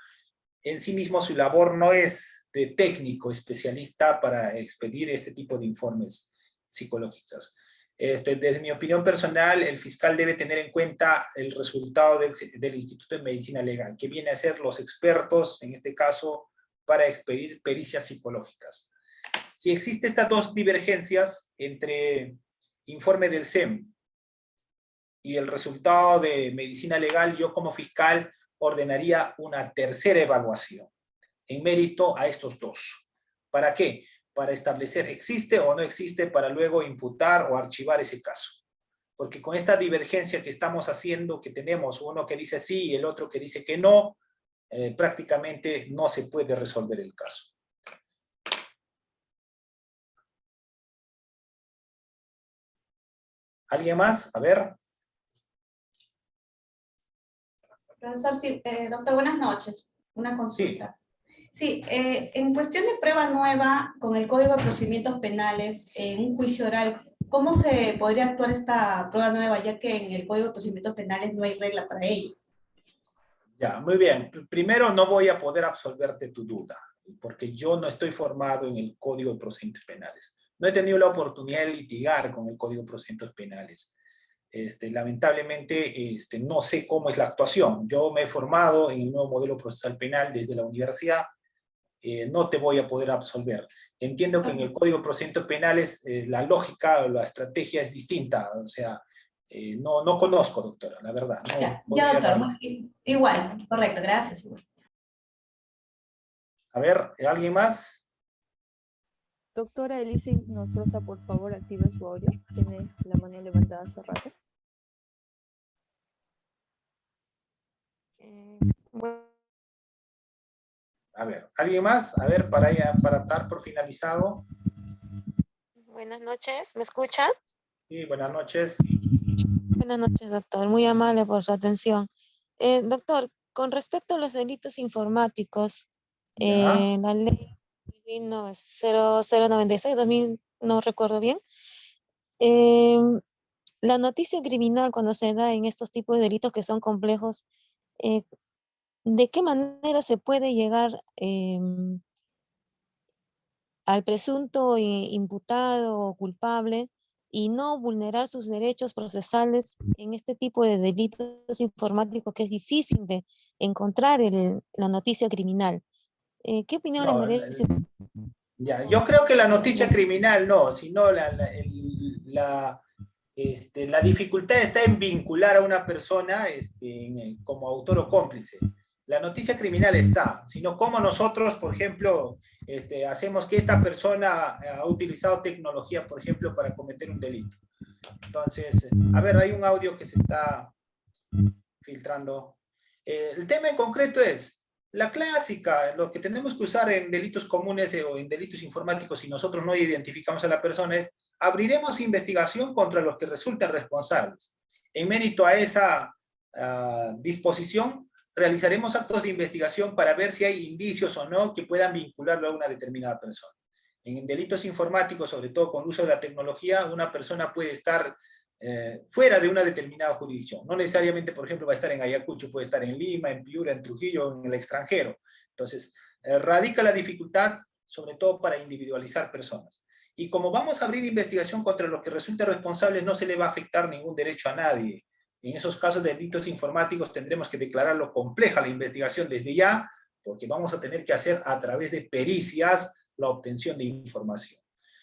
en sí mismo su labor no es de técnico especialista para expedir este tipo de informes psicológicos. Desde mi opinión personal, el fiscal debe tener en cuenta el resultado del Instituto de Medicina Legal, que viene a ser los expertos, en este caso, para expedir pericias psicológicas. Si existen estas dos divergencias entre informe del SEM y el resultado de medicina legal, yo como fiscal ordenaría una tercera evaluación en mérito a estos dos. ¿Para qué? Para establecer existe o no existe, para luego imputar o archivar ese caso. Porque con esta divergencia que estamos haciendo, que tenemos uno que dice sí y el otro que dice que no, prácticamente no se puede resolver el caso. ¿Alguien más? A ver. Profesor, sí, doctor, buenas noches. Una consulta. Sí, en cuestión de prueba nueva con el Código de Procedimientos Penales en un juicio oral, ¿cómo se podría actuar esta prueba nueva, ya que en el Código de Procedimientos Penales no hay regla para ello? Ya, muy bien. Primero, no voy a poder absolverte tu duda, porque yo no estoy formado en el Código de Procedimientos Penales. No he tenido la oportunidad de litigar con el Código de Procedimientos Penales. Lamentablemente, no sé cómo es la actuación. Yo me he formado en el nuevo modelo procesal penal desde la universidad. No te voy a poder absolver. Entiendo que en el Código de Procedimientos Penales la lógica o la estrategia es distinta. O sea, no conozco, doctora, la verdad. No Ya, doctor, igual, correcto, gracias. A ver, ¿alguien más? Doctora Elise Nostroza, por favor, active su audio. Tiene la mano levantada hace rato. A ver, ¿alguien más? A ver, para dar por finalizado. Buenas noches, ¿me escuchan? Sí, buenas noches. Buenas noches, doctor. Muy amable por su atención. Doctor, con respecto a los delitos informáticos, la ley 0096, 2000, no recuerdo bien, la noticia criminal cuando se da en estos tipos de delitos que son complejos, ¿de qué manera se puede llegar al presunto imputado o culpable y no vulnerar sus derechos procesales en este tipo de delitos informáticos que es difícil de encontrar la noticia criminal? ¿Qué opinión le merece? Ya, yo creo que la noticia criminal no, sino la dificultad está en vincular a una persona como autor o cómplice. La noticia criminal está, sino cómo nosotros, por ejemplo, hacemos que esta persona ha utilizado tecnología, por ejemplo, para cometer un delito. Entonces, a ver, hay un audio que se está filtrando. El tema en concreto es la clásica, lo que tenemos que usar en delitos comunes o en delitos informáticos si nosotros no identificamos a la persona es: abriremos investigación contra los que resulten responsables. En mérito a esa disposición, realizaremos actos de investigación para ver si hay indicios o no que puedan vincularlo a una determinada persona. En delitos informáticos, sobre todo con uso de la tecnología, una persona puede estar fuera de una determinada jurisdicción. No necesariamente, por ejemplo, va a estar en Ayacucho, puede estar en Lima, en Piura, en Trujillo, en el extranjero. Entonces, radica la dificultad, sobre todo para individualizar personas. Y como vamos a abrir investigación contra los que resulten responsables, no se le va a afectar ningún derecho a nadie. En esos casos de delitos informáticos tendremos que declararlo compleja la investigación desde ya, porque vamos a tener que hacer a través de pericias la obtención de información.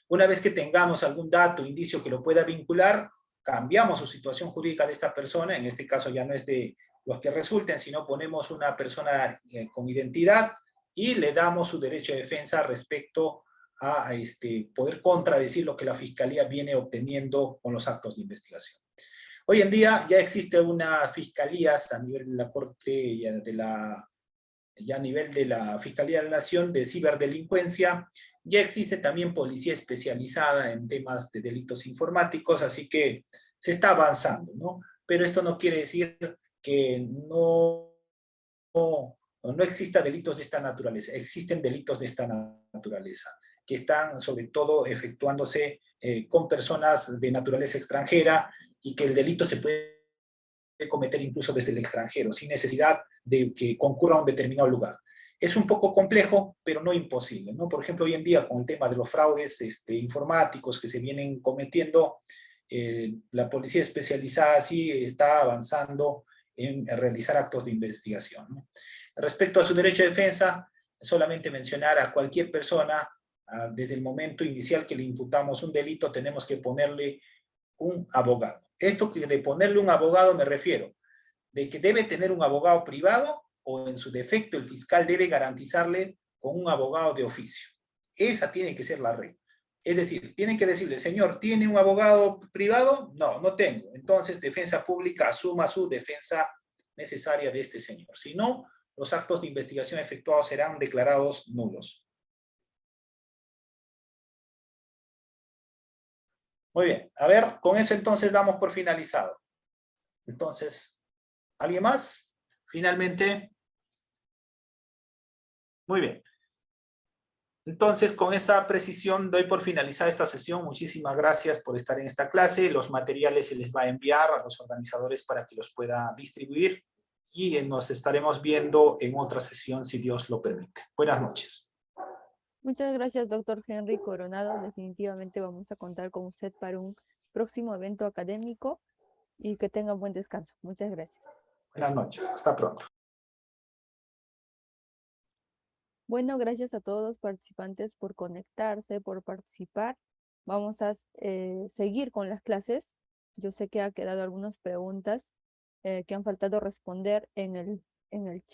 Una vez que tengamos algún dato, indicio que lo pueda vincular, cambiamos su situación jurídica de esta persona, en este caso ya no es de los que resulten, sino ponemos una persona con identidad y le damos su derecho de defensa respecto a poder contradecir lo que la Fiscalía viene obteniendo con los actos de investigación. Hoy en día ya existe una fiscalía a nivel de la Corte, ya a nivel de la Fiscalía de la Nación de ciberdelincuencia, ya existe también policía especializada en temas de delitos informáticos, así que se está avanzando, ¿no? Pero esto no quiere decir que no exista delitos de esta naturaleza. Existen delitos de esta naturaleza, que están sobre todo efectuándose con personas de naturaleza extranjera y que el delito se puede cometer incluso desde el extranjero, sin necesidad de que concurra a un determinado lugar. Es un poco complejo, pero no imposible, ¿no? Por ejemplo, hoy en día con el tema de los fraudes informáticos que se vienen cometiendo, la policía especializada sí está avanzando en realizar actos de investigación, ¿no? Respecto a su derecho de defensa, solamente mencionar a cualquier persona, desde el momento inicial que le imputamos un delito, tenemos que ponerle un abogado. Esto de ponerle un abogado me refiero de que debe tener un abogado privado o en su defecto el fiscal debe garantizarle con un abogado de oficio. Esa tiene que ser la regla. Es decir, tienen que decirle, señor, ¿tiene un abogado privado? No, no tengo. Entonces, defensa pública asuma su defensa necesaria de este señor. Si no, los actos de investigación efectuados serán declarados nulos. Muy bien, a ver, con eso entonces damos por finalizado. Entonces, ¿alguien más? Finalmente. Muy bien. Entonces, con esa precisión doy por finalizada esta sesión. Muchísimas gracias por estar en esta clase. Los materiales se les va a enviar a los organizadores para que los pueda distribuir y nos estaremos viendo en otra sesión si Dios lo permite. Buenas noches. Muchas gracias, doctor Henry Coronado. Definitivamente vamos a contar con usted para un próximo evento académico y que tenga buen descanso. Muchas gracias. Buenas noches. Hasta pronto. Bueno, gracias a todos los participantes por conectarse, por participar. Vamos a seguir con las clases. Yo sé que ha quedado algunas preguntas que han faltado responder en el chat.